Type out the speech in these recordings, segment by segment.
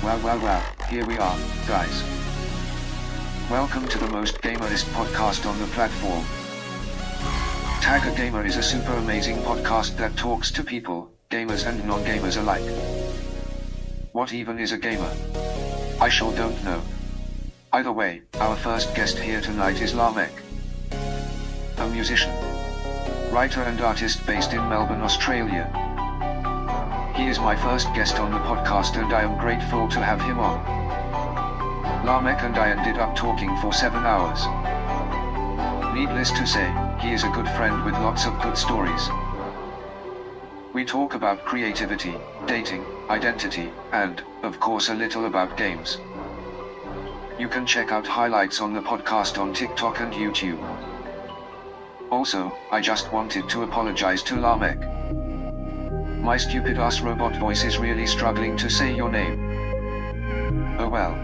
Well, here we are, guys. Welcome to the most gamerist podcast on the platform. Tag a Gamer is a super amazing podcast that talks to people, gamers and non-gamers alike. What even is a gamer? I sure don't know. Either way, our first guest here tonight is Lameck, a musician, writer and artist based in Melbourne, Australia. He is my first guest on the podcast and I am grateful to have him on. Lameck and I ended up talking for 7 hours. Needless to say, he is a good friend with lots of good stories. We talk about creativity, dating, identity, and, of course, a little about games. You can check out highlights on the podcast on TikTok and YouTube. Also, I just wanted to apologize to Lameck. My stupid ass robot voice is really struggling to say your name. Oh well.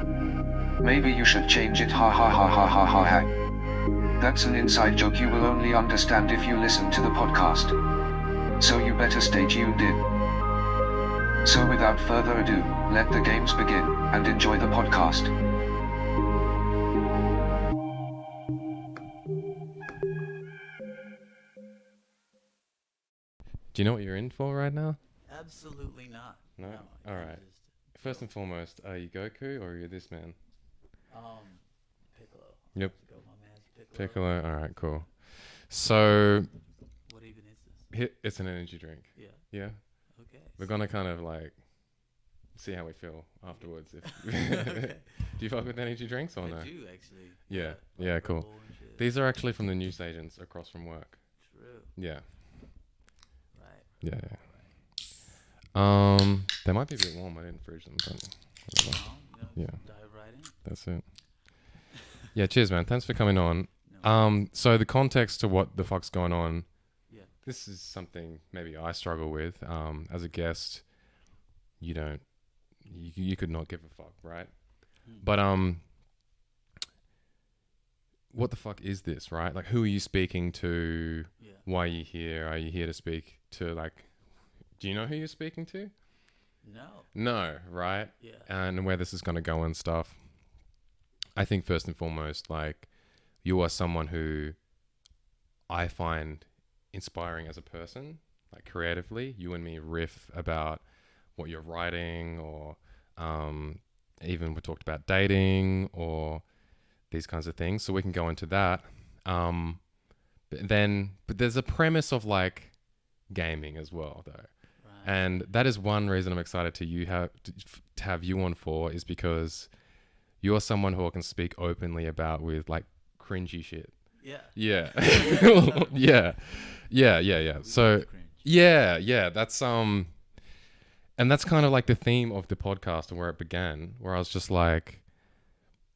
Maybe you should change it, ha ha ha ha ha ha ha. That's an inside joke you will only understand if you listen to the podcast. So you better stay tuned in. So without further ado, let the games begin, and enjoy the podcast. Do you know what you're in for right now? Absolutely not. No? I Alright. First and foremost, are you Goku or are you this man? Piccolo. Yep. Let's go, my man. Piccolo. Piccolo? Alright, cool. So, What even is this? it's an energy drink. Yeah. Yeah? Okay. We're gonna kind of like see how we feel afterwards. If Okay. Do you fuck with energy drinks or no? I do actually. Yeah. Like Yeah, Red cool. Bull and shit. These are actually from the newsagents across from work. True. Yeah. Right. Yeah. Right. They might be a bit warm. I didn't fridge them, but whatever. Yeah. Dive right in. That's it. Yeah, cheers, man. Thanks for coming on. No. So the context to what the fuck's going on. Yeah. This is something maybe I struggle with. As a guest, you could not give a fuck, right? But what the fuck is this, right? Like, who are you speaking to? Yeah. Why are you here? Are you here to speak to, like, do you know who you're speaking to? No. No, right? Yeah. And where this is going to go and stuff. I think first and foremost, like, you are someone who I find inspiring as a person, like creatively. You and me riff about what you're writing, or even we talked about dating or these kinds of things. So we can go into that. But there's a premise of like gaming as well, though. Right. And that is one reason I'm excited to have you on for, is because you're someone who I can speak openly about with like cringy shit. Yeah. Yeah. Yeah. So yeah, that's and that's kind of like the theme of the podcast and where it began, where I was just like,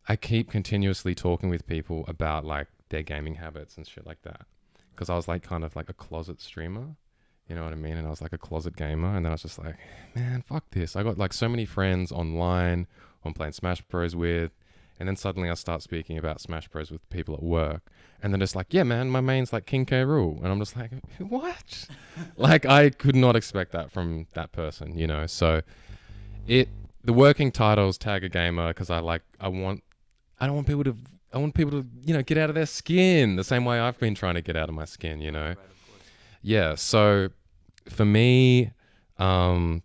I keep continuously talking with people about like their gaming habits and shit like that. Because I was like kind of like a closet streamer. You know what I mean? And I was like a closet gamer. And then I was just like, man, fuck this. I got like so many friends online I'm playing Smash Bros with. And then suddenly I start speaking about Smash Bros with people at work. And then it's like, yeah, man, my main's like King K. Rool. And I'm just like, what? Like, I could not expect that from that person, you know? So the working title is Tag a Gamer because I want people to, you know, get out of their skin the same way I've been trying to get out of my skin, you know? Right, of course. Yeah, so for me, you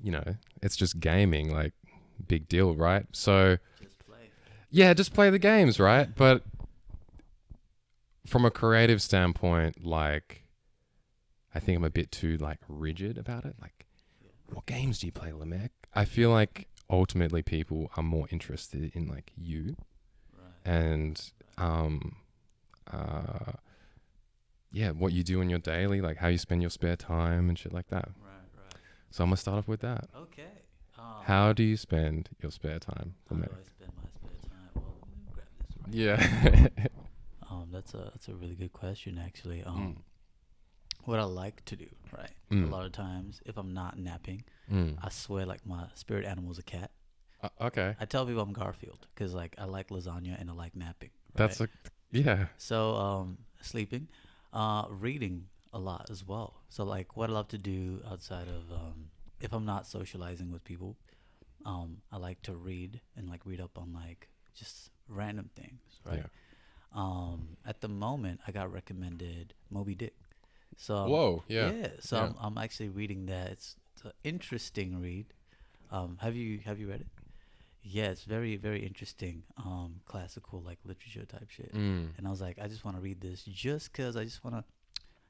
know, it's just gaming, like, big deal, right? So, Just play. yeah, just play the games, right? But from a creative standpoint, like, I think I'm a bit too, like, rigid about it. Like, what games do you play, Lameck? I feel like ultimately people are more interested in, like, you. Right. And, yeah, what you do in your daily, like how you spend your spare time and shit like that. Right. So I'm gonna start off with that. Okay. How do you spend your spare time? How do I spend my spare time? Well, let me grab this right. Yeah. That's a really good question, actually. What I like to do, right? A lot of times, if I'm not napping, I swear like my spirit animal is a cat. Okay. I tell people I'm Garfield because like I like lasagna and I like napping. Right? Yeah. So sleeping, reading a lot as well. So like what I love to do outside of if I'm not socializing with people, I like to read and like read up on like just random things, right? Yeah. At the moment, I got recommended Moby Dick. So Whoa, yeah. so Yeah. I'm actually reading that. It's an interesting read. Have you read it? Yeah, it's very very interesting. Classical like literature type shit. Mm. And I was like, I just want to read this just cause I just want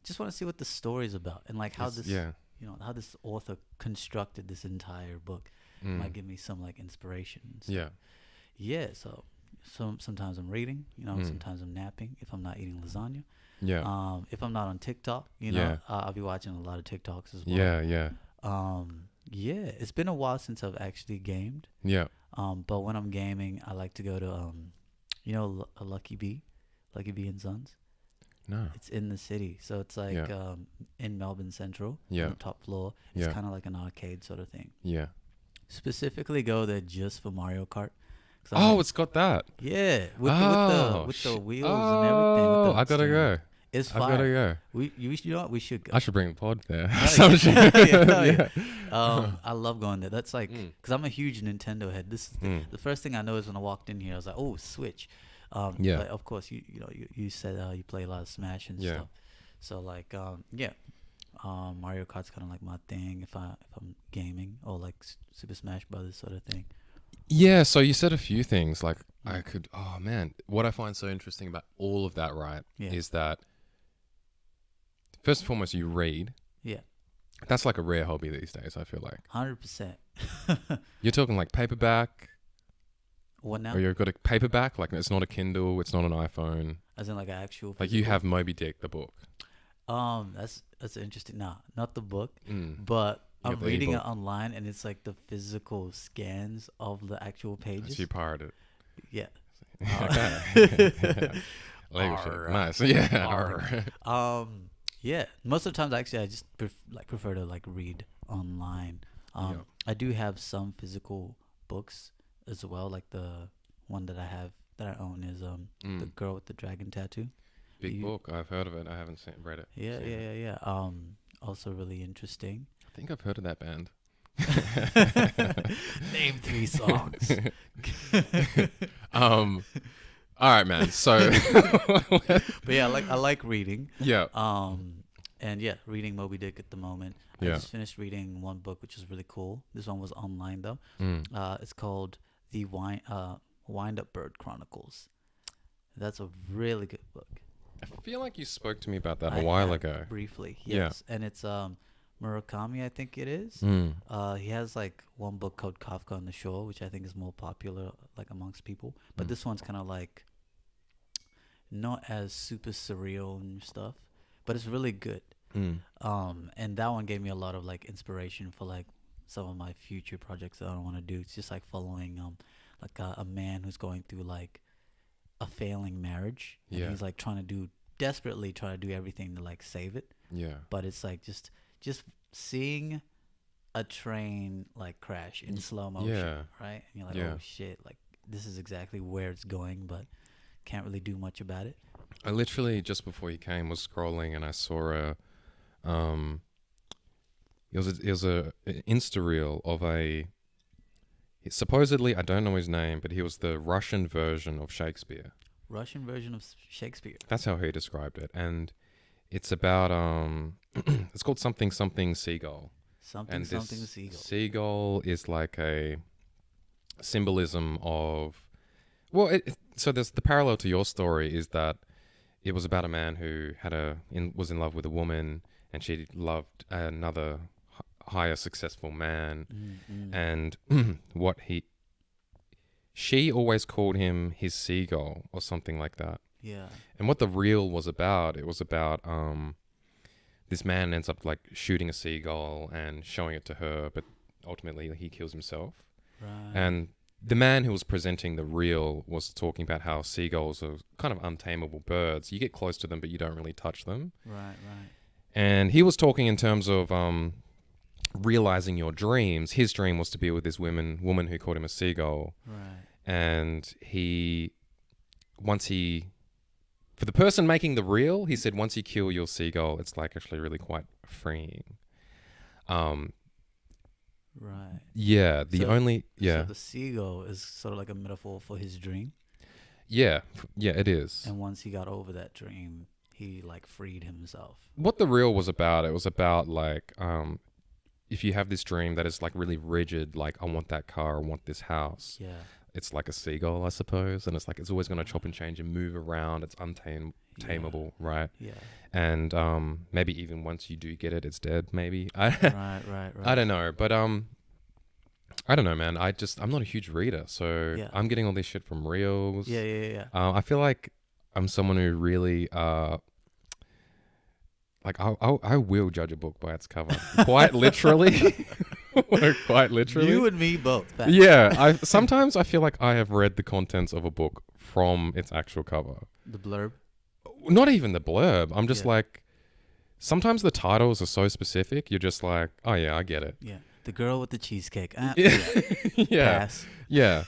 to see what the story's about and like how this Yeah. you know how this author constructed this entire book. Might give me some like inspiration. And stuff. Yeah. Yeah, so sometimes I'm reading, you know, sometimes I'm napping if I'm not eating lasagna. Yeah. If I'm not on TikTok, you know, Yeah. I'll be watching a lot of TikToks as well. Yeah. Yeah. Yeah, it's been a while since I've actually gamed. Yeah. But when I'm gaming, I like to go to you know, a Lucky Bee and Sons. No. It's in the city, so it's like Yeah. in Melbourne Central, Yeah. on the top floor. It's Yeah. kind of like an arcade sort of thing. Yeah. Specifically, go there just for Mario Kart. 'Cause I'm Oh, like, it's got that. yeah, with Oh, the wheels oh, and everything. With the I gotta steering. go. It's I gotta fire. go. You know what? We should go. I should bring the pod there. Hell Some yeah. shit. Hell yeah. Yeah. I love going there. That's like, because I'm a huge Nintendo head. This is the first thing I noticed when I walked in here. I was like, oh, Switch. Yeah. But of course, you know, you said you play a lot of Smash and Yeah. stuff. So like, yeah. Mario Kart's kind of like my thing if I'm gaming or like Super Smash Brothers sort of thing. Yeah, so you said a few things like oh man, what I find so interesting about all of that, right, Yeah. is that first and foremost you read. Yeah. That's like a rare hobby these days, I feel like. 100%. You're talking like paperback, What now? or you've got a paperback, like it's not a Kindle, it's not an iPhone. As in like an actual. Like you physical- have Moby Dick, the book. That's interesting. Nah, not the book, Mm. but You I'm got the reading it ebook. online, and it's like the physical scans of the actual pages. So you pirated. Yeah. Okay. Legal shit. Arr. Nice. Yeah. Arr. Arr. Yeah. Most of the times, actually, I just prefer to like read online. Yeah. I do have some physical books as well. Like the one that I own is The Girl with the Dragon Tattoo. Big You- book. I've heard of it. I haven't read it. Yeah, seen it. yeah. Also really interesting. I think I've heard of that band. Name 3 songs. All right, man. So, But yeah, I like reading. yeah. And yeah, reading Moby Dick at the moment. I Yeah. just finished reading one book, which is really cool. This one was online though. Mm. It's called The Wind Up Bird Chronicles. That's a really good book. I feel like you spoke to me about that I a while have ago. briefly, Yeah. yes. And it's Murakami, I think it is. Mm. He has like one book called Kafka on the Shore, which I think is more popular like amongst people. But this one's kind of like not as super surreal and stuff, but it's really good. Mm. And that one gave me a lot of like inspiration for like some of my future projects that I want to do. It's just like following like a man who's going through like a failing marriage. And Yeah. he's like desperately trying to do everything to like save it. Yeah. But it's like just seeing a train like crash in slow motion, Yeah. right? And you're like, Yeah. oh shit, like this is exactly where it's going, but can't really do much about it. I literally just before you came was scrolling and I saw it was a Insta reel of supposedly, I don't know his name, but he was the Russian version of Shakespeare. Russian version of Shakespeare. That's how he described it, and it's about it's called something seagull. Something And something this seagull. seagull is like a symbolism of so there's the parallel to your story is that it was about a man who was in love with a woman and she loved another higher successful man, and she always called him his seagull or something like that. Yeah. And what the reel was about, it was about this man ends up like shooting a seagull and showing it to her, but ultimately he kills himself. Right. And the man who was presenting the reel was talking about how seagulls are kind of untamable birds. You get close to them, but you don't really touch them. Right. And he was talking in terms of realizing your dreams. His dream was to be with this woman who called him a seagull. Right. And for the person making the reel, he said, once you kill your seagull, it's like actually really quite freeing. Right. Yeah, So the seagull is sort of like a metaphor for his dream. yeah, it is. And once he got over that dream, he like freed himself. What the reel was about, it was about like, if you have this dream that is like really rigid, like I want that car, I want this house. Yeah. It's like a seagull, I suppose, and it's like it's always going to chop and change and move around. It's untamable, right? Yeah. And maybe even once you do get it, it's dead. Maybe Right. I don't know, but I don't know, man. I'm not a huge reader, so Yeah. I'm getting all this shit from reels. Yeah. I feel like I'm someone who really like I will judge a book by its cover, quite literally. Quite literally. You and me both. Facts. Yeah, sometimes I feel like I have read the contents of a book from its actual cover. The blurb. Not even the blurb. I'm just Yeah. like, sometimes the titles are so specific. You're just like, oh yeah, I get it. Yeah. The girl with the cheesecake. Yeah, Pass. yeah.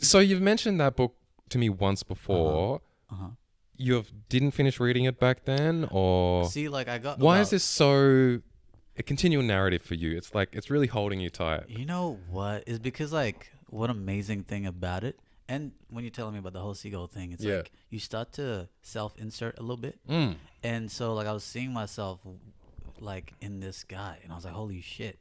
So you've mentioned that book to me once before. Uh-huh. You didn't finish reading it back then, or See, like I got. why is this so a continual narrative for you? It's like it's really holding you tight. You know what? It's because like what amazing thing about it, and when you're telling me about the whole seagull thing, it's like you start to self-insert a little bit, and so like I was seeing myself like in this guy, and I was like, holy shit,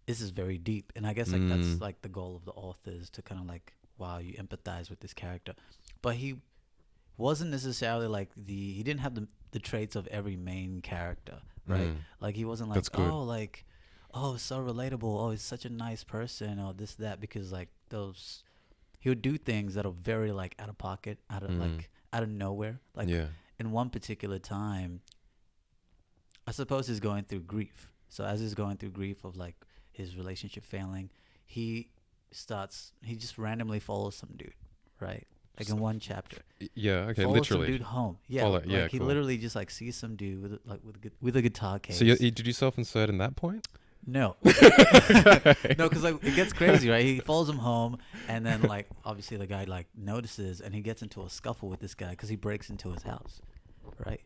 this is very deep. And I guess like that's like the goal of the author is to kind of like, wow, you empathize with this character, but he wasn't necessarily like he didn't have the traits of every main character, right? Like he wasn't like, oh, so relatable, oh, he's such a nice person, or this that, because like those he would do things that are very like out of pocket, out of nowhere. Like in one particular time, I suppose he's going through grief. So as he's going through grief of like his relationship failing, he just randomly follows some dude, right? Like in one chapter. Yeah, okay, follows literally. Some dude home. Yeah, like he literally just like sees some dude with a guitar case. So did you self-insert in that point? No. No, because like it gets crazy, right? He follows him home, and then like obviously the guy like notices, and he gets into a scuffle with this guy because he breaks into his house, right?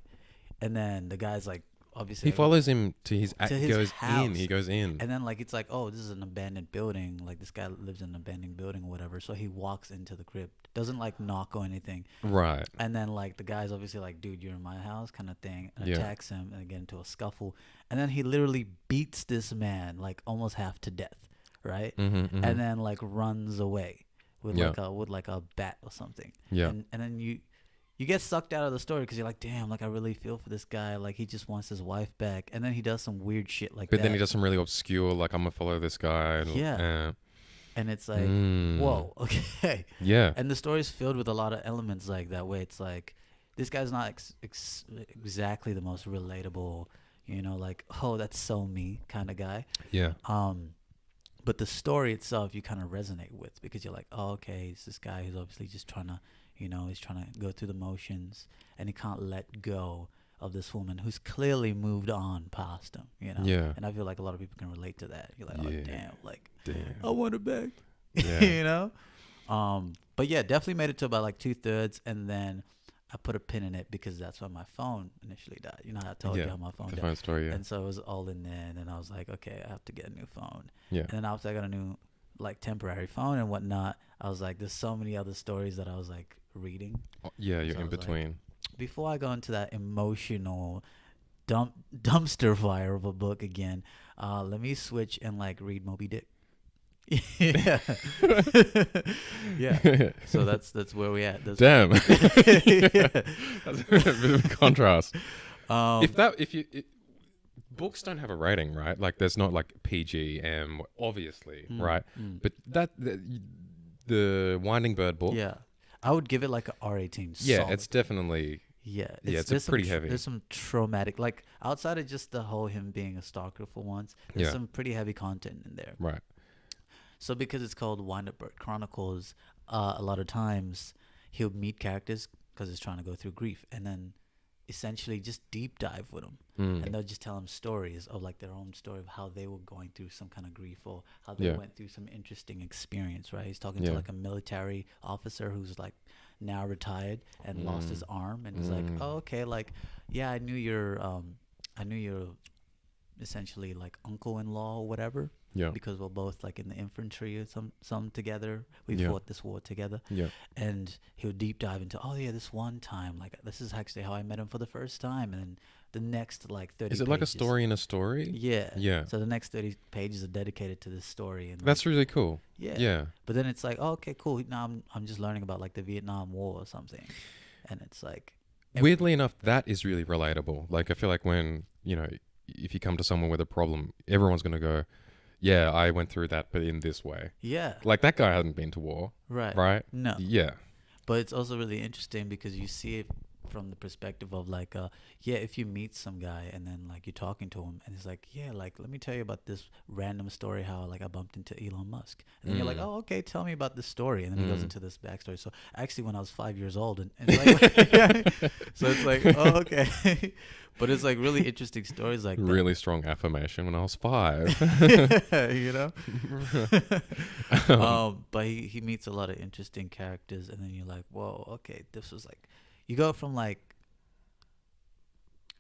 And then the guy's like, obviously he follows him to his house. He goes in. And then like it's like, oh, this is an abandoned building. Like this guy lives in an abandoned building or whatever. So he walks into the crib, doesn't like knock or anything. Right. And then like the guy's obviously like, dude, you're in my house kind of thing, and attacks him and get into a scuffle. And then he literally beats this man like almost half to death, right? And then like runs away with like a bat or something. Yeah. And then you get sucked out of the story because you're like, damn, like I really feel for this guy. Like he just wants his wife back. And then he does some weird shit like that. But then he does some really obscure, like, I'm going to follow this guy. And it's like, whoa, okay. Yeah. And the story's filled with a lot of elements like that, where it's like, this guy's not exactly the most relatable, you know, like, oh, that's so me kind of guy. Yeah. But the story itself, you kind of resonate with, because you're like, oh, okay, it's this guy who's obviously just trying to, you know, he's trying to go through the motions, and he can't let go of this woman who's clearly moved on past him, you know? Yeah. And I feel like a lot of people can relate to that. You're like, oh, damn, like, damn. I want it back, Yeah. you know? But yeah, definitely made it to about like 2/3, and then I put a pin in it because that's when my phone initially died. You know how I told you how my phone died? Phone story, And so it was all in there, and then I was like, okay, I have to get a new phone. Yeah. And then after I got a new, like, temporary phone and whatnot, I was like, there's so many other stories that I was, like, reading. Yeah, you're So in I was like, between. before I go into that emotional dumpster fire of a book again, let me switch and, like, read Moby Dick. Yeah. Yeah. So that's where we at. Damn. Yeah. That's a bit of a contrast. Books don't have a rating, right? Like there's not like PG, obviously, right? But the Winding Bird book. Yeah. I would give it like a R18. Yeah, solid. it's definitely. Yeah, it's pretty heavy. There's some traumatic, like outside of just the whole him being a stalker for once. There's some pretty heavy content in there. Right. So because it's called Wind Up Bird Chronicles, a lot of times he'll meet characters because he's trying to go through grief, and then essentially just deep dive with them, and they'll just tell him stories of like their own story of how they were going through some kind of grief or how they went through some interesting experience. Right? He's talking to like a military officer who's like now retired and lost his arm, and he's like, oh, okay, like, yeah, I knew your essentially like uncle-in-law or whatever. Yeah. because we're both like in the infantry or some together. We Yeah. fought this war together. Yeah. And he would deep dive into, oh yeah, this one time, like this is actually how I met him for the first time. And then the next like 30 Is it like a pages- story in a story? Yeah. Yeah. So the next 30 pages are dedicated to this story. And That's really cool. yeah. Yeah. But then it's like, oh, okay, cool. Now I'm just learning about like the Vietnam War or something. And it's like, Weirdly enough, that is really relatable. Like, I feel like when, you know, if you come to someone with a problem, everyone's going to go, yeah, I went through that, but in this way. yeah. Like, that guy hadn't been to war, Right. right? No. Yeah. But it's also really interesting because you see it from the perspective of like, yeah, if you meet some guy and then like you're talking to him and he's like, yeah, like let me tell you about this random story how like I bumped into Elon Musk, and then you're like, oh, okay, tell me about this story, and then he goes into this backstory. So actually, when I was 5 years old, and like, so it's like, oh, okay, but it's like really interesting stories like that. Really strong affirmation when I was 5. You know. But he meets a lot of interesting characters, and then you're like, whoa, okay, this was like, you go from like,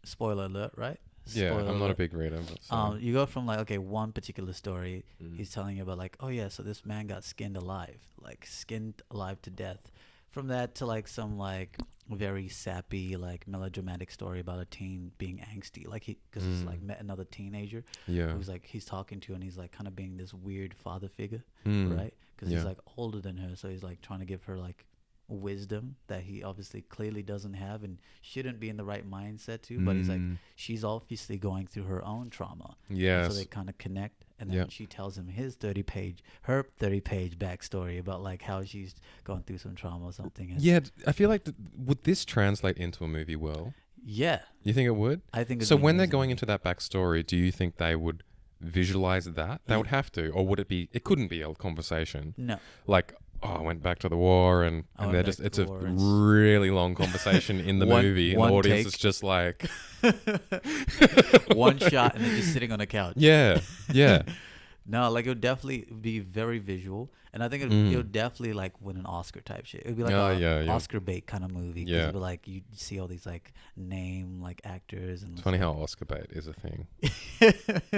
spoiler alert, right? Yeah, Spoiler I'm not a alert. big reader. But so. You go from like, okay, one particular story, he's telling you about like, oh yeah, so this man got skinned alive to death. From that to like some like very sappy, like melodramatic story about a teen being angsty, like because he's like met another teenager Yeah. who's like he's talking to, and he's like kind of being this weird father figure, Mm. right? Because Yeah. he's like older than her, so he's like trying to give her like wisdom that he obviously clearly doesn't have and shouldn't be in the right mindset to. But he's like, she's obviously going through her own trauma. Yes. So they kind of connect, and then Yeah. she tells him her 30-page backstory about like how she's going through some trauma or something. And Yeah, I feel like would this translate into a movie well? yeah, You think it would? I think. So when they're going into that backstory, do you think they would visualize that? They Yeah. would have to, or would it be? It couldn't be a conversation. no, Like, oh, I went back to the war, and I went they're back just to it's the a war and really long conversation in the One- movie, and the one audience take. is just like, one shot and then just sitting on the couch. yeah, yeah, No, like it would definitely be very visual, and I think it would definitely like win an Oscar type shit. It would be like Oh, a yeah, yeah. Oscar bait kind of movie. 'Cause Yeah. it'd be like you see all these like name like actors and It's funny how Oscar bait is a thing.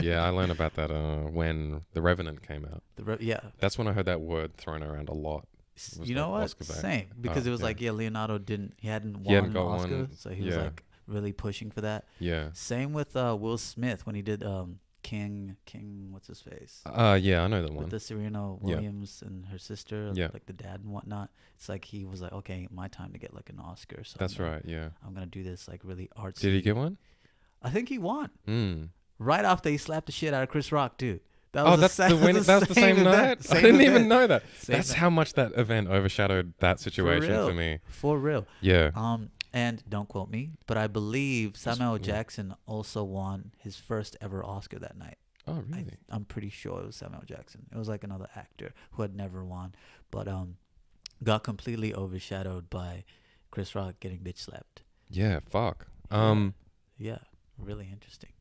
Yeah, I learned about that when The Revenant came out. yeah. That's when I heard that word thrown around a lot. It was You know like what? Oscar bait. Same, because Oh, it was yeah. like Leonardo hadn't won hadn't an got Oscar, one. so he was Yeah. like really pushing for that. Yeah. Same with Will Smith when he did King what's his face Yeah, I know that one. with the Serena Yeah. Williams and her sister, Yeah. like the dad and whatnot. It's like he was like, okay, my time to get like an Oscar. So That's right. Yeah. I'm gonna do this like really artsy. Did he get one? I think he won Mm. right after he slapped the shit out of Chris Rock, dude. That Oh, was that's sa- the win. That's the same event, night. I same didn't even event. know that. Same That's event. how much that event overshadowed that situation real. for me. For real. Yeah. And don't quote me, but I believe Samuel L. Jackson also won his first ever Oscar that night. Oh, really? I'm pretty sure it was Samuel L. Jackson. It was like another actor who had never won, but got completely overshadowed by Chris Rock getting bitch slapped. Yeah. Fuck. Yeah, really interesting.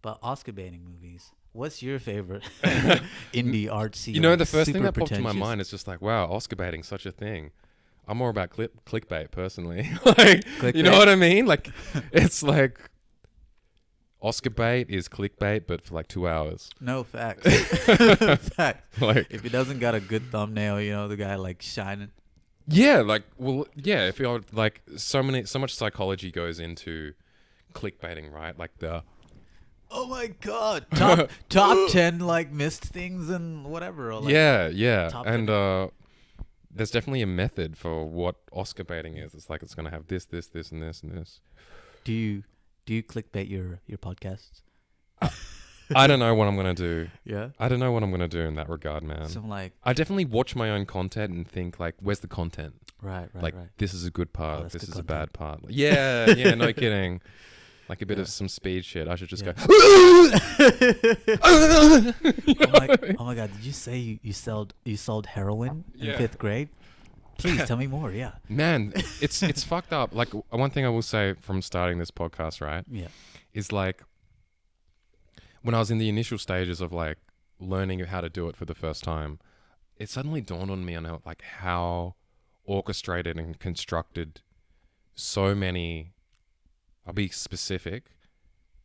But Oscar baiting movies. What's your favorite indie artsy? You know, or the first thing super that popped to my pretentious? mind is just like, wow, Oscar baiting, such a thing. I'm more about clickbait personally. Like, you know Clickbait? what I mean? Like, it's like Oscar bait is clickbait, but for like 2 hours. No, facts. Facts. Like, If he doesn't got a good thumbnail, you know, the guy like shining. yeah, like, well, yeah. If you're like, so much psychology goes into clickbaiting, right? Like Oh my god. Top 10 like missed things and whatever. Or, like, yeah, top and there's definitely a method for what Oscar baiting is. It's like it's gonna have this, and this, and this. Do you clickbait your podcasts? I don't know what I'm gonna do. Yeah. I don't know what I'm gonna do in that regard, man. Some like I definitely watch my own content and think like, where's the content? right. Like this is a good part, that's this good is a content. bad part. Yeah, no kidding. Like a bit of some speed shit. I should just Yeah. go. oh my god! Did you say you sold heroin in Yeah. 5th grade? Please tell me more. Yeah. Man, it's fucked up. Like one thing I will say from starting this podcast, right, Yeah. is like when I was in the initial stages of like learning how to do it for the first time, it suddenly dawned on me on how orchestrated and constructed so many. I'll be specific.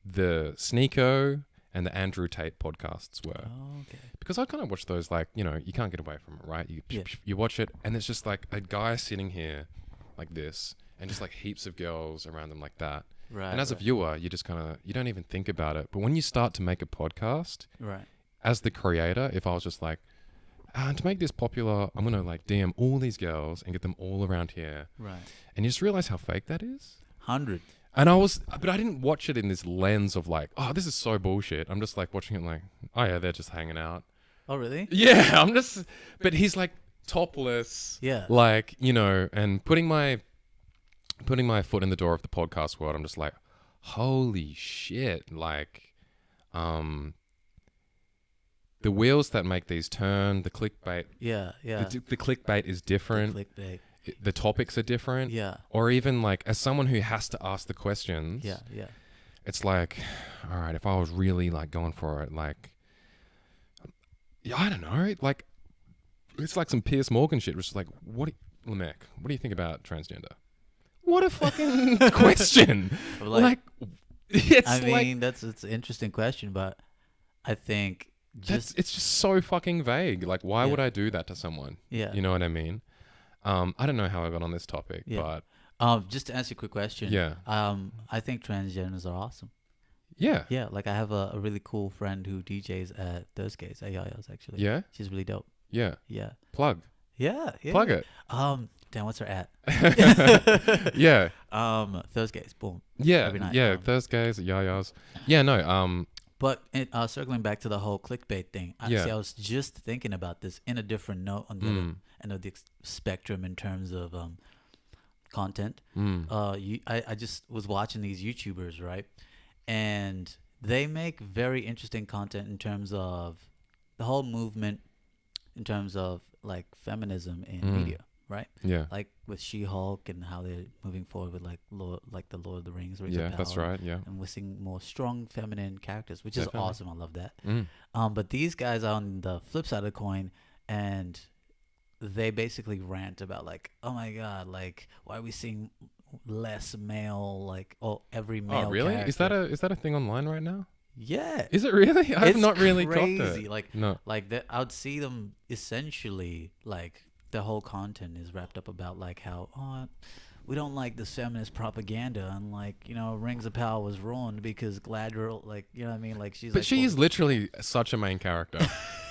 The Sneeko and the Andrew Tate podcasts were. Oh, okay. Because I kind of watch those, like, you know, you can't get away from it, right? Yeah. You watch it, and it's just like a guy sitting here like this, and just like heaps of girls around them like that. Right. And as a viewer, you just kind of, you don't even think about it. But when you start to make a podcast, right. as the creator, if I was just like, to make this popular, I'm going to like DM all these girls and get them all around here. Right. And you just realize how fake that is. 100. And but I didn't watch it in this lens of like, oh, this is so bullshit. I'm just like watching it like, oh yeah, they're just hanging out. Oh, really? Yeah, but he's like topless. Yeah. Like, you know, and putting my foot in the door of the podcast world, I'm just like, holy shit. Like, the wheels that make these turn, the clickbait. Yeah, yeah. The clickbait is different. The clickbait. The topics are different. Yeah. Or even like, as someone who has to ask the questions. Yeah, yeah. It's like, all right, if I was really like going for it, like, I don't know, like, it's like some Piers Morgan shit, which is like, Lameck, what do you think about transgender? What a fucking question. Like, it's I like, mean, it's an interesting question, but I think it's just so fucking vague. Like, why Yeah. would I do that to someone? Yeah. You know what I mean? I don't know how I got on this topic, Yeah. but just to answer your quick question. Yeah. I think transgenders are awesome. yeah. Yeah, like I have a really cool friend who DJs at Thursdays, alias actually. Yeah? She's really dope. Yeah. Yeah. Plug. Yeah. Plug it. Damn, what's her at? Yeah. Thursdays, boom. Yeah. Every night, Yeah. Thursdays, yayas. Yeah, no, But circling back to the whole clickbait thing, I was just thinking about this in a different note on the other end of the spectrum in terms of content. I just was watching these YouTubers, right? And they make very interesting content in terms of the whole movement, in terms of like feminism in media, right? yeah. Like with She-Hulk and how they're moving forward with like the Lord of the Rings. Rings of Yeah, that's Power, right. Yeah. And we're seeing more strong feminine characters, which Definitely. is awesome. I love that. Mm. But these guys are on the flip side of the coin, and they basically rant about like, oh my god, like why are we seeing less male, like every male? Oh, really? character? Is that a thing online right now? Yeah. Is it really? I've It's not really crazy. got that. Like No. like that. I would see them essentially like the whole content is wrapped up about like how we don't like this feminist propaganda, and like, you know, Rings of Power was ruined because Gladriel, like, you know what I mean, like she's But like, she well, is literally such a main character.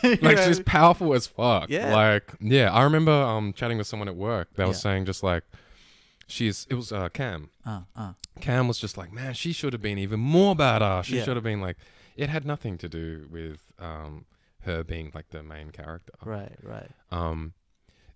you know Like, what I she's mean? powerful as fuck. Yeah. Like, yeah, I remember chatting with someone at work. They were Yeah. saying just like, it was Cam. Cam was just like, man, she should have been even more badass. She Yeah. should have been like, it had nothing to do with her being like the main character. Right.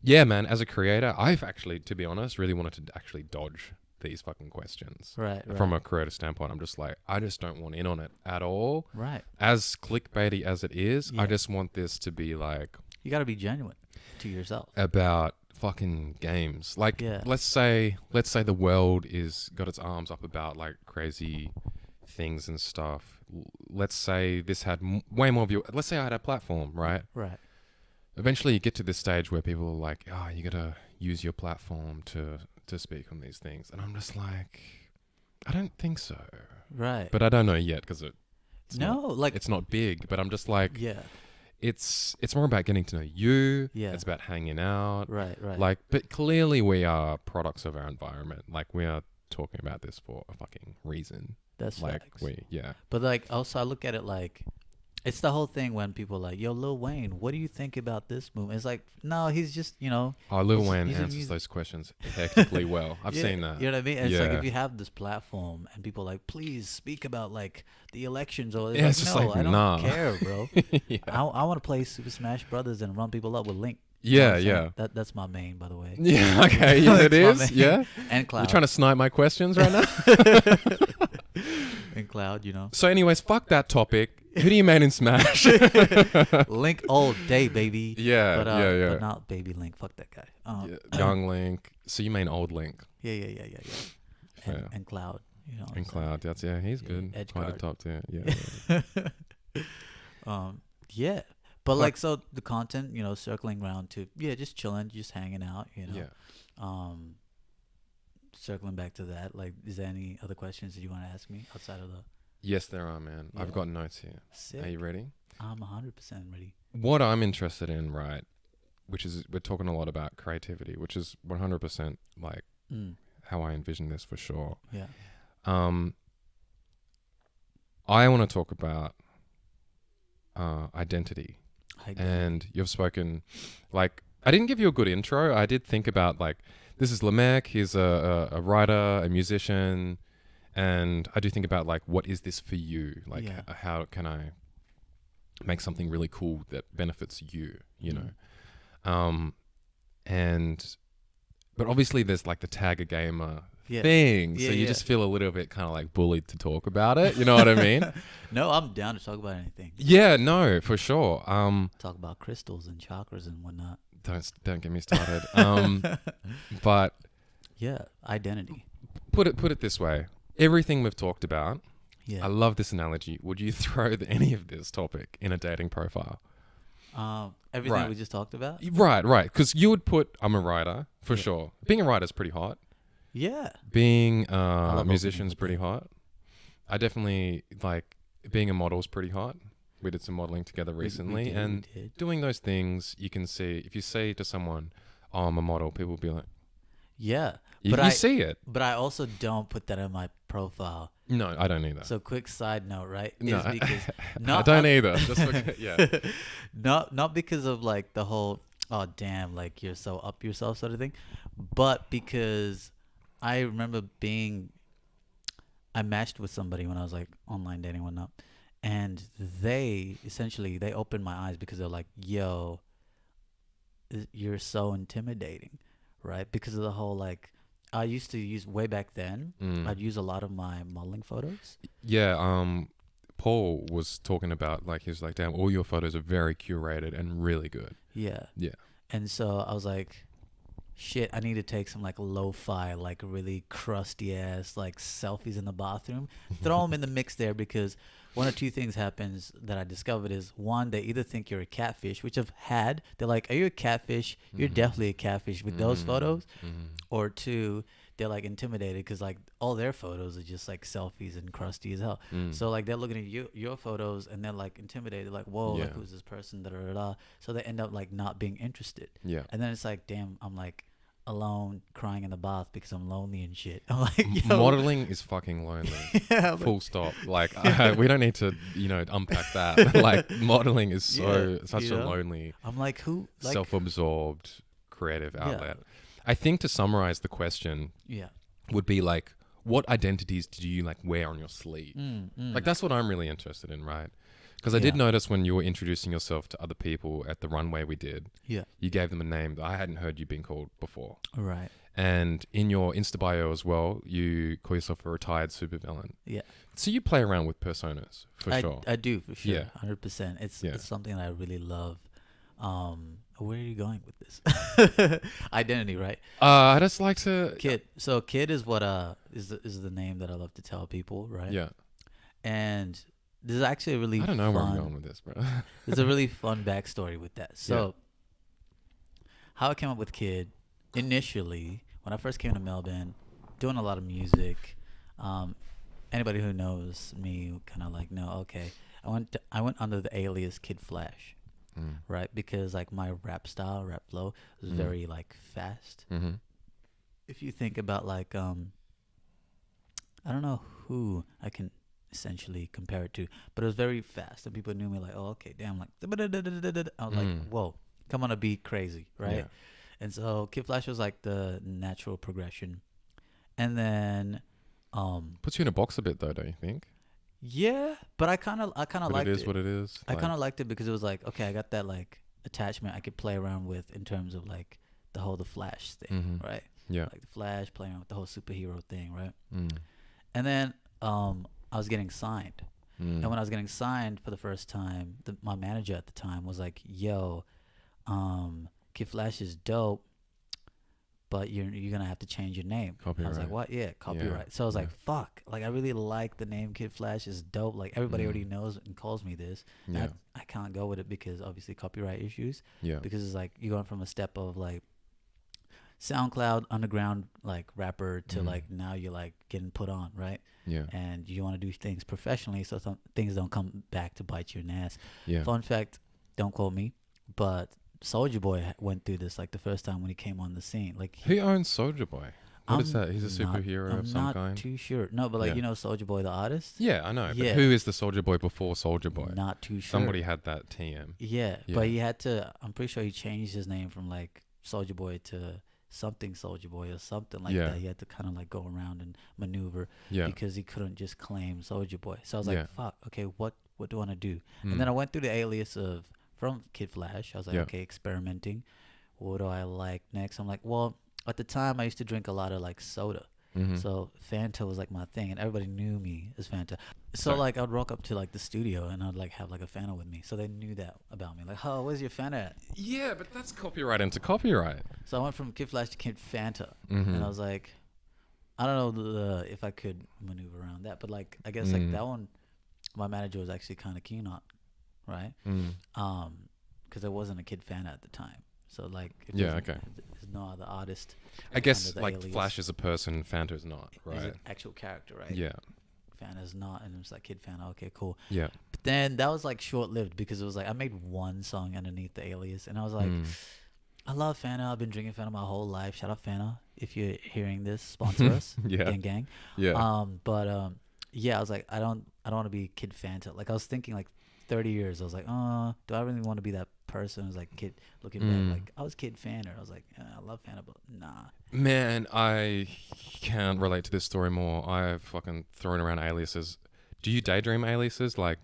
Yeah, man, as a creator, I've actually, to be honest, really wanted to actually dodge these fucking questions. Right. From a creative standpoint, I'm just like, I just don't want in on it at all. Right. As clickbaity as it is, Yeah. I just want this to be like You got to be genuine to yourself. about fucking games. Like, Yeah. let's say the world is got its arms up about like crazy things and stuff. Let's say this had way more view. Let's say I had a platform, right? Right. Eventually you get to this stage where people are like, oh, you gotta use your platform to speak on these things. And I'm just like, I don't think so. Right. But I don't know yet because it's like not big. But I'm just like, yeah. it's more about getting to know you. Yeah. It's about hanging out. Right. Like, but clearly we are products of our environment. Like, we are talking about this for a fucking reason. That's Like, facts. yeah. But like also I look at it like it's the whole thing when people are like, yo, Lil Wayne, what do you think about this movement? It's like, no, he's just, you know. Oh, Lil he's- Wayne he's a answers music- those questions hectically well. I've Yeah, seen that. You know what I mean? And it's like Yeah. if you have this platform and people are like, please speak about like the elections, or Yeah, it's like, just no, like, I don't nah. care, bro. Yeah. I want to play Super Smash Brothers and run people up with Link. You know Yeah, what I'm saying? yeah. That's my main, by the way. Yeah, okay. Yeah, it That's my is. main. Yeah. And Cloud. You're trying to snipe my questions right now? And Cloud, you know. So anyways, fuck that topic. Who do you main in Smash? Link all day, baby. Yeah, But, yeah. But not baby Link. Fuck that guy. Yeah, young Link. So you mean old Link. Yeah. Fair. And Cloud. You know. what I'm And saying? Cloud. That's, yeah, he's Yeah, good. edge Quite a guard. top tier. Yeah. Yeah. But Fuck. like, so the content, you know, circling around to, just chilling, just hanging out, you know. Yeah. Circling back to that, like, is there any other questions that you want to ask me outside of the Yes, there are, man. Yeah. I've got notes here. Sick. Are you ready? I'm 100% ready. What I'm interested in, right, which is we're talking a lot about creativity, which is 100% like how I envision this for sure. Yeah. I want to talk about identity. Identity. And you've spoken, like, I didn't give you a good intro. I did think about, like, this is Lameck. He's a writer, a musician. And I do think about, like, what is this for you? Like, how can I make something really cool that benefits you, you know? But obviously there's, like, the tag a gamer thing. So you just feel a little bit kind of, like, bullied to talk about it. You know what I mean? No, I'm down to talk about anything. Yeah, no, for sure. Talk about crystals and chakras and whatnot. Don't get me started. But yeah, identity. Put it this way. Everything we've talked about, Yeah. I love this analogy. Would you throw any of this topic in a dating profile? Everything we just talked about? Right. Because you would put, I'm a writer, for sure. Being a writer is pretty hot. Yeah. Being a musician is pretty hot. I definitely, like, being a model is pretty hot. We did some modeling together recently. We did. Doing those things, you can see, if you say to someone, oh, I'm a model, people will be like, yeah. You see it. But I also don't put that in my profile. No, I don't either. So quick side note, right? No, is because I don't either. Just look, yeah. Not because of, like, the whole, oh, damn, like, you're so up yourself sort of thing, but because I remember I matched with somebody when I was, like, online dating and whatnot, and they opened my eyes because they're like, yo, you're so intimidating, right? Because of the whole, like, I used to use way back then. I'd use a lot of my modeling photos. Yeah. Paul was talking about, like, he was like, damn, all your photos are very curated and really good. Yeah. Yeah. And so I was like, shit, I need to take some, like, lo-fi, like, really crusty ass, like, selfies in the bathroom. Throw them in the mix there, because one or two things happens that I discovered is, one, they either think you're a catfish, which I've had. They're like, are you a catfish? You're definitely a catfish with those photos. Or two, they're, like, intimidated because, like, all their photos are just, like, selfies and crusty as hell. So, like, they're looking at your photos and they're, like, intimidated, like, whoa, like, who's this person? Da, da, da, da. So they end up, like, not being interested. Yeah. And then it's like, damn, I'm, like, alone crying in the bath because I'm lonely and shit. I'm like, yo. Modeling is fucking lonely. Yeah, full stop. Like, we don't need to, unpack that. Like, modeling is such a lonely, I'm like, who? Like, self-absorbed creative outlet. I think to summarize the question would be, like, what identities do you, like, wear on your sleeve? Like, that's what I'm really interested in, right? Because I did notice when you were introducing yourself to other people at the runway we did, you gave them a name that I hadn't heard you being called before. Right. And in your Insta bio as well, you call yourself a retired supervillain. Yeah. So you play around with personas, for sure. I do, for sure. Yeah. 100%. It's something that I really love. Where are you going with this? Identity, right? I just like to... Kid. So Kid is what is the name that I love to tell people, right? Yeah. And this is actually a really I don't know where I'm fun, going with this, bro. there's a really fun backstory with that. So how I came up with Kid, initially, when I first came to Melbourne, doing a lot of music, anybody who knows me kind of, like, know, okay, I went under the alias Kid Flash. Right, because, like, my rap flow was very, like, fast. If you think about, like, I don't know who I can essentially compare it to, but it was very fast, and people knew me, like, oh, okay, damn, like, I was like, whoa, come on a beat, crazy, right? Yeah. And so Kid Flash was, like, the natural progression, and then Puts you in a box a bit, though, don't you think? Yeah, but I kind of liked it. It is what it is. I kind of liked it because it was like, okay, I got that, like, attachment I could play around with in terms of, like, the Flash thing, right? Yeah. Like the Flash playing with the whole superhero thing, right? And then I was getting signed. And when I was getting signed for the first time, my manager at the time was like, yo, Kid Flash is dope, but you're gonna have to change your name. Copyright. I was like, what? Yeah, copyright. Yeah. So I was like, fuck. Like, I really like the name Kid Flash. Is dope. Like, everybody already knows and calls me this. Yeah. I can't go with it because obviously copyright issues. Yeah. Because it's like you're going from a step of, like, SoundCloud underground like rapper to like now you're like getting put on, right? Yeah. And you want to do things professionally so some things don't come back to bite you in the ass. Yeah. Fun fact, don't quote me, but Soulja Boy went through this like the first time when he came on the scene. Like Who owns Soulja Boy? What is I'm that? He's a not- superhero I'm of some not kind? too sure. No, but like Yeah. you know Soulja Boy the artist? Yeah, I know. But Yeah. who is the Soulja Boy before Soulja Boy? Not too sure. Somebody had that TM. Yeah, Yeah. but he had to. I'm pretty sure he changed his name from like Soulja Boy to something Soulja Boy or something like Yeah. that. He had to kind of like go around and maneuver Yeah. because he couldn't just claim Soulja Boy. So I was Yeah. like, "Fuck, okay, what do I want to do?" And then I went through the alias of from Kid Flash. I was like, Yeah. "Okay, experimenting. What do I like next?" I'm like, "Well, at the time I used to drink a lot of like soda." Mhm. So Fanta was like my thing, and everybody knew me as Fanta. So Sorry. like I'd rock up to like the studio, and I'd like have like a Fanta with me, so they knew that about me. Like, oh, where's your Fanta at? Yeah, but that's copyright into copyright. So I went from Kid Flash to Kid Fanta, Mhm. and I was like, I don't know if I could maneuver around that, but like I guess like that one, my manager was actually kind of keen on, right? Because there wasn't a Kid Fanta at the time, so like if Yeah, there's- okay. there's no other artist. I guess under the like alias. Flash is a person, Fanta's not, He's right? an actual character, right? Yeah. Fanta's not, and it was like Kid Fanta. Okay, cool. Yeah. But then that was like short lived because it was like I made one song underneath the alias, and I was like, I love Fanta. I've been drinking Fanta my whole life. Shout out Fanta if you're hearing this, sponsor us, Yeah. gang gang. Yeah. Yeah, I was like, I don't want to be Kid Fanta. Like I was thinking like 30 years. I was like, do I really want to be that person who's like kid looking back? Like I was Kid Fanta. I was like, I love Fanta, but nah. Man, I can't relate to this story more. I've fucking thrown around aliases. Do you daydream aliases like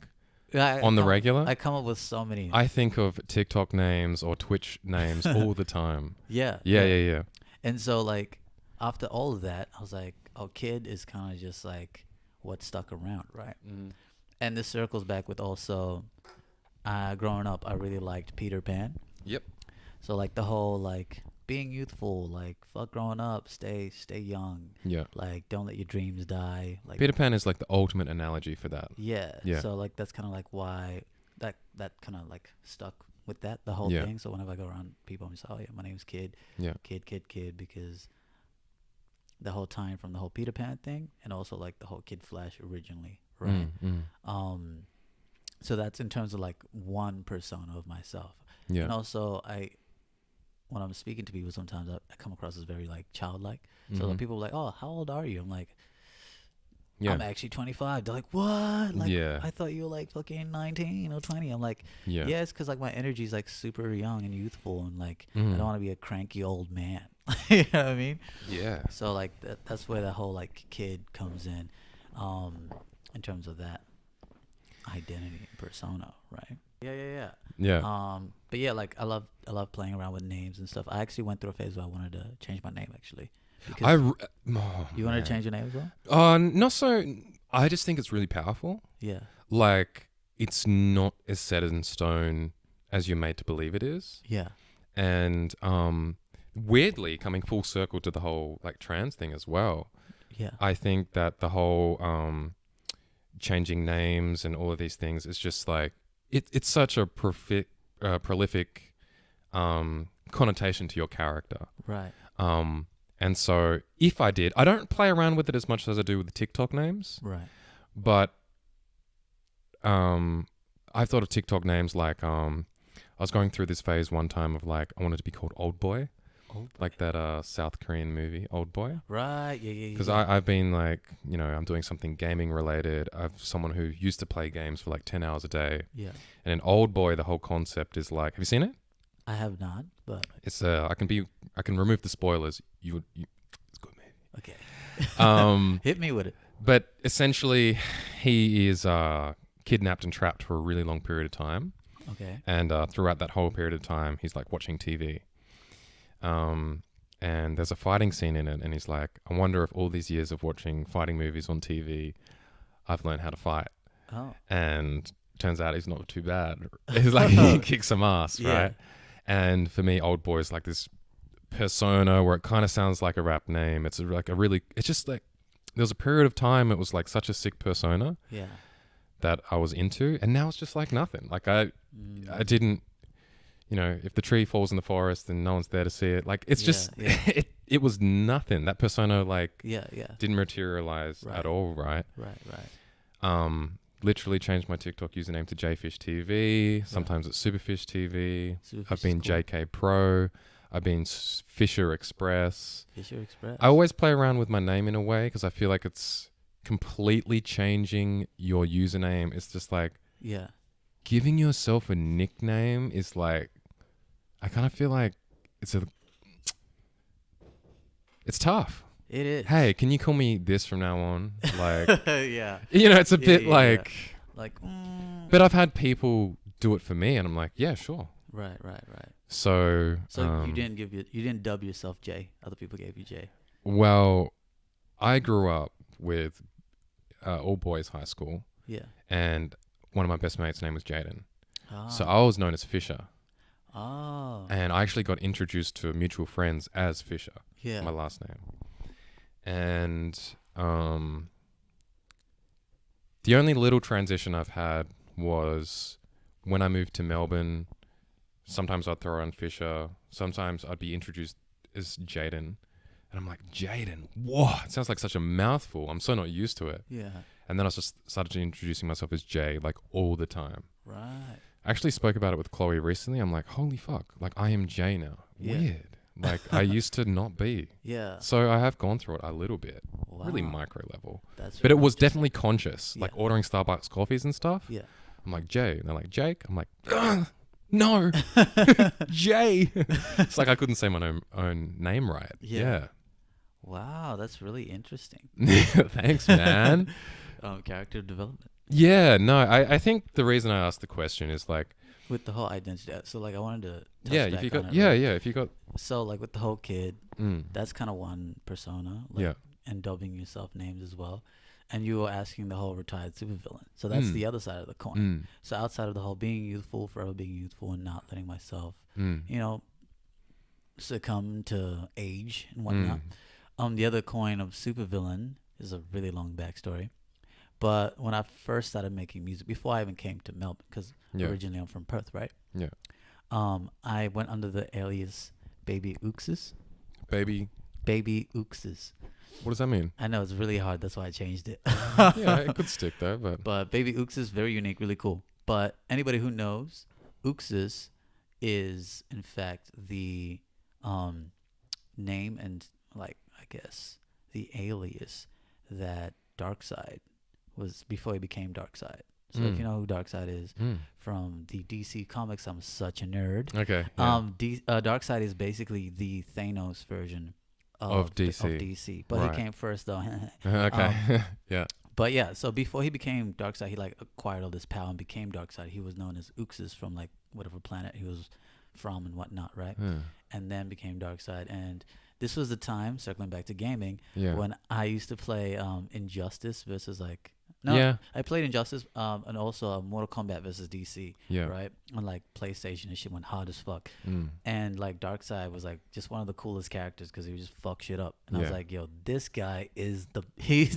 on the regular? I come up with so many. I think of TikTok names or Twitch names all the time. Yeah. Yeah. And so like after all of that, I was like, oh, Kid is kind of just like what stuck around, right? And this circles back with also growing up, I really liked Peter Pan. Yep. So like the whole like being youthful, like fuck growing up, stay young. Yeah. Like don't let your dreams die. Like Peter Pan is like the ultimate analogy for that. yeah. Yeah. So like that's kind of like why that kind of like stuck with that the whole Yeah. thing. So whenever I go around people, I'm just oh yeah, my name's Kid. Yeah. Kid because the whole time from the whole Peter Pan thing and also like the whole Kid Flash originally, right? So that's in terms of like one persona of myself. Yeah. And also when I'm speaking to people sometimes I come across as very like childlike. So like, people are like, oh, how old are you? I'm like, Yeah. I'm actually 25. They're like, what? Like, Yeah. I thought you were like fucking 19 or 20. I'm like, Yeah. yeah, it's because like my energy is like super young and youthful and like I don't want to be a cranky old man. You know what I mean? Yeah. So like that's where the whole like Kid comes in terms of that identity and persona, right? Yeah. Yeah. But yeah, like I love playing around with names and stuff. I actually went through a phase where I wanted to change my name actually. You wanted to change your name as well? Not so. I just think it's really powerful. Yeah. Like it's not as set in stone as you're made to believe it is. Yeah. And weirdly, coming full circle to the whole like trans thing as well. Yeah. I think that the whole changing names and all of these things is just like it's such a prolific connotation to your character. Right. And so if I did, I don't play around with it as much as I do with the TikTok names. Right. But I've thought of TikTok names like I was going through this phase one time of like I wanted to be called Old Boy. Like that South Korean movie Old Boy. Right. Yeah. Because I've been like, you know, I'm doing something gaming related. I'm someone who used to play games for like 10 hours a day. Yeah. And in Old Boy, the whole concept is like, have you seen it? I have not, but It's I can remove the spoilers. It's a good movie. okay. Hit me with it. But essentially, he is kidnapped and trapped for a really long period of time. Okay. And throughout that whole period of time, he's like watching TV. And there's a fighting scene in it, and he's like, I wonder if all these years of watching fighting movies on TV, I've learned how to fight. Oh. And turns out he's not too bad. He's like, he kicks some ass, Yeah. right? And for me, Old Boy is like this persona where it kind of sounds like a rap name. It's just like, there was a period of time it was like such a sick persona Yeah. that I was into, and now it's just like nothing. Like I didn't, you know, if the tree falls in the forest and no one's there to see it, like it's just, Yeah. it was nothing. That persona like Yeah. didn't materialize Right. at all, right? Right. Literally changed my TikTok username to JFish TV. Sometimes it's Superfish TV. Superfish I've been is cool. JK Pro. I've been Fisher Express. Fisher Express. I always play around with my name in a way because I feel like it's completely changing your username. It's just like Yeah. giving yourself a nickname is like, I kind of feel like it's tough. It is. Hey, can you call me this from now on? Like, Yeah. it's a bit yeah. like, Like. but I've had people do it for me and I'm like, yeah, sure. Right. So, So you didn't dub yourself Jay. Other people gave you Jay. well, I grew up with all boys high school Yeah. and one of my best mates' name was Jaden. Ah. So I was known as Fisher. Oh. And I actually got introduced to mutual friends as Fisher, Yeah. my last name. And the only little transition I've had was when I moved to Melbourne. Sometimes I'd throw on Fisher. Sometimes I'd be introduced as Jaden. And I'm like, Jaden, whoa, it sounds like such a mouthful. I'm so not used to it. Yeah. And then I just started introducing myself as Jay, like all the time. Right. I actually spoke about it with Chloe recently. I'm like, holy fuck, like I am Jay now. Yeah. Weird. Like I used to not be. Yeah. So I have gone through it a little bit, Wow. really micro level. That's But it really was interesting. definitely conscious, like Yeah. ordering Starbucks coffees and stuff. Yeah. I'm like, Jay. And they're like, Jake. I'm like, "Ugh, no, Jay. It's like I couldn't say my own name right. Yeah. Wow, that's really interesting. Yeah. Thanks, man. Character development Yeah, no, I think the reason I asked the question is like, with the whole identity. So like I wanted to touch yeah, if back you on got, it, yeah, right? yeah, if you got, So like with the whole kid, mm, that's kind of one persona. Like, yeah, and dubbing yourself names as well. And you were asking the whole retired supervillain. So that's the other side of the coin. mm, So outside of the whole being youthful, forever being youthful, and not letting myself, mm, succumb to age and whatnot. The other coin of supervillain is a really long backstory. But when I first started making music, before I even came to Melbourne, because yeah, originally I'm from Perth, right? yeah, I went under the alias Baby Ookses. baby. Baby Ookses. What does that mean? I know it's really hard. That's why I changed it. Yeah, it could stick though, but But Baby Ookses, very unique, really cool. But anybody who knows, Ookses is in fact the name and like I guess the alias that Darkseid was before he became Darkseid. So if you know who Darkseid is from the DC comics, I'm such a nerd. okay. Yeah. Darkseid is basically the Thanos version Of DC. Of DC, but Right. he came first though. Okay. Yeah. But yeah, so before he became Darkseid, he like acquired all this power and became Darkseid. He was known as Uxas from like whatever planet he was from and whatnot, right? Yeah. And then became Darkseid. And this was the time, circling back to gaming, Yeah. when I used to play Injustice versus like Yeah. I played Injustice and also Mortal Kombat versus DC, Yeah. right? On like PlayStation and shit went hard as fuck. Mm. And like Darkseid was like just one of the coolest characters because he would just fuck shit up. And I was Yeah. like, yo, this guy he's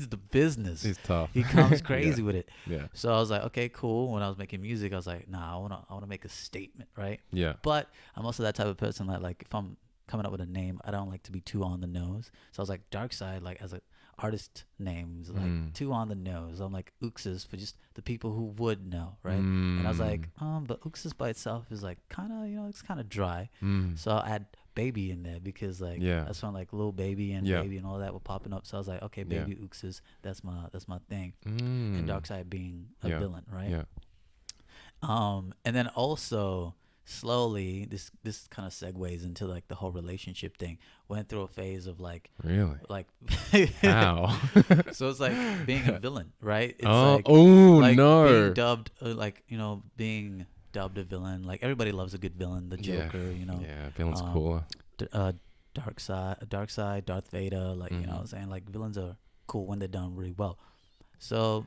the business. He's tough. He comes crazy with it. Yeah. So I was like, okay, cool. When I was making music, I was like, nah, I wanna make a statement, right? Yeah. But I'm also that type of person that like if I'm coming up with a name, I don't like to be too on the nose. So I was like, Darkseid, like as a artist names, like too on the nose. I'm like Uxas for just the people who would know, right? And I was like, but Uxas by itself is like kind of, it's kind of dry. So I add baby in there because like Yeah. that's when like little baby and Yeah. baby and all that were popping up. So I was like, okay, baby Uxas, that's my thing. Mm. And Darkseid being a Yeah. villain, right? Yeah. And then also slowly this kind of segues into like the whole relationship thing. Went through a phase of like Really? How? How? So it's like being a villain, right? It's Oh, like, oh like no. being dubbed being dubbed a villain. Like everybody loves a good villain, the Yeah. Joker, Yeah, villain's um, cooler. Darkseid, Darth Vader, like you know what I'm saying? Like villains are cool when they're done really well. So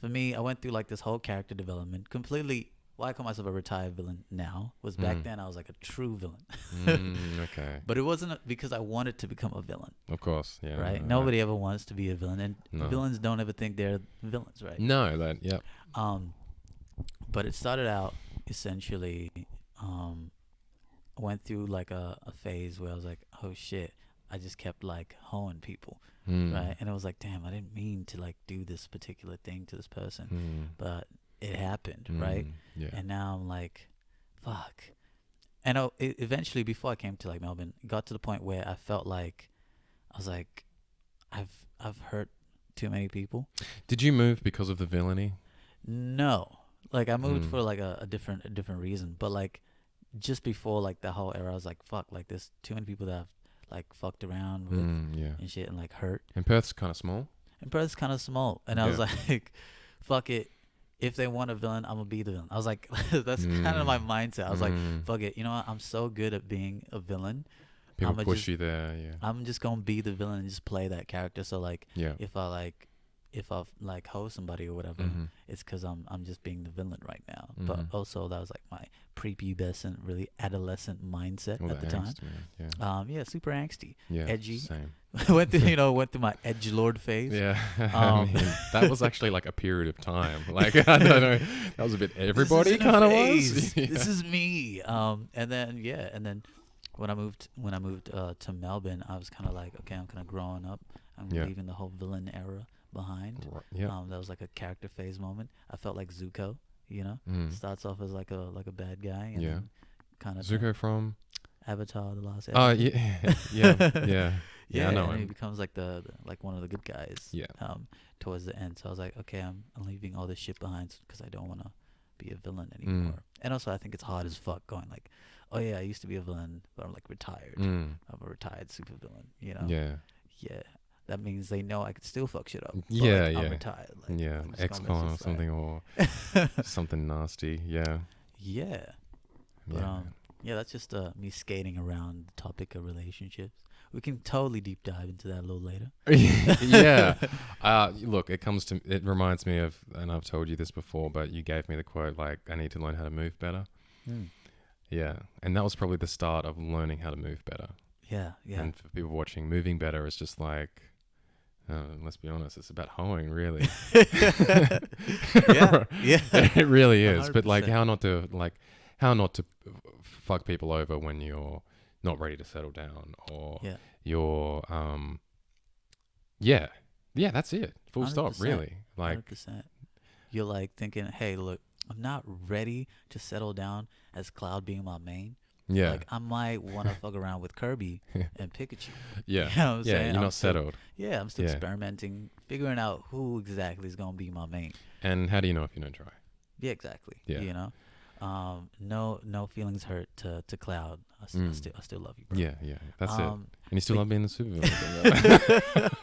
for me, I went through like this whole character development completely. Why I call myself a retired villain now was back then I was like a true villain. Okay. But it wasn't because I wanted to become a villain, Of course. Yeah. right? no, Nobody ever wants to be a villain, and No. villains don't ever think they're villains, right? No, that. Yeah. But it started out essentially. I went through like a phase where I was like, oh shit, I just kept like hoeing people, Mm. right? And it was like, damn, I didn't mean to like do this particular thing to this person, Mm. but it happened, right? Yeah. And now I'm like, fuck. And eventually, before I came to like Melbourne, it got to the point where I felt like I was like, I've hurt too many people. Did you move because of the villainy? No, like I moved Mm. for like a different reason, but like just before like the whole era, I was like, fuck, like there's too many people that I've like fucked around with Yeah. and shit and like hurt. And Perth's kind of small. And Perth's kind of small, and I was Yeah. like, fuck it. If they want a villain, I'm gonna be the villain. I was like, that's kind of my mindset. I was like, fuck it. You know what? I'm so good at being a villain. People I'ma push just- you there. Yeah. I'm just gonna be the villain and just play that character. So like, Yeah. if I like hoe somebody or whatever, it's because I'm just being the villain right now. But also that was like my prepubescent, really adolescent mindset All at the that time. angst, man. Yeah, super angsty, Yeah. edgy. Same. went through my edgelord phase. Yeah. Um, I mean, that was actually like a period of time. Like I don't know. That was a bit. Everybody This isn't a kind of phase. was. Yeah. This is me. And then when I moved to Melbourne, I was kind of like, okay, I'm kind of growing up. I'm Yeah. leaving the whole villain era behind. Yeah. That was like a character phase moment. I felt like Zuko, you know, Mm. off as like a bad guy, and Yeah. then kind of Zuko from. Avatar: The Last Oh Airbender. yeah. Yeah. I know and he him. becomes like the like one of the good guys. Yeah. Towards the end, so I was like, okay, I'm leaving all this shit behind because I don't want to be a villain anymore. And also, I think it's hard as fuck going like, oh yeah, I used to be a villain, but I'm like retired. I'm a retired supervillain. You know. Yeah. Yeah. That means they know I could still fuck shit up. But Yeah, like, I'm yeah. retired. Like, Yeah. I'm just gonna XCOM or mess this something or something nasty. Yeah. Yeah. But Yeah. yeah, that's just me skating around the topic of relationships. We can totally deep dive into that a little later. Yeah. Look, it reminds me of, and I've told you this before, but you gave me the quote, like, I need to learn how to move better. Yeah. And that was probably the start of learning how to move better. Yeah, yeah. And for people watching, moving better is just like, let's be honest, it's about hoeing, really. Yeah, yeah. It really is. But like 100%. how not to fuck people over when you're not ready to settle down, or Yeah. you're yeah, that's it. Full stop, 100%. really. Like 100%. You're like thinking, hey, look, I'm not ready to settle down as Cloud being my main. yeah. Like, I might want to fuck around with Kirby and Pikachu. Yeah. You know what I'm Yeah, saying? you're I'm not still- settled. Yeah, I'm still Yeah. experimenting, figuring out who exactly is going to be my main. And how do you know if you don't try? Yeah, exactly. Yeah. You know? No feelings hurt to Cloud. I still love you, bro. Yeah, that's it. Um, And you still but- love being a supervillain.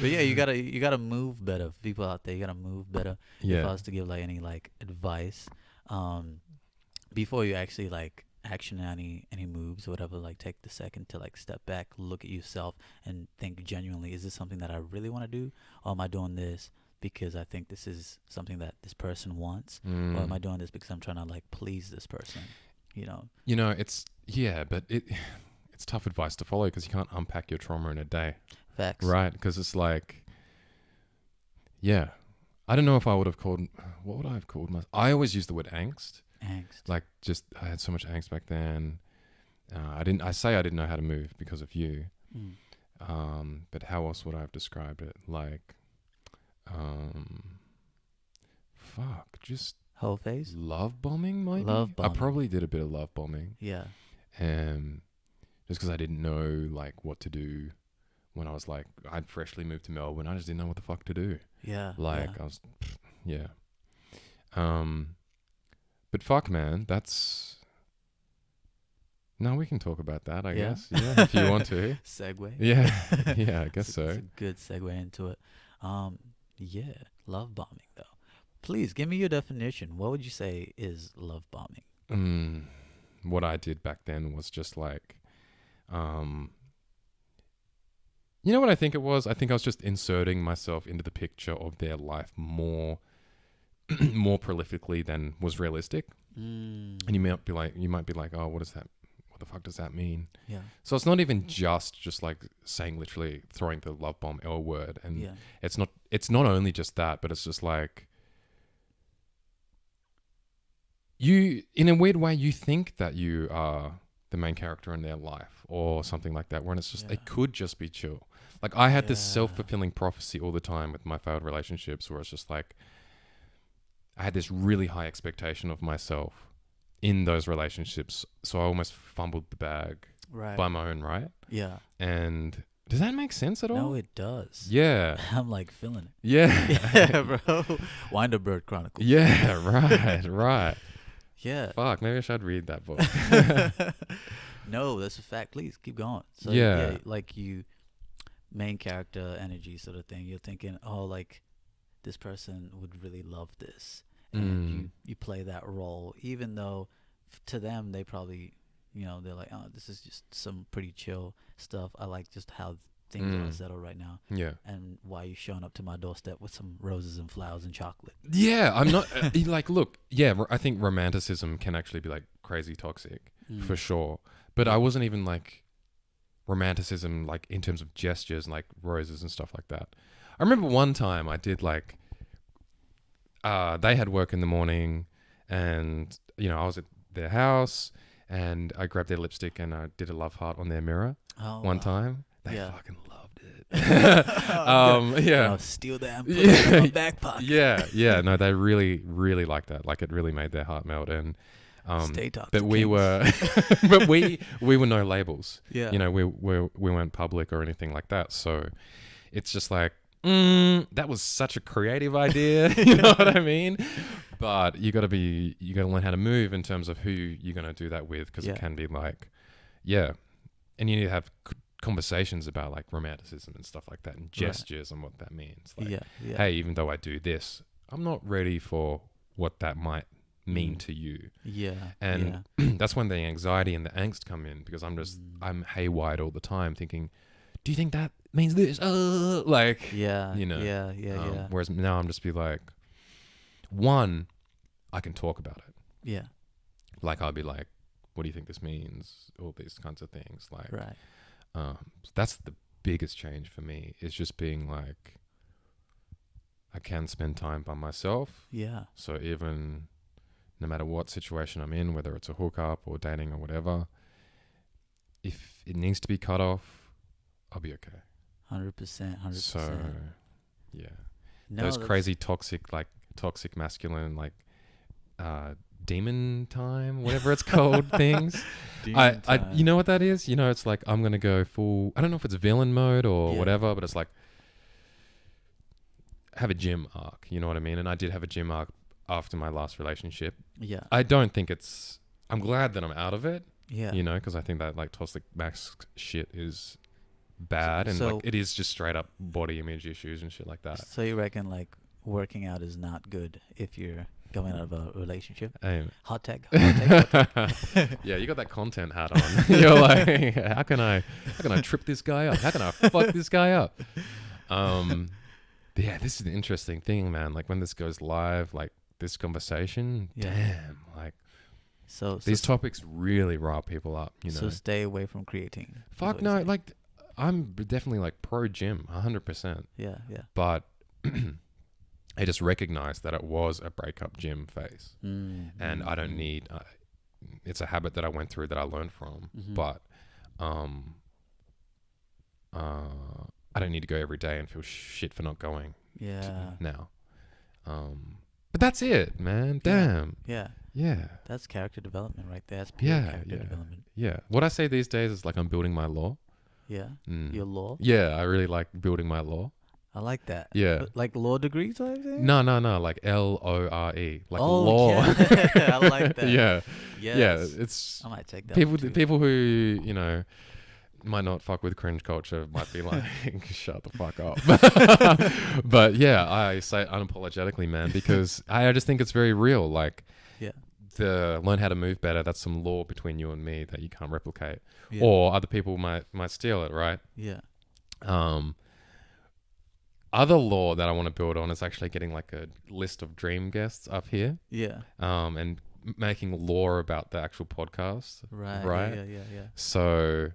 But yeah, you gotta move better. People out there, you gotta move better. If I Yeah. was to give like any like advice, before you actually like action any moves or whatever, like take the second to like step back, look at yourself, and think genuinely: is this something that I really want to do, or am I doing this because I think this is something that this person wants, or am I doing this because I'm trying to like please this person? You know? You know, it's it's tough advice to follow because you can't unpack your trauma in a day, Facts. right? Because it's like, yeah, I don't know if I would have called. What would I have called myself? I always use the word angst. Angst. Like, just I had so much angst back then. I didn't know how to move because of you. But how else would I have described it? Like, just Whole phase. love bombing, maybe. Love bombing. I probably did a bit of love bombing. Yeah. Just because I didn't know like what to do when I was like, I'd freshly moved to Melbourne. I just didn't know what the fuck to do. Yeah. Like yeah. I was, yeah. But fuck, man, no, we can talk about that, I Yeah? guess. Yeah, if you want to. Segue. Yeah, yeah, I guess It's so. a good segue into it. Yeah, love bombing though. Please give me your definition. What would you say is love bombing? What I did back then was just like, you know what I think it was? I think I was just inserting myself into the picture of their life more prolifically than was realistic. And you might be like, oh, what is that? What the fuck does that mean? Yeah. So it's not even just like saying literally throwing the love bomb L word, and Yeah. it's not only just that, but it's just like you, in a weird way, you think that you are the main character in their life or something like that, when it's just, Yeah. it could just be chill. Like I had this Yeah. self-fulfilling prophecy all the time with my failed relationships, where it's just like, I had this really high expectation of myself in those relationships. So I almost fumbled the bag Right. by my own right. Yeah. And does that make sense at all? No, it does. Yeah. I'm like feeling it. Yeah. Yeah, bro. Wind Up Bird Chronicles. Yeah, right, right. Yeah. Fuck, maybe I should read that book. No, that's a fact. Please keep going. So Yeah. like you, main character energy sort of thing. You're thinking, oh, like this person would really love this, and you play that role, even though to them they probably, they're like, oh, this is just some pretty chill stuff. I like just how things are settled right now. Yeah. And why you showing up to my doorstep with some roses and flowers and chocolate? Yeah, I'm not like, look, yeah, I think romanticism can actually be like crazy toxic for sure. But I wasn't even like romanticism like in terms of gestures, like roses and stuff like that. I remember one time I did like, they had work in the morning, and I was at their house, and I grabbed their lipstick and I did a love heart on their mirror one time. They fucking loved it. Yeah. Steal that and put it in my back pocket. Yeah. No, they really, really liked that. Like it really made their heart melt. And Stay toxic. but we kings. were, but we were no labels. Yeah. We weren't public or anything like that. So it's just like, that was such a creative idea. You know what I mean? But you got to learn how to move in terms of who you're going to do that with, because it can be like, and you need to have conversations about like romanticism and stuff like that, and gestures and what that means. Like, hey, even though I do this, I'm not ready for what that might mean to you. Yeah. And that's when the anxiety and the angst come in, because I'm haywired all the time thinking, do you think that means this? Whereas now I'm just be like, one, I can talk about it. Yeah. Like I'll be like, what do you think this means? All these kinds of things. Like, right. That's the biggest change for me, is just being like, I can spend time by myself. Yeah. So even no matter what situation I'm in, whether it's a hookup or dating or whatever, if it needs to be cut off, I'll be okay. 100%. So, yeah. No, those crazy toxic masculine, like, demon time, whatever it's called, things. You know what that is? It's like, I'm going to go full, I don't know if it's villain mode or whatever, but it's like, have a gym arc, you know what I mean? And I did have a gym arc after my last relationship. Yeah. I don't think I'm glad that I'm out of it. Yeah. Because I think that like toxic mask shit is bad, and like it is just straight up body image issues and shit like that. So you reckon like working out is not good if you're coming out of a relationship? Hot take. Yeah, you got that content hat on. You're like, how can I trip this guy up? How can I fuck this guy up? Yeah, this is an interesting thing, man. Like when this goes live, like this conversation, damn, like so these topics really rile people up, So stay away from creatine. Fuck no, like I'm definitely like pro gym, 100%. Yeah. But I just recognized that it was a breakup gym phase, and I don't need. It's a habit that I went through that I learned from, but I don't need to go every day and feel shit for not going. Yeah. Now, but that's it, man. Damn. Yeah. That's character development right there. That's pure character development. Yeah. What I say these days is like I'm building my law. Yeah. Your law? Yeah, I really like building my law. I like that. Yeah. Like law degrees, I think? No. Like LORE. Like law. Yeah. I like that. Yeah. Yes. Yeah. It's I might take that. People who, might not fuck with cringe culture might be like, shut the fuck up. But yeah, I say it unapologetically, man, because I just think it's very real. Like, learn how to move better. That's some law between you and me that you can't replicate, or other people might steal it, right? Yeah. Other law that I want to build on is actually getting like a list of dream guests up here. Yeah. And making law about the actual podcast. Right. Yeah. So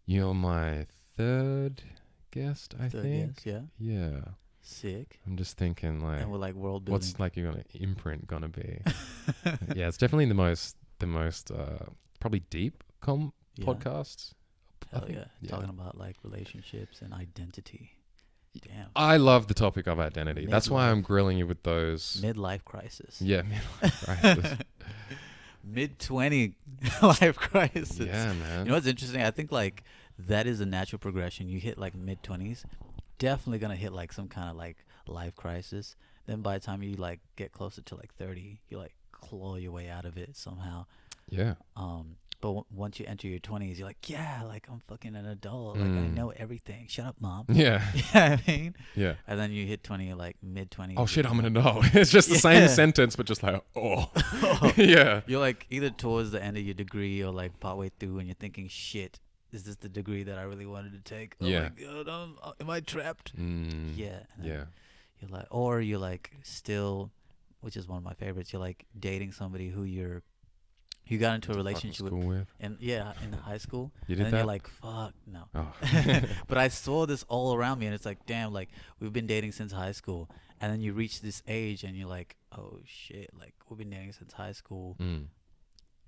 you're my third guest, I think. Guest, yeah. Sick. I'm just thinking like, and we're like world building. What's like your imprint gonna be? Yeah, it's definitely the most probably deep Yeah. podcasts. I Hell think- yeah. Talking about like relationships and identity. Damn. I love the topic of identity. That's why I'm Midlife. grilling you with those. Midlife crisis. Yeah, midlife crisis. Mid-20 life crisis. Yeah, man. You know what's interesting? I think like that is a natural progression. You hit like mid-20s, definitely gonna hit like some kind of like life crisis. Then by the time you like get closer to like 30, you like claw your way out of it somehow. Yeah. But once you enter your 20s, you're like, yeah, like I'm fucking an adult. Like I know everything. Shut up, mom. Yeah. Yeah, I mean. Yeah. And then you hit 20, like mid-20s. Oh shit, I'm an adult. It's just the same Yeah. sentence, but just like, oh. Yeah. You're like either towards the end of your degree or like partway through, and you're thinking, shit, is this the degree that I really wanted to take? Oh Yeah. my god, am I trapped? Mm, Yeah. And then Yeah. You're like, or you're like still, which is one of my favorites. You're like dating somebody who you got into a relationship with, School with. and yeah, in high school. You And did then that? you're like, fuck, no. Oh. But I saw this all around me, and it's like, damn, like we've been dating since high school, and then you reach this age, and you're like, oh shit, like we've been dating since high school. Mm.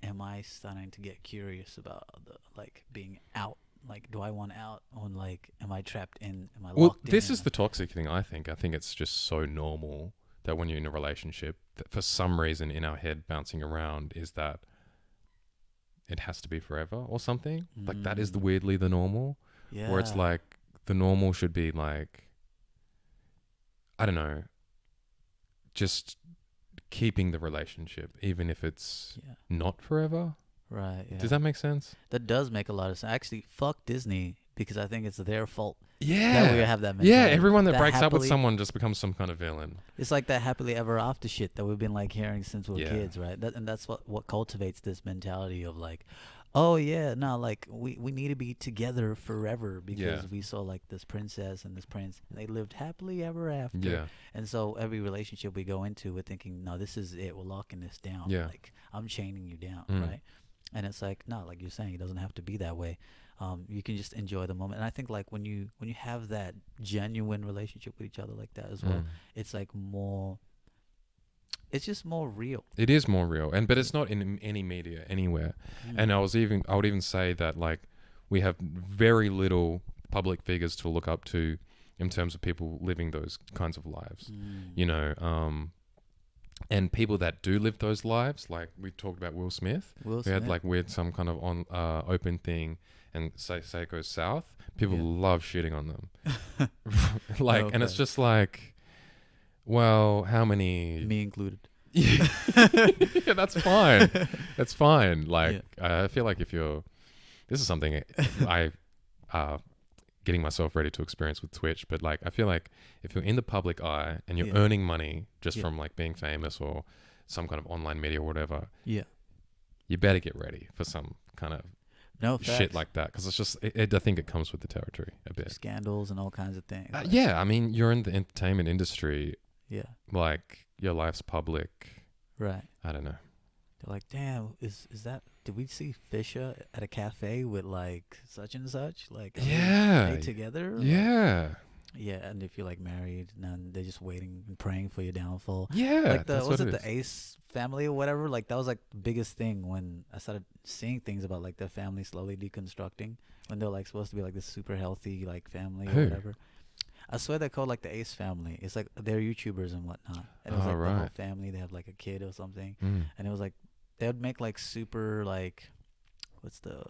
Am I starting to get curious about the like being out? Like, do I want out? Or like, am I trapped in? Am I Well, locked in? this is the toxic thing, I think. I think it's just so normal that when you're in a relationship, that for some reason in our head bouncing around is that it has to be forever or something. Like that is weirdly the normal. yeah. Where it's like the normal should be like, I don't know, just keeping the relationship, even if it's yeah, not forever. right. Yeah. Does that make sense? That does make a lot of sense. Actually, fuck Disney, because I think it's their fault Yeah. that we have that Yeah, mentality. everyone that breaks up with happily- someone just becomes some kind of villain. It's like that happily ever after shit that we've been like hearing since we were Yeah. kids, right? And that's what cultivates this mentality of like, oh yeah, no, like we need to be together forever because Yeah. we saw like this princess and this prince, and they lived happily ever after. Yeah. And so every relationship we go into, we're thinking, no, this is it. We're locking this down. Yeah. Like I'm chaining you down, Mm. right? And it's like, no, like you're saying, it doesn't have to be that way. You can just enjoy the moment. And I think like when you have that genuine relationship with each other like that as well, Mm. it's like more. It's just more real. It is more real, but it's not in any media anywhere. And I would even say that like we have very little public figures to look up to in terms of people living those kinds of lives, you know. And people that do live those lives, like we talked about Will Smith, Will who had Smith. like weird some kind of open thing, and say it goes south. People Yeah. love shitting on them, like, and it's Okay. just like, well, how many? Me included. Yeah, that's fine. That's fine. Like, I feel like if you're, this is something I, getting myself ready to experience with Twitch, but like, I feel like if you're in the public eye and you're Yeah. earning money just Yeah. from like being famous or some kind of online media or whatever, Yeah. you better get ready for some kind of No shit facts. like that. Cause it's just, I think it comes with the territory a bit. Scandals and all kinds of things. like- Yeah. I mean, you're in the entertainment industry, Yeah. like your life's public. Right. I don't know. They're like, damn, is that? Did we see Fisher at a cafe with like such and such? Like, are Yeah. they together? Like, Yeah. yeah, and if you're like married, then they're just waiting and praying for your downfall. Yeah. Like that's was what it is. the Ace family or whatever? Like that was like the biggest thing when I started seeing things about like their family slowly deconstructing when they're like supposed to be like this super healthy like family Who? or whatever. I swear they're called like the Ace family. It's like they're YouTubers and whatnot. And it was Oh, like the whole right. family. They have like a kid or something. Mm. And it was like they would make like super like what's the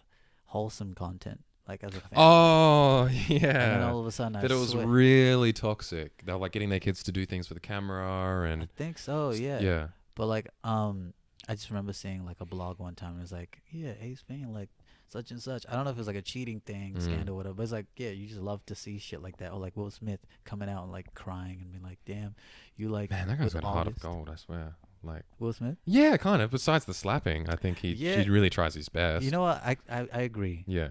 wholesome content like as a family. Oh, And then yeah. all of a sudden I That it was swear- really toxic. They were like getting their kids to do things for the camera I and think so, yeah. yeah. But like I just remember seeing like a blog one time and it was like, yeah, Ace Fane like such and such. I don't know if it was like a cheating thing, scandal, whatever, but it's like, yeah, you just love to see shit like that. Or like Will Smith coming out and like crying and being like, damn, you like Man, that guy's with got a heart of August. gold, I swear. Like, Will Smith? yeah, kind of. Besides the slapping, I think Yeah. he really tries his best. You know what? I agree. Yeah.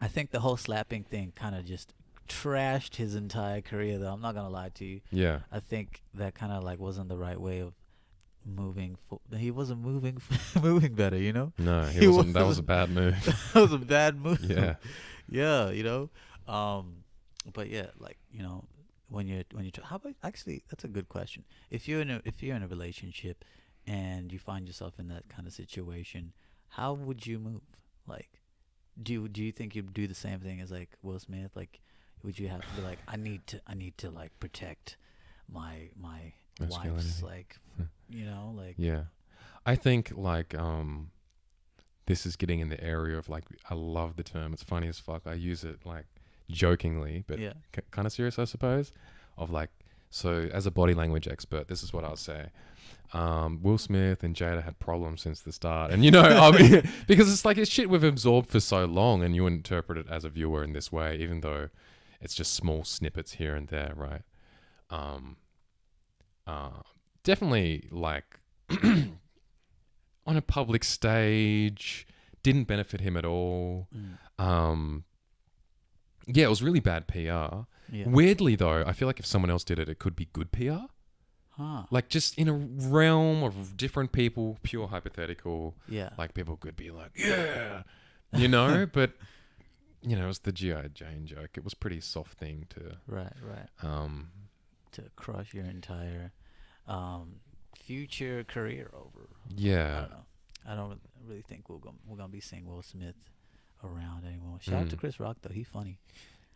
I think the whole slapping thing kind of just trashed his entire career though. I'm not gonna lie to you. Yeah. I think that kind of like wasn't the right way of moving. He wasn't moving moving better, you know? No, He he wasn't. That was a wasn't- bad move. That was a bad move. Yeah. Yeah, you know. But yeah, like, you know, when you how about actually that's a good question. If you're in a relationship and you find yourself in that kind of situation, how would you move? Like, do you think you'd do the same thing as like Will Smith? Like, would you have to be like, I need to like protect my wife's Masculinity. like, like Yeah. I think like this is getting in the area of like, I love the term. It's funny as fuck. I use it like jokingly, but yeah, kind of serious, I suppose. Of like, so as a body language expert, this is what I'll say. Will Smith and Jada had problems since the start, and I mean, because it's like it's shit we've absorbed for so long, and you interpret it as a viewer in this way, even though it's just small snippets here and there, right? Definitely like on a public stage, didn't benefit him at all. Yeah, it was really bad PR. yeah. Weirdly though, I feel like if someone else did it, it could be good PR. Huh. Like just in a realm of different people, pure hypothetical. Yeah. Like people could be like, yeah, but it was the G.I. Jane joke. It was pretty soft thing to, Right. To crush your entire future career over. I yeah. don't know. I don't really think we're gonna be seeing Will Smith around anymore. Shout out to Chris Rock though. He's funny.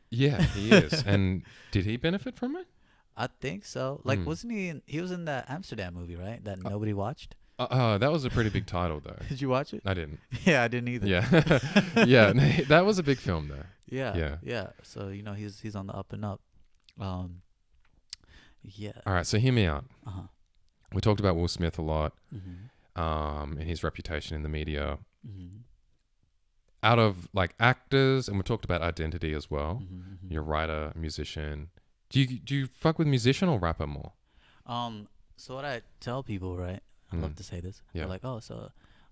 Yeah, he is. And did he benefit from it? I think so. Like, wasn't he was in that Amsterdam movie, right? That nobody watched. That was a pretty big title though. Did you watch it? I didn't. Yeah, I didn't either. Yeah. Yeah, that was a big film though. Yeah. So he's on the up and up. Yeah. All right, so hear me out. We talked about Will Smith a lot, Mm-hmm. and his reputation in the media. Mm-hmm. Out of like actors, and we talked about identity as well. Mm-hmm. You're a writer, musician. Do you fuck with musician or rapper more? So what I tell people, right? I love to say this. Yeah. They're like, oh,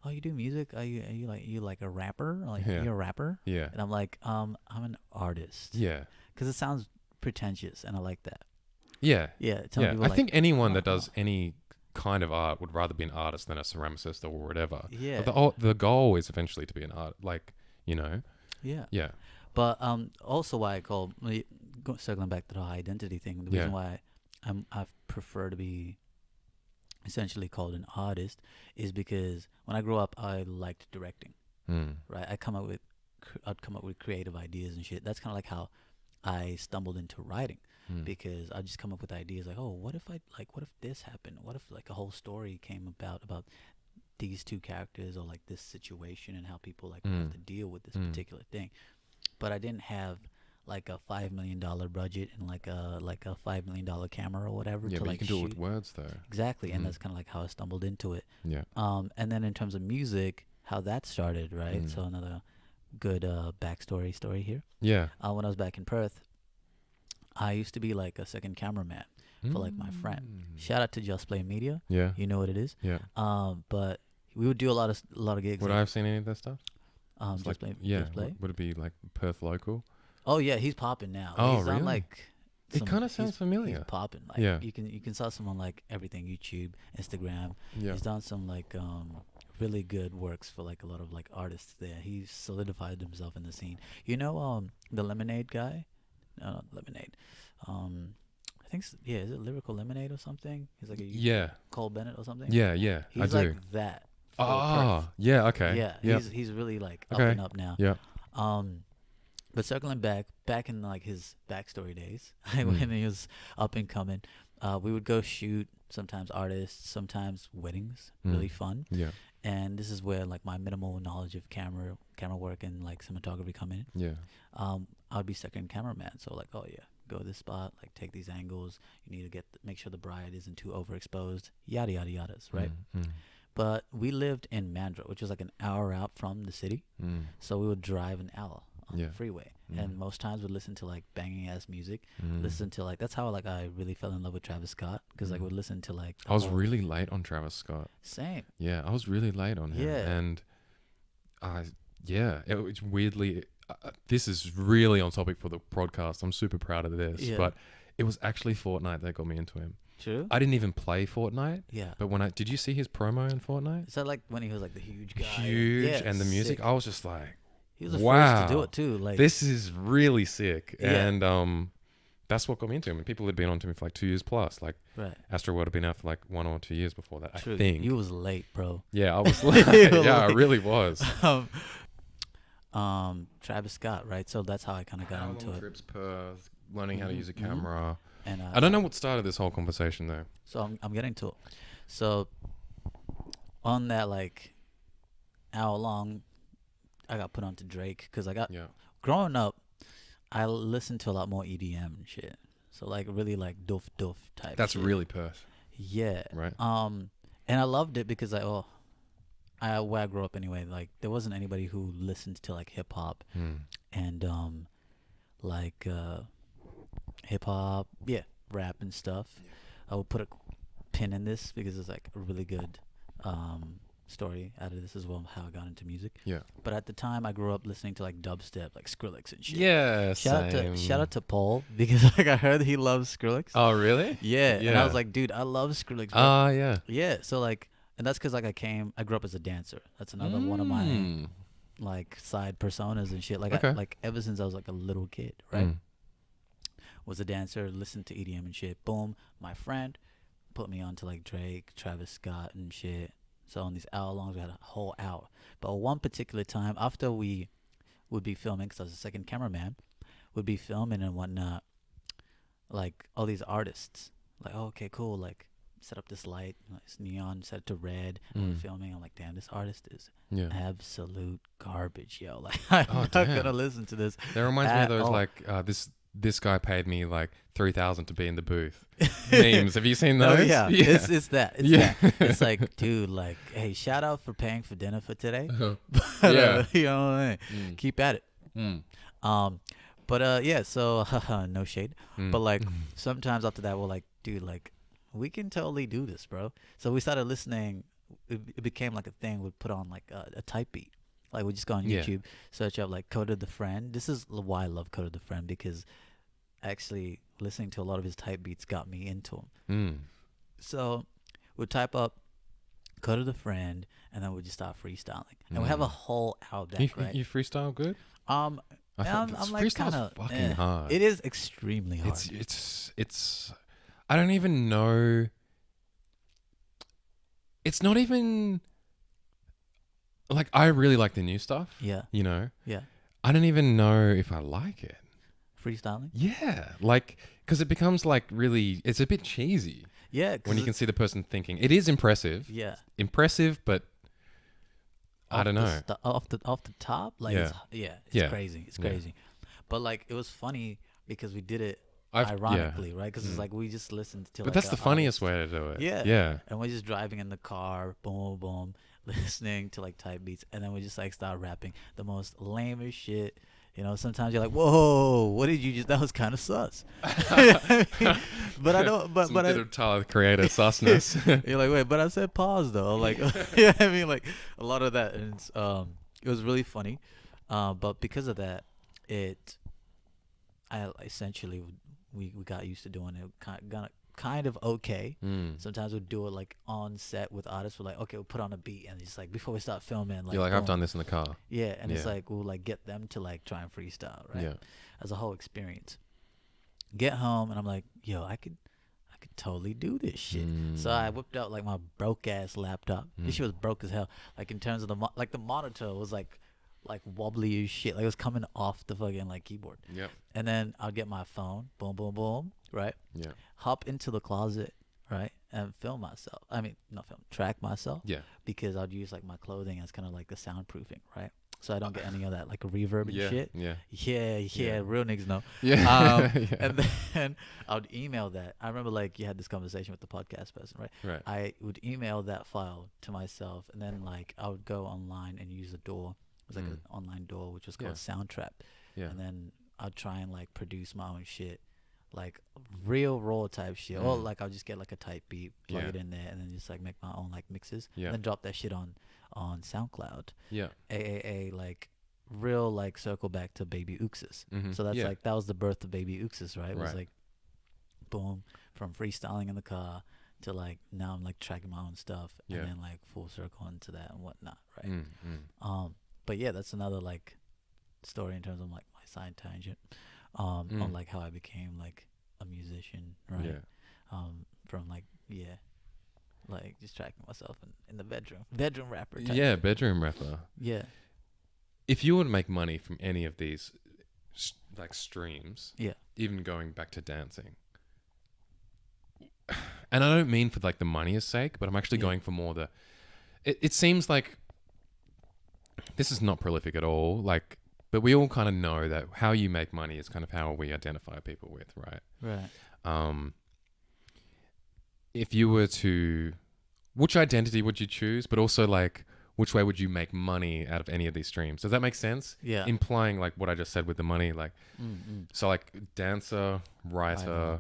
you do music? Are you like a rapper? Like Yeah. you're a rapper? Yeah. And I'm like, I'm an artist. Yeah. Because it sounds pretentious, and I like that. Yeah. Yeah. Tell Yeah. people I like, think anyone that does any kind of art would rather be an artist than a ceramicist or whatever. Yeah. But the goal is eventually to be an art, like, Yeah. Yeah. But also why I call circling back to the identity thing. The reason why I prefer to be essentially called an artist is because when I grew up, I liked directing. Right, I'd come up with creative ideas and shit. That's kind of like how I stumbled into writing, because I just come up with ideas like, oh, what if this happened? What if like a whole story came about these two characters, or like this situation, and how people like have to deal with this particular thing. But I didn't have like a $5 million budget and like a $5 million camera or whatever Yeah, to but like you can do it shoot. with words though. Exactly, and that's kind of like how I stumbled into it. Yeah. And then in terms of music, how that started, right? So another good backstory story here. Yeah. When I was back in Perth, I used to be like a second cameraman for like my friend. Shout out to Just Play Media. Yeah. You know what it is. Yeah. But we would do a lot of gigs. Would like, I have seen any of that stuff? Just Like, Play. yeah. Just Play. Would it be like Perth local? Oh yeah, he's popping now. Oh, He's on really? like. It kind of he's- sounds familiar. He's popping. Like, Yeah. You can saw someone like everything, YouTube, Instagram. Yeah. He's done some like really good works for like a lot of like artists there. He's solidified himself in the scene. The Lemonade guy? No, not Lemonade. I think is it Lyrical Lemonade or something? He's like a Yeah. Cole Bennett or something. Yeah. Yeah. He's I like do. that. for Ah. Perth. Yeah. Okay. Yeah, Yep. he's really like up Okay. and up now. Yeah. But circling back in like his backstory days, Mm. when he was up and coming, we would go shoot sometimes artists, sometimes weddings. Really fun. Yeah. And this is where like my minimal knowledge of camera work and like cinematography come in. Yeah. I'd be second cameraman, so like, oh yeah, go to this spot, like take these angles. You need to make sure the bride isn't too overexposed. Yada yada yadas, right? But we lived in Mandurah, which was like an hour out from the city. So we would drive an hour on Yeah. the freeway, and most times we'd listen to like banging ass music. Listen to like, that's how like I really fell in love with Travis Scott, because like would listen to like. I was really late on Travis Scott. Same. Yeah, I was really late on him. Yeah. And it's weirdly, this is really on topic for the podcast. I'm super proud of this, Yeah. but it was actually Fortnite that got me into him. True. I didn't even play Fortnite, Yeah. but did you see his promo in Fortnite? Is that like when he was like the huge guy? Huge, Yeah, and the music, sick. I was just like, He was the wow, first to do it too. Like this is really sick. Yeah. And that's what got me into him. And people had been on to me for like 2 years plus. Like right. Astro World had been out for like 1 or 2 years before that, True. I think. You was late, bro. Yeah, I was late. Yeah, I really was. Travis Scott, right? So that's how I kind of got How into long it. trips, Perth, learning how to use a Mhm. camera. And I don't know what started this whole conversation though. so I'm getting to it. So on that like hour long, I got put onto Drake because I got Yeah. growing up. I listened to a lot more EDM and shit. So like really like doof doof type. That's shit. really Perth, Yeah. right? And I loved it because where I grew up anyway, like there wasn't anybody who listened to like hip hop and like hip hop, yeah, rap and stuff. I would put a pin in this because it's like a really good story out of this as well, how I got into music. Yeah. But at the time, I grew up listening to like dubstep, like Skrillex and shit. Yeah. Shout out to Paul because like I heard he loves Skrillex. Oh, really? Yeah, and I Yeah. was like, dude, I love Skrillex. Bro. Ah, yeah. Yeah, so like, and that's because like I grew up as a dancer. That's another one of my Mm. like side personas and shit. Like Okay. like ever since I was like a little kid, right? Mm. Was a dancer, listened to EDM and shit. Boom, my friend put me on to like Drake, Travis Scott and shit. So on these hour longs, we had a whole hour. But one particular time, after we would be filming, because I was a second cameraman, would be filming and whatnot, like all these artists, like, oh, okay, cool, like set up this light, like, it's neon, set it to red, and we're filming. I'm like, damn, this artist is Yeah. absolute garbage, yo. Like, I'm Oh, not damn. gonna listen to this. That reminds me of at those all. like this guy paid me like 3,000 to be in the booth. Memes. Have you seen those? Oh, yeah. It's that. It's Yeah. that. It's like, dude, like, hey, shout out for paying for dinner for today. But, Yeah. you know what I mean? Mm. Keep at it. Mm. But yeah, so no shade. Mm. But like sometimes after that we're like, dude, like we can totally do this, bro. So we started listening. It became like a thing. We'd put on like a type beat. Like we just go on Yeah. YouTube, search up like Coda the Friend. This is why I love Coda the Friend, because actually listening to a lot of his type beats got me into him. Mm. So we'd type up Coda the Friend, and then we'd just start freestyling. And we have a whole hour back, right? You freestyle good? I'm like freestyle's kind of fucking hard. It is extremely hard. It's I don't even know. It's not even like I really like the new stuff. Yeah. You know, Yeah. I don't even know if I like it. Freestyling? Yeah, like because it becomes like really, it's a bit cheesy Yeah. when you can see the person thinking. It is impressive. Yeah. Impressive, but I don't know. Off the top, like Yeah. it's Yeah. crazy. It's Yeah. crazy. But like it was funny because we did it Yeah. ironically, right? Because it's like we just listened to. But like, that's the a funniest artist. way to do it. Yeah. Yeah. And we're just driving in the car, boom, boom, listening to like type beats, and then we just like start rapping the most lamest shit. You know, sometimes you're like, "Whoa, what did you just? That was kind of sus." But I don't. But Some but bit I, of Tyler the Creator susness. you're like, wait, but I said pause though. Like, yeah, I mean, like a lot of that, and it's, it was really funny. But because of that, I essentially we got used to doing it kind of okay. Sometimes we'd do it like on set with artists. We're like, okay, we'll put on a beat, and it's like before we start filming, like You're like, I've boom. done this in the car. Yeah, and it's Yeah. like we'll like get them to like try and freestyle, right? Yeah. As a whole experience. Get home and I'm like, yo, I could totally do this shit. So I whipped out like my broke ass laptop. This shit was broke as hell. Like in terms of the monitor was like wobbly as shit. Like it was coming off the fucking like keyboard. Yeah. And then I'll get my phone, boom, boom, boom, right? Yeah. Hop into the closet, right? And film myself. I mean, not film, track myself. Yeah. Because I'd use like my clothing as kind of like the soundproofing, right? So I don't get any of that like reverb and Yeah. shit. Yeah. Yeah, real niggas know. Yeah. Yeah. And then I would email that. I remember like you had this conversation with the podcast person, right? Right. I would email that file to myself, and then like I would go online and use a DAW. It was like an online DAW, which was called Soundtrap. Yeah. And then I'd try and like produce my own shit, like real raw type shit. Or like I'll just get like a type beat, plug Yeah. it in there, and then just like make my own like mixes. Yeah. And then drop that shit on SoundCloud. Yeah. AAA, like real like circle back to Baby Ookses. Mhm. So that's Yeah. like that was the birth of Baby Ookses, right? It was Right. like boom, from freestyling in the car to like now I'm like tracking my own stuff, Yeah. and then like full circle into that and whatnot, right? Mm. But yeah, that's another like story in terms of like my side tangent on like how I became like a musician, right? Yeah. From like like just tracking myself in the bedroom rapper type Yeah. shit. Bedroom rapper. Yeah. if you were to make money from any of these like streams, Yeah. even going back to dancing, and I don't mean for like the money's sake, but I'm actually Yeah. going for more it seems like this is not prolific at all, like, but we all kind of know that how you make money is kind of how we identify people with, right? Right. If you were to, which identity would you choose? But also, like, which way would you make money out of any of these streams? Does that make sense? Yeah. Implying like what I just said with the money, like, so like dancer, writer,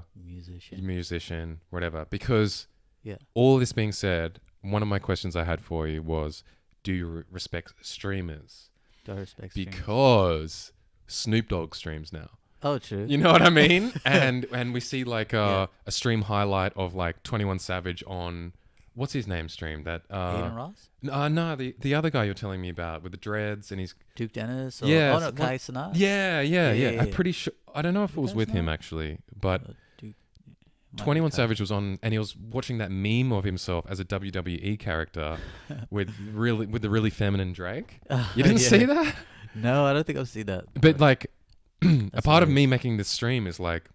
musician, whatever. Because Yeah. all this being said, one of my questions I had for you was, do you respect streamers? Do I respect streamers? Because Snoop Dogg streams now. Oh, true. You know what I mean? and we see like a stream highlight of like 21 Savage on, what's his name stream? That Aiden Ross? no, the other guy you're telling me about with the dreads and he's Duke Dennis? Or, Yeah, Oh, no, Kai Cenat? yeah. I'm yeah. pretty sure. I don't know if it was That's with him not- actually, but Duke. might be 21 Kai. Savage was on, and he was watching that meme of himself as a WWE character with the really feminine Drake. You didn't Yeah. see that? No, I don't think I've seen that. But like, a That's part of me hilarious. making this stream is like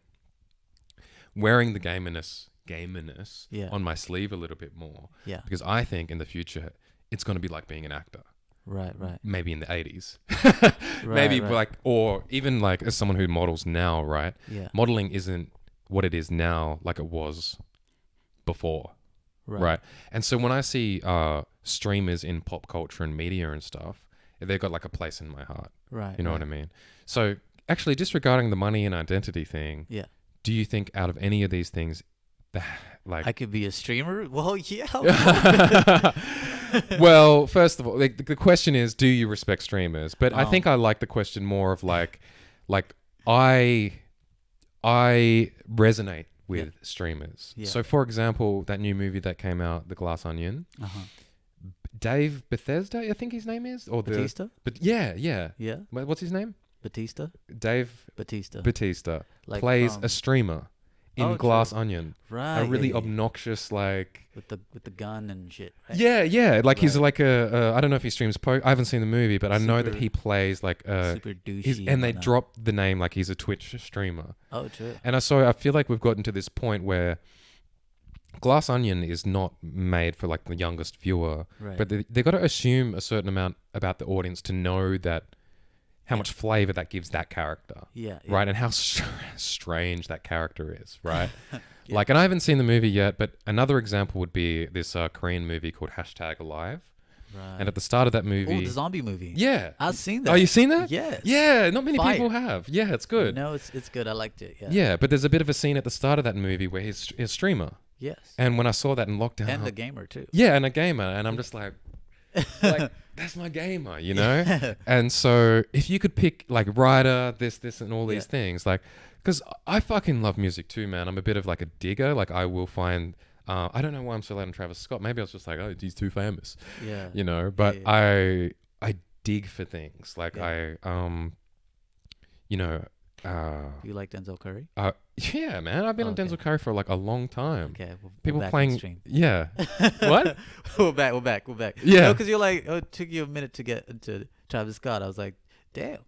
wearing the gamerness Yeah. on my sleeve a little bit more, Yeah. because I think in the future it's going to be like being an actor. Right. Maybe in the 80s, Right, maybe right. like, or even like as someone who models now, right? Yeah. Modeling isn't what it is now like it was before, right? And so when I see streamers in pop culture and media and stuff, they've got like a place in my heart. Right. You know what I mean? So actually, disregarding the money and identity thing, Yeah. do you think out of any of these things, like, I could be a streamer? Well, yeah. well, first of all, the question is, do you respect streamers? But I think I like the question more of like I resonate with streamers. Yeah. So, for example, that new movie that came out, The Glass Onion, Uh-huh. Dave Bethesda, I think his name is, or Batista? but yeah. Yeah. What's his name? Batista? Dave Batista. Batista Like plays from- a streamer in Oh, Glass true. Onion. Right. A really yeah. obnoxious, like, With the gun and shit, right? yeah, like he's Right. like I don't know if he streams I haven't seen the movie, but I know that Super- he plays like Super douchey. and they whatnot. drop the name like he's a Twitch streamer. Oh, true. And I feel like we've gotten to this point where Glass Onion is not made for like the youngest viewer, Right. but they got to assume a certain amount about the audience to know that how much flavor that gives that character, Yeah. right? And how strange that character is, right? Yeah. Like, and I haven't seen the movie yet, but another example would be this Korean movie called #Alive. Right. And at the start of that Oh, movie, the zombie movie. yeah. I've seen that. Oh, you seen that? Yes. Yeah, not many Fire. people have. Yeah, it's good. No, it's good. I liked it. Yeah. Yeah, but there's a bit of a scene at the start of that movie where he's a streamer. Yes. And when I saw that in lockdown, And the gamer too. yeah, and a gamer, and I'm just like, that's my gamer, you know? And so if you could pick like writer, this, and all these Yeah. things, like, because I fucking love music too, man. I'm a bit of like a digger. Like I will find, I don't know why I'm so loud on Travis Scott. Maybe I was just like, oh, he's too famous, Yeah. you know? But Yeah. I dig for things. Like Yeah. you know, You like Denzel Curry? yeah, man. I've been on Okay. Denzel Curry for like a long time. Okay. People we're back playing, mainstream. yeah. What? we're back. Yeah. Because you're like, oh, it took you a minute to get into Travis Scott. I was like, damn.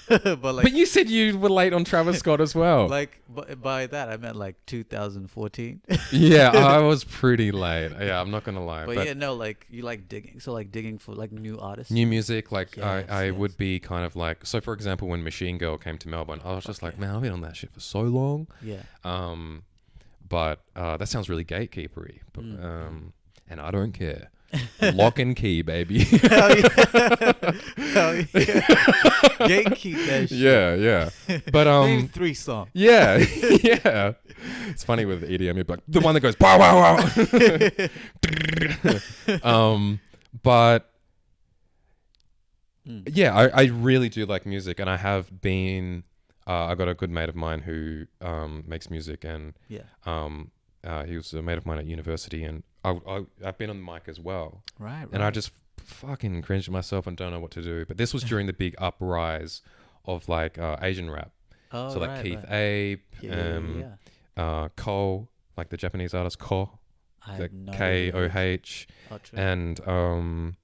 but like, But you said you were late on Travis Scott as well. like by that I meant like 2014. Yeah, I was pretty late. Yeah, I'm not gonna lie. But yeah, no, like you like digging. So like digging for like new artists. New music, like Yes, I yes. would be kind of like, so for example, when Machine Girl came to Melbourne, I was just Fuck like, yeah. man, I've been on that shit for so long. Yeah. But that sounds really gatekeepery. But, Mm. and I don't care. Lock and key, baby. Hell yeah. Hell yeah. Gatekeep that shit. yeah. But Name 3 songs. yeah, yeah. It's funny with EDM, you're like the one that goes wow wow wow. But yeah, I really do like music, and I have been. I got a good mate of mine who makes music, and Yeah. he was a mate of mine at university, and I've been on the mic as well, Right. and I just fucking cringed at myself and don't know what to do. But this was during the big uprise of like Asian rap, Oh, so like right, Keith right. Ape, Yeah. Cole, like the Japanese artist Ko, I the have no idea who that is. KOH, Oh, true. and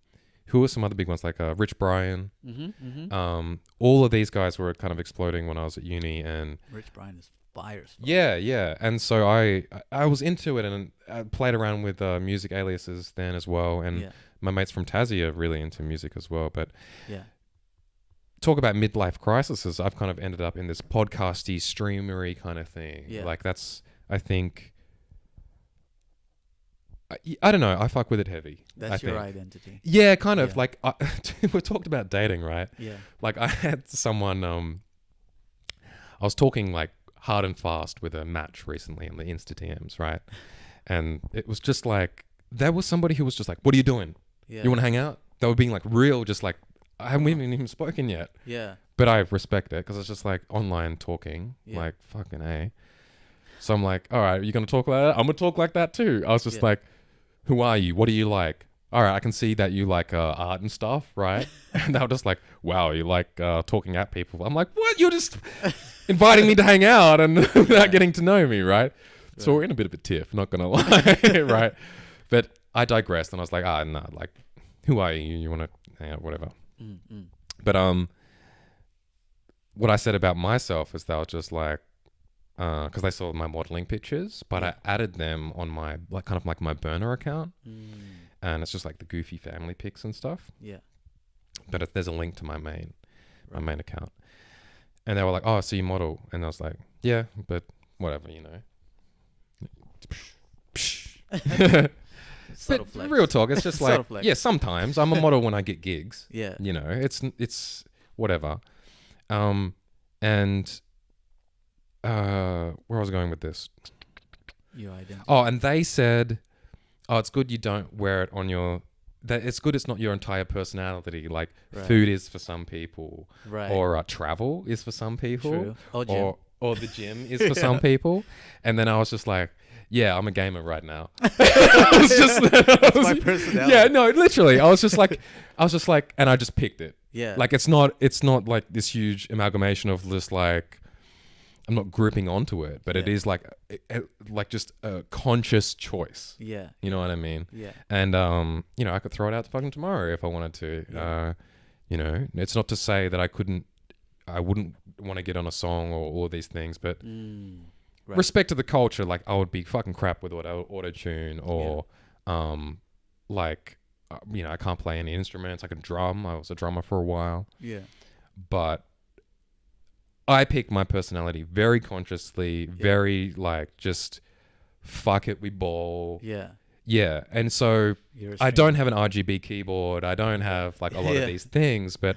who were some other big ones like Rich Brian. Mm-hmm. All of these guys were kind of exploding when I was at uni, and Rich Brian is fire. yeah. And so I was into it, and I played around with music aliases then as well. And my mates from Tassie are really into music as well. But talk about midlife crises. I've kind of ended up in this podcasty, streamery kind of thing. Yeah. Like that's, I think, I don't know. I fuck with it heavy. That's your identity. Yeah, kind of. Yeah. Like we talked about dating, right? Yeah. Like I had someone. I was talking like hard and fast with a match recently on the Insta DMs, right? And it was just like there was somebody who was just like, "What are you doing? Yeah. You want to hang out?" They were being like real, just like I haven't even spoken yet. Yeah. But I respect it because it's just like online talking, Yeah. like fucking A. So I'm like, all right, you're going to talk like that? I'm going to talk like that too. I was just like, who are you? What do you like? All right, I can see that you like art and stuff, right? And they were just like, wow, you like talking at people. I'm like, what? You're just inviting me to hang out and without getting to know me, right? So we're in a bit of a tiff, not going to lie, right? But I digressed and I was like, no, like, who are you? You want to hang out, whatever. Mm-hmm. But what I said about myself is that I was just like, because they saw my modeling pictures, but I added them on my like kind of like my burner account, and it's just like the goofy family pics and stuff. Yeah. But there's a link to my main account, and they were like, "Oh, so you model?" And I was like, "Yeah, but whatever, you know." Subtle But flex. real talk, it's just Subtle like, flex. yeah, sometimes I'm a model when I get gigs. Yeah. You know, it's whatever. And where I was going with this. Your identity. Oh, and they said, oh, it's good you don't wear it on your, that it's good it's not your entire personality. Like food is for some people. Right. Or travel is for some people. True. Or gym. Or the gym is for some people. And then I was just like, yeah, I'm a gamer right now. It's just That's my personality. Yeah, no, literally. I was just like, and I just picked it. Yeah. Like it's not like this huge amalgamation of this like, I'm not gripping onto it, but it is like just a conscious choice. Yeah. You know what I mean? Yeah. And you know, I could throw it out fucking tomorrow if I wanted to. Yeah. You know, it's not to say that I wouldn't want to get on a song or all of these things, but respect to the culture, like I would be fucking crap with auto tune or like you know, I can't play any instruments. I can drum. I was a drummer for a while. Yeah. But I picked my personality very consciously, very like just fuck it, we ball. Yeah. Yeah. And so I don't have an RGB keyboard. I don't have like a lot of these things, but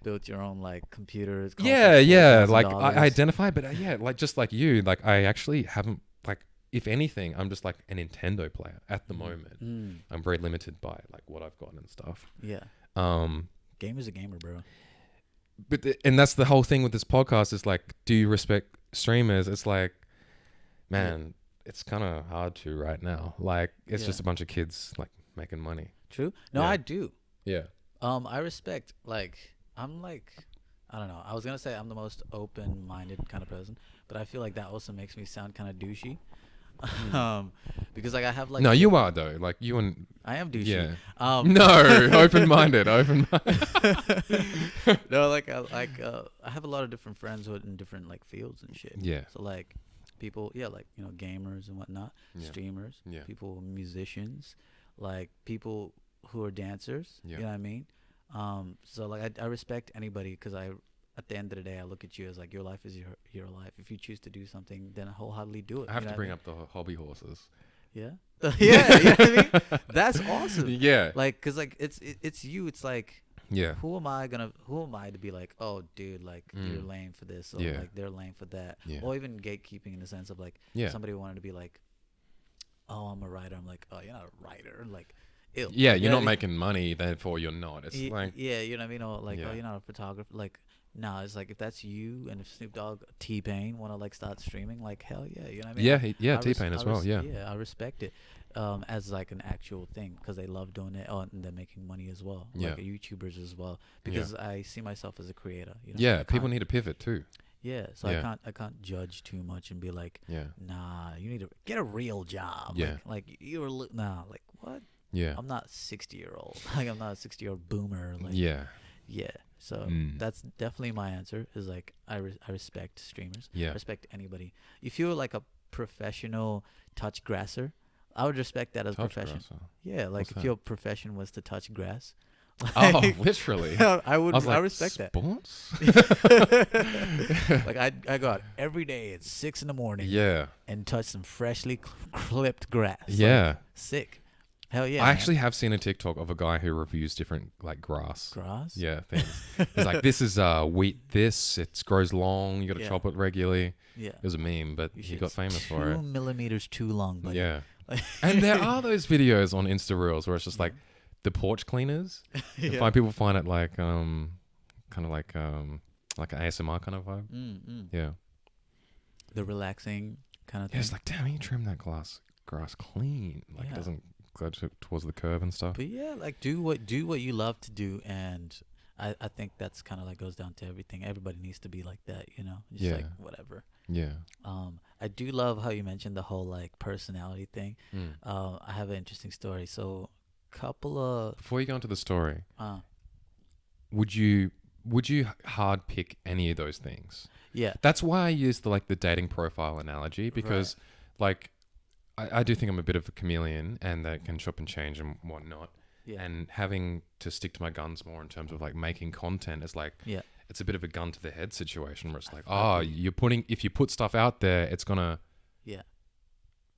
built your own like computers. Yeah. Like I identify, but like just like you, like I actually haven't like, if anything, I'm just like a Nintendo player at the moment. I'm very limited by like what I've got and stuff. Yeah. Gamer's a gamer, bro. But and that's the whole thing with this podcast is like, do you respect streamers? It's like, man, it's kind of hard to right now. Like, it's just a bunch of kids like making money. True. No, I do. Yeah. I respect, like, I'm like, I don't know. I was gonna say I'm the most open-minded kind of person, but I feel like that also makes me sound kind of douchey. Because like I have like no, you are though. Like you and I am douchey. Yeah. No, open-minded. No, like I have a lot of different friends who are in different like fields and shit. Yeah. So like people, like you know, gamers and whatnot, streamers, people, musicians, like people who are dancers. You know what I mean? So like I respect anybody because at the end of the day, I look at you as like your life is your life. If you choose to do something, then wholeheartedly do it. I have to bring up the hobby horses. Yeah. Yeah, you know what I mean? That's awesome. Yeah. Like, cause like it's you. It's like, yeah. Who am I to be like, oh, dude, like you're lame for this, or like they're lame for that, or even gatekeeping in the sense of like, somebody wanted to be like, oh, I'm a writer. I'm like, oh, you're not a writer. Like, ew. Yeah, you're not making money, therefore you're not. It's like, yeah, you know what I mean? Or like, oh, you're not a photographer. Like, nah, it's like if that's you and if Snoop Dogg, T-Pain want to like start streaming, like hell yeah, you know what I mean? Yeah, T-Pain as well. Yeah, I respect it as like an actual thing because they love doing it. Oh, and they're making money as well. Like YouTubers as well because I see myself as a creator. You know? Yeah, people need to pivot too. Yeah, so I can't judge too much and be like, nah, you need to get a real job. Yeah, like you're like what? Yeah. I'm not 60-year-old. Like I'm not a 60-year-old boomer. Like Yeah. yeah. So that's definitely my answer. Is like I respect streamers. Yeah. I respect anybody. If you're like a professional touch grasser, I would respect that as a Touch profession. grasser. Yeah, like What's if that? your profession was to touch grass. Oh, literally. I would. I was like, I respect that. sports? Like I go out every day at 6 in the morning. Yeah. And touch some freshly clipped grass. Yeah. Like, sick. Hell yeah. I man. actually have seen a TikTok of a guy who reviews different like grass. Grass. Yeah, things. He's like, this is wheat. This it grows long. You got to Yeah. chop it regularly. Yeah. It was a meme, but he got famous for 2 it. millimeters too long, buddy. Yeah. And there are those videos on Insta Reels where it's just like the porch cleaners. Yeah. People find it like kind of like an ASMR kind of vibe. Yeah. The relaxing kind of Yeah, thing. it's like, damn, you trim that grass clean. Like, it Yeah. doesn't go towards the curve and stuff. But yeah, like do what you love to do, and I think that's kind of like goes down to everything. Everybody needs to be like that, you know. Just Yeah. like whatever. Yeah. I do love how you mentioned the whole like personality thing. I have an interesting story. So, couple of Before you go into the story, uh would you hard pick any of those things? yeah. That's why I use the dating profile analogy, because like I do think I'm a bit of a chameleon and that can chop and change and whatnot. Yeah. And having to stick to my guns more in terms of like making content is like, Yeah. it's a bit of a gun to the head situation where it's like, I oh, agree. if you put stuff out there, it's gonna, Yeah.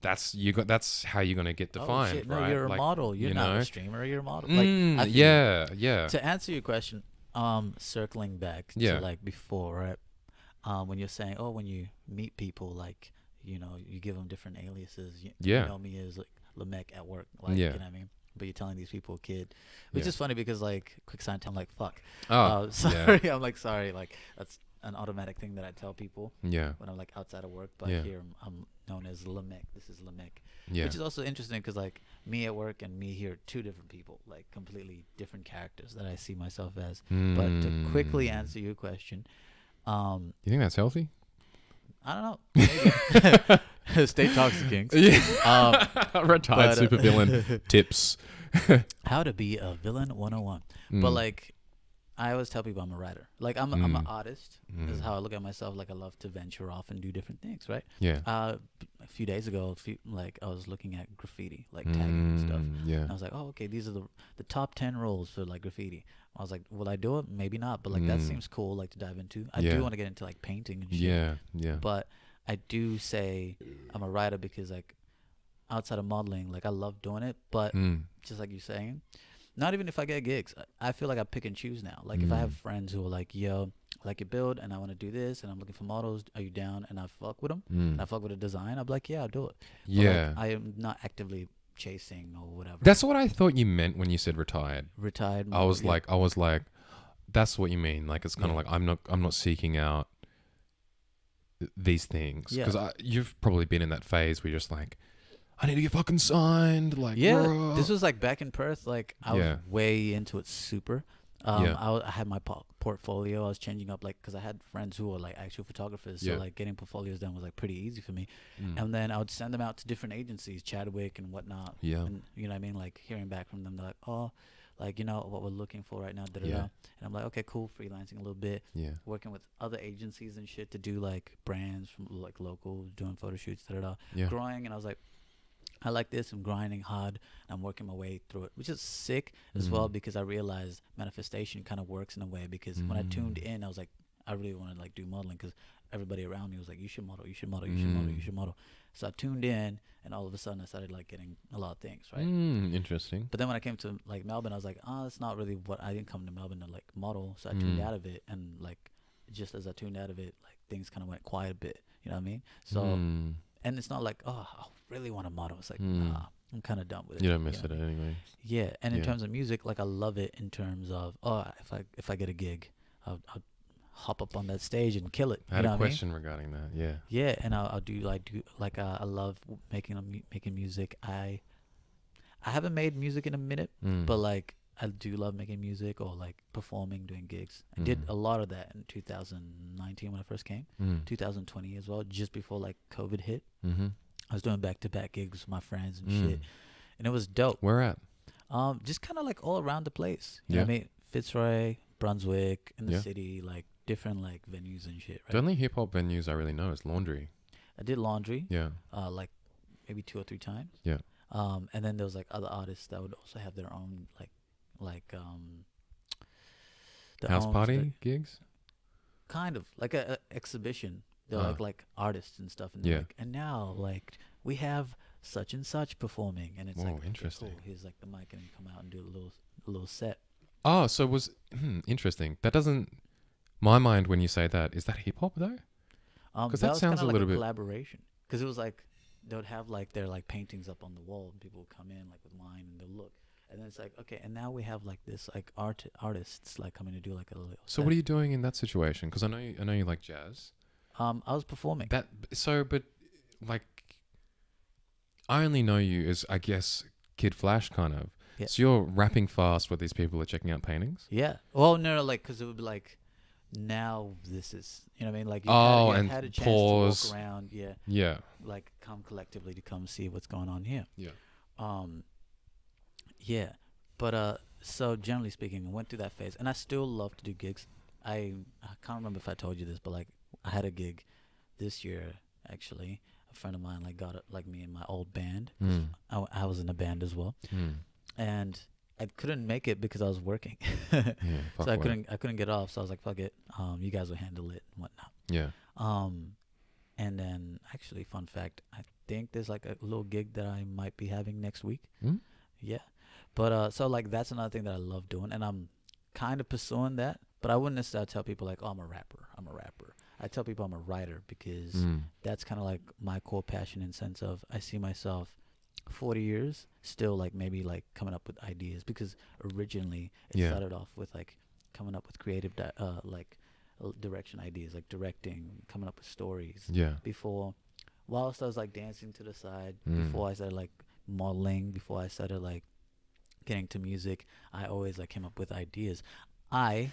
that's how you're gonna get defined, Oh, shit. No, right? you're a Like, model. You're you not know? a streamer. You're a model. Like I feel yeah, yeah, To answer your question, circling back Yeah. to like before, right? When you're saying, oh, when you meet people, like, you know, you give them different aliases. You Yeah. know me as like Lameck at work, like, Yeah. you know what I mean? But you're telling these people kid, which Yeah. is funny because like quick sign, I'm like, fuck. Oh, Sorry. I'm like, sorry. Like that's an automatic thing that I tell people yeah, when I'm like outside of work. But Yeah. here I'm known as Lameck. This is Lameck. yeah, Which is also interesting because like me at work and me here, two different people, like completely different characters that I see myself as. But to quickly answer your question, you think that's healthy? I don't know. Maybe. Stay toxic, Kings. Yeah. Retired but, supervillain tips. How to be a villain 101. But like, I always tell people I'm a writer. Like I'm an artist. This is how I look at myself. Like I love to venture off and do different things, right? Yeah. A few days ago, I was looking at graffiti, like tagging and stuff. Yeah. And I was like, oh, okay, these are the top 10 roles for like graffiti. I was like, will I do it? Maybe not, but like that seems cool, like to dive into. I Yeah. do want to get into like painting and shit. Yeah. Yeah. But I do say I'm a writer because like outside of modeling, like I love doing it. But just like you're saying, not even if I get gigs, I feel like I pick and choose now. Like if I have friends who are like, yo, I like your build and I want to do this and I'm looking for models, are you down? And I fuck with them and I fuck with a design, I'm like, yeah, I'll do it. But Yeah. like, I am not actively chasing or whatever. That's what I thought you meant when you said retired. Retired. I was yeah. like, that's what you mean. Like it's kind of Yeah. like I'm not seeking out these things Yeah. because you've probably been in that phase where you're just like, I need to get fucking signed. Like, Yeah, bruh. this was like back in Perth. Like I was Yeah. way into it, super. Yeah. I had my portfolio. I was changing up, like, because I had friends who were like actual photographers. So Yeah. like getting portfolios done was like pretty easy for me. Mm. And then I would send them out to different agencies, Chadwick and whatnot. Yeah. And you know what I mean? Like hearing back from them, they're like, oh, like, you know what we're looking for right now. Da, da, Yeah. da. And I'm like, okay, cool. Freelancing a little bit, Yeah. working with other agencies and shit to do like brands from like local, doing photo shoots, da da da. Yeah. Growing, and I was like, I like this. I'm grinding hard. And I'm working my way through it, which is sick as well because I realized manifestation kind of works in a way because when I tuned in, I was like, I really want to like do modeling because everybody around me was like, you should model, you should model, you should model, you should model. So I tuned in, and all of a sudden I started like getting a lot of things, right? Interesting. But then when I came to like Melbourne, I was like, oh, that's not really what I didn't come to Melbourne to like model. So I tuned out of it, and like just as I tuned out of it, like things kind of went quiet a bit. You know what I mean? So and it's not like, oh, I really want to model. It's like, nah, I'm kind of done with it. You don't miss know it what I mean? anyway. Yeah, and in Yeah. terms of music, like I love it in terms of, oh, if I get a gig, I'll hop up on that stage and kill it. I You had know a what I mean? question regarding that. Yeah. Yeah, and I'll do like I love making music. I haven't made music in a minute, but like I do love making music or like performing, doing gigs. I did a lot of that in 2019 when I first came, 2020 as well, just before like COVID hit. Mm-hmm. I was doing back-to-back gigs with my friends and shit, and it was dope. Where at? Just kind of like all around the place. You know Yeah. what I mean? Fitzroy, Brunswick, in the Yeah. city, like different like venues and shit. The Right? only hip hop venues I really know is Laundry. I did Laundry, Yeah. like maybe 2 or 3 times. Yeah. And then there was like other artists that would also have their own their House own party gigs. kind of like a exhibition. They're Ah. like artists and stuff, and they're Yeah. like, and now like we have such and such performing, and it's Whoa, like okay, interesting. cool. Here's like the mic, and come out and do a little set. Oh, so was interesting. That doesn't. My mind when you say that is that hip hop though. 'Cause that was sounds kinda a like little bit- collaboration, because it was like they would have like their like paintings up on the wall, and people would come in like with mine, and they'll look, and then it's like okay, and now we have like this like artists like coming to do like a little. So what are you doing in that situation? Because I know you like jazz. I was performing. But like, I only know you as I guess Kid Flash kind of. Yeah. So you're rapping fast while these people are checking out paintings. Yeah. Well, no, like because it would be like, now this is, you know what I mean? Like you Oh, had, and had a chance pause. to walk around, yeah, Yeah. like come collectively to come see what's going on here. Yeah. Yeah, but so generally speaking, I went through that phase, and I still love to do gigs. I can't remember if I told you this, but like I had a gig this year actually. A friend of mine like got it, like me and my old band. 'Cause I was in a band as well, and I couldn't make it because I was working. Yeah. So I couldn't get off. So I was like, fuck it. You guys will handle it and whatnot. Yeah. And then actually, fun fact, I think there's like a little gig that I might be having next week. Mm? Yeah. But so like that's another thing that I love doing, and I'm kind of pursuing that. But I wouldn't necessarily tell people like, oh, I'm a rapper. I tell people I'm a writer because that's kind of like my core passion, in sense of I see myself 40 years still like maybe like coming up with ideas, because originally it Yeah. started off with like coming up with creative direction ideas, like directing, coming up with stories. Yeah. Before, whilst I was like dancing to the side, before I started like modeling, before I started like getting to music, I always like came up with ideas. I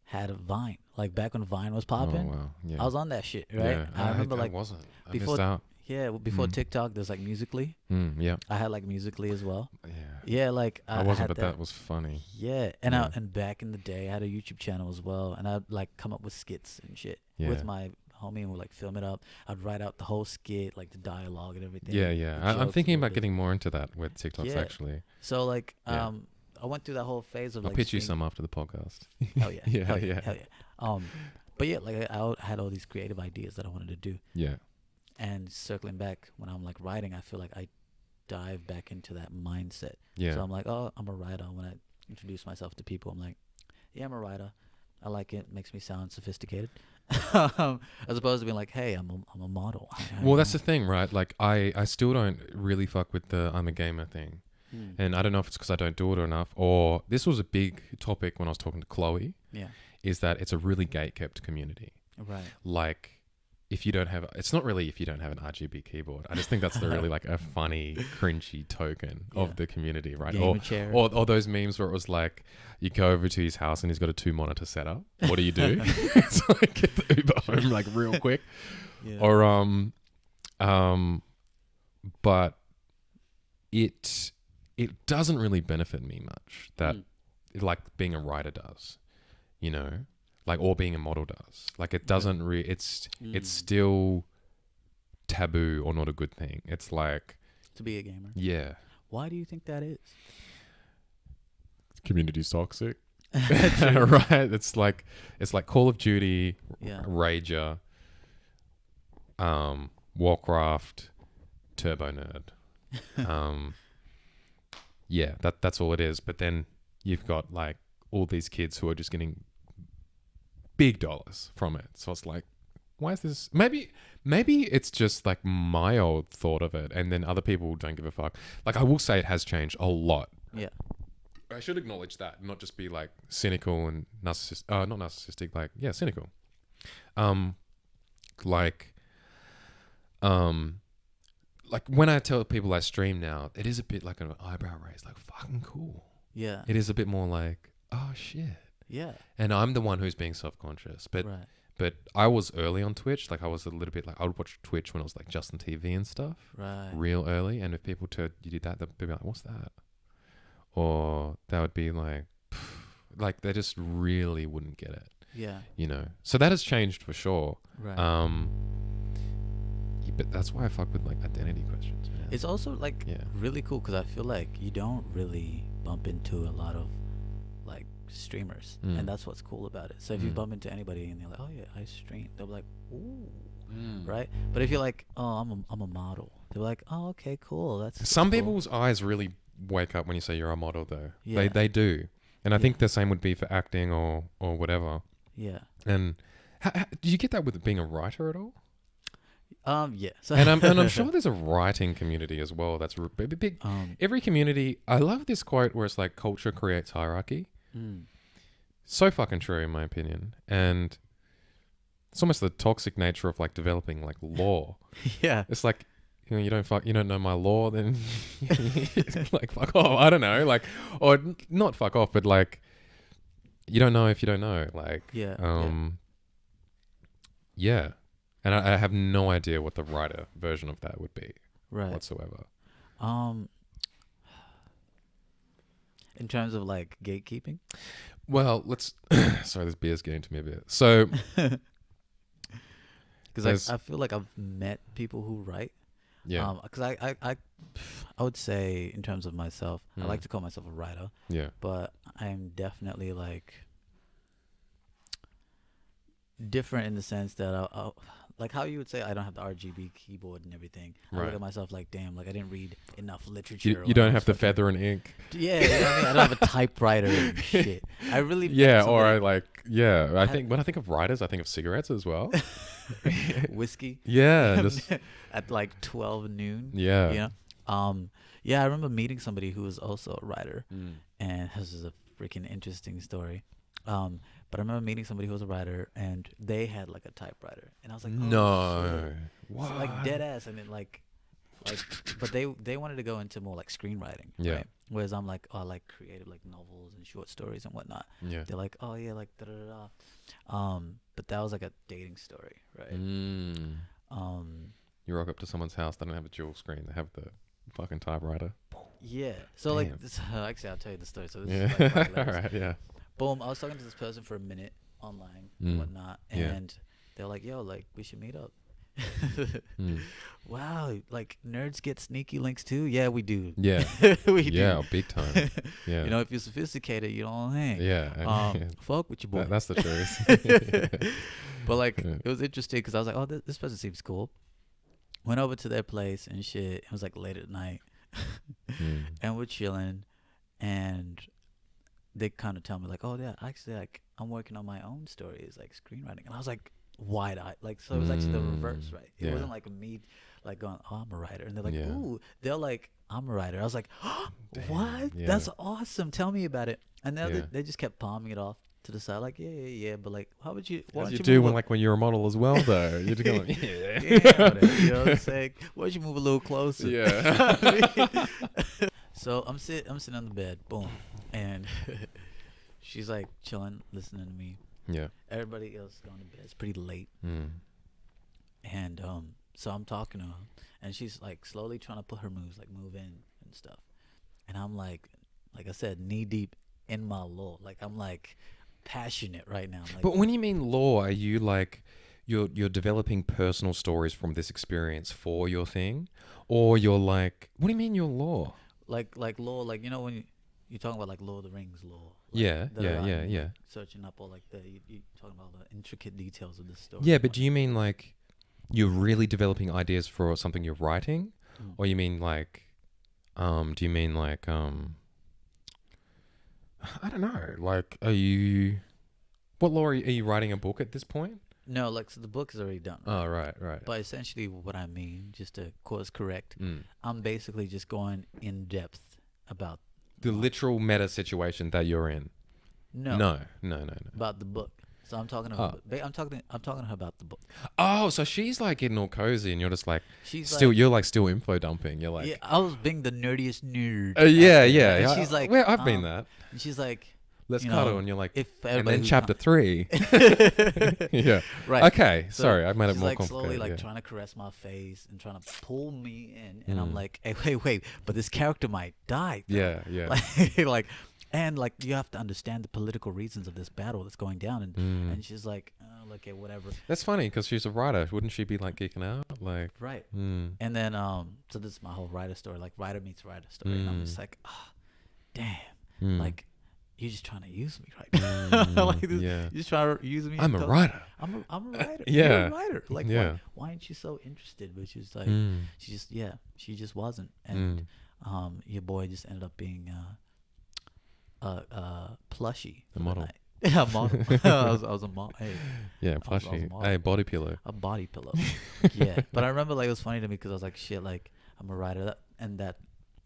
had a Vine, like back when Vine was popping. Oh wow. Yeah. I was on that shit, right? Yeah. I remember like wasn't. I before- missed out. yeah, before Mm. TikTok, there's like Musically. Yeah. I had like Musically as well. Yeah. Yeah, like I wasn't, had but that was funny. Yeah, and Yeah. and back in the day, I had a YouTube channel as well, and I'd like come up with skits and shit Yeah. with my homie, and we'd like film it up. I'd write out the whole skit, like the dialogue and everything. Yeah, yeah. the I'm jokes thinking and all about this. getting more into that with TikToks Yeah. actually. So like, Yeah. I went through that whole phase of I'll like. pitch you being- some after the podcast. Hell yeah. Yeah, hell yeah. yeah. Hell yeah. But yeah, like I had all these creative ideas that I wanted to do, Yeah. and circling back when I'm like writing, I feel like I dive back into that mindset. Yeah. So I'm like, oh, I'm a writer. When I introduce myself to people, I'm like, yeah, I'm a writer. I like it. Makes me sound sophisticated. As opposed to being like, hey, I'm a model. Well, that's the thing, right? Like, I still don't really fuck with the I'm a gamer thing. And I don't know if it's because I don't do it enough, or this was a big topic when I was talking to Chloe, Yeah. is that it's a really gate-kept community. Right. Like, if you don't have, it's not really if you don't have an RGB keyboard. I just think that's the really like a funny, cringy token Yeah. of the community, right? Gamer chair. Or those memes where it was like, you go over to his house and he's got a 2-monitor setup. What do you do? It's like, get the Uber home like real quick. Yeah. Or but it doesn't really benefit me much that like being a writer does, you know, like, or being a model does. Like, it doesn't it's still taboo or not a good thing. It's like, to be a gamer. yeah, Why do you think that is? community's toxic. Right? It's like Call of Duty, Yeah. Rager, Warcraft, Turbo Nerd. Yeah, that's all it is. But then you've got like all these kids who are just getting big dollars from it. So it's like, why is this? Maybe it's just like my old thought of it, and then other people don't give a fuck. Like, I will say it has changed a lot. Yeah. I should acknowledge that, not just be like cynical and not narcissistic, like, yeah, cynical. Like when I tell people I stream now, it is a bit like an eyebrow raise, like, fucking cool. Yeah. It is a bit more like, oh shit. Yeah. And I'm the one who's being self-conscious, but Right. but I was early on Twitch. Like, I was a little bit like, I would watch Twitch when I was like Justin TV and stuff, Right. real early. And if people told you did that, they'd be like, what's that? or they would be like they just really wouldn't get it. Yeah. You know, so that has changed for sure. Right. Yeah, but that's why I fuck with like identity questions, man. It's also like really cool because I feel like you don't really bump into a lot of like streamers, and that's what's cool about it. So if you bump into anybody and they're like, "Oh yeah, I stream," they'll be like, "Ooh," right? But if you're like, "Oh, I'm a model," they're like, "Oh, okay, cool." That's Some cool. people's eyes really wake up when you say you're a model, though. Yeah. They do, and I think the same would be for acting or whatever. Yeah. And do you get that with being a writer at all? Yeah. So And I'm sure there's a writing community as well. That's big. Every community. I love this quote where it's like culture creates hierarchy. So fucking true in my opinion, and it's almost the toxic nature of like developing like law. yeah. It's like, you know, you don't know my law, then like fuck off. I don't know, like, or not fuck off, but like, you don't know if you don't know, like, yeah. And I have no idea what the writer version of that would be, Right. whatsoever. In terms of like gatekeeping. Well, let's. Sorry, this beer's getting to me a bit. So, because I feel like I've met people who write. yeah, Because I would say in terms of myself, I like to call myself a writer. yeah, But I'm definitely like different in the sense that I'll like how you would say I don't have the RGB keyboard and everything. I look Right. at myself like, damn, like I didn't read enough literature. you don't have the feather and ink. Yeah, you know what I mean? I don't have a typewriter and shit. I really Yeah, or I like, yeah. I think when I think of writers, I think of cigarettes as well. whiskey. Yeah, just At like 12 noon. yeah. You know? Yeah, I remember meeting somebody who was also a writer, and this is a freaking interesting story. But I remember meeting somebody who was a writer, and they had like a typewriter, and I was like, oh, No, shit. what? So, like dead ass, and then like, but they wanted to go into more like screenwriting, Yeah. right? Whereas I'm like, oh, I like creative like novels and short stories and whatnot. Yeah. They're like, oh yeah, like da da da da. But that was like a dating story, right? You rock up to someone's house, they don't have a dual screen, they have the fucking typewriter. Yeah. So like, Damn. this, actually, I'll tell you the story. So this Yeah. is like quite All hilarious. right. Yeah. Boom, I was talking to this person for a minute online and whatnot, Yeah. and they're like, yo, like, we should meet up. Mm. Wow, like, nerds get sneaky links too? Yeah, we do. Yeah. we Yeah. do. Big time. Yeah. You know, if you're sophisticated, you don't hang. Yeah. Fuck with your boy. That's the truth. But, like, Yeah. it was interesting because I was like, oh, this person seems cool. Went over to their place and shit. It was, like, late at night. And we're chilling, and they kind of tell me like, oh yeah, actually, like I'm working on my own stories, like screenwriting. And I was like wide-eyed, like, so it was actually the reverse, right? It Yeah. wasn't like me like going, oh, I'm a writer, and they're like, Yeah. ooh, they're like, I'm a writer. I was like, oh, what? yeah. That's awesome, tell me about it. And then Yeah. they just kept palming it off to the side, like, yeah, but like, how would you, why As don't you you do move when a- like when you're a model as well, though. You're just going, yeah. yeah, whatever, you know what I'm saying? Why don't you move a little closer? Yeah. So I'm sitting on the bed, boom, and she's like chilling, listening to me. Yeah. Everybody else is going to bed. It's pretty late, Mm. and so I'm talking to her, and she's like slowly trying to put her moves, like move in and stuff, and I'm like I said, knee deep in my law. Like I'm like passionate right now. Like, But when you mean law, are you like you're developing personal stories from this experience for your thing, or you're like, what do you mean your law? like law, like, you know, when you're talking about like Lord of the Rings law. Like, Yeah, that yeah, I'm, yeah, like, yeah. Searching up all like you talking about the intricate details of this story. Yeah, but do you mean like you're really developing ideas for something you're writing, or you mean like, do you mean like, I don't know, like, what law are you writing a book at this point? No, like, so the book is already done. Oh, right. But essentially what I mean, just to course correct, Mm. I'm basically just going in depth about The literal meta situation that you're in. No. about the book. So I'm talking about I'm talking to her about the book. Oh, so she's like getting all cozy, and you're just like She's still like, you're like still info dumping. You're like, yeah, I was being the nerdiest nerd. yeah, out there, yeah. and yeah. she's like, I've been that. And she's like, let's you cuddle, know, and you're like, if and everybody then who's chapter 3. Yeah. right. Okay. So Sorry, I made it she's more like complicated. slowly like yeah. trying to caress my face and trying to pull me in, and I'm Mm. like, hey, wait, but this character might die. Though. Yeah. Yeah. Like, and like you have to understand the political reasons of this battle that's going down, and she's like, oh, okay, whatever. That's funny because she's a writer. Wouldn't she be like geeking out? Like, Right. mm, And then so this is my whole writer story, like writer meets writer story, and I'm just like, oh, damn, mm, like you're just trying to use me right now. Like this, yeah. you're just trying to use me. I'm a and writer. I'm a writer. Yeah. You're a writer. Like Yeah. why aren't you so interested? But she's like, Mm, she just wasn't. And mm. your boy just ended up being plushie. A for the model. night. Yeah, a model. I was a model. Hey, Yeah, I was plushie. model. Hey, body pillow. a body pillow. Yeah, but I remember like it was funny to me because I was like, shit, like I'm a writer, and that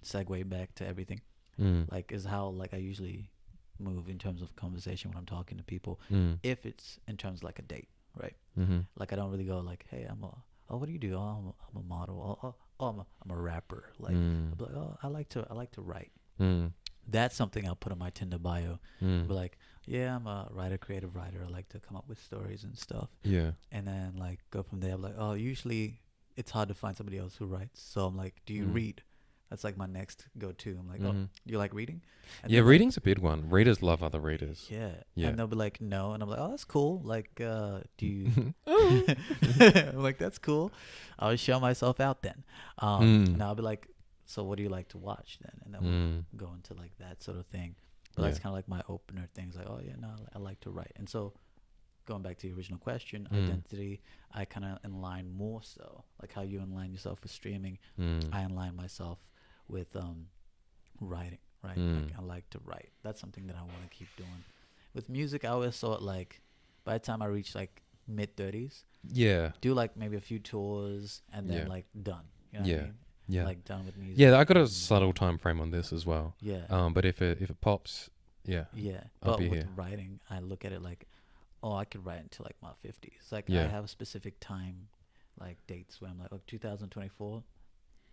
segue back to everything. Mm, Like is how like I usually move in terms of conversation when I'm talking to people. mm, If it's in terms of like a date, right? mm-hmm. Like I don't really go like, hey, oh, what do you do? Oh, I'm a model. Oh, I'm a rapper. Like, Mm, I'll be like, oh, I like to write. mm, That's something I'll put on my Tinder bio. mm. Be like, yeah, I'm a writer, creative writer. I like to come up with stories and stuff. Yeah. And then like go from there. I'm like, oh, usually it's hard to find somebody else who writes. So I'm like, do you Mm. read? That's like my next go-to. I'm like, oh, Mhm. you like reading? And Yeah, they're like, reading's a big one. Readers love other readers. yeah. Yeah. And they'll be like, no. And I'm like, oh, that's cool. Like, do you? Oh. I'm like, that's cool. I'll show myself out then. Mm. And I'll be like, so what do you like to watch then? And then Mm. we'll go into like that sort of thing. But that's Yeah. kind of like my opener things. Like, oh yeah, no, I like to write. And so going back to the original question, Mm. identity, I kind of align more so like how you align yourself with streaming. Mm. I align myself with writing, right? Mm. Like I like to write. That's something that I want to keep doing. With music, I always thought like by the time I reach like mid 30s, Yeah. do like maybe a few tours and then Yeah. like done. You know what Yeah. I mean? Yeah. Like done with music. Yeah, I got a subtle time frame on this as well. Yeah. But if it pops, yeah. Yeah. I'll But be with here. writing, I look at it like, oh, I could write until like my 50s. Like Yeah. I have a specific time, like dates where I'm like, oh, 2024.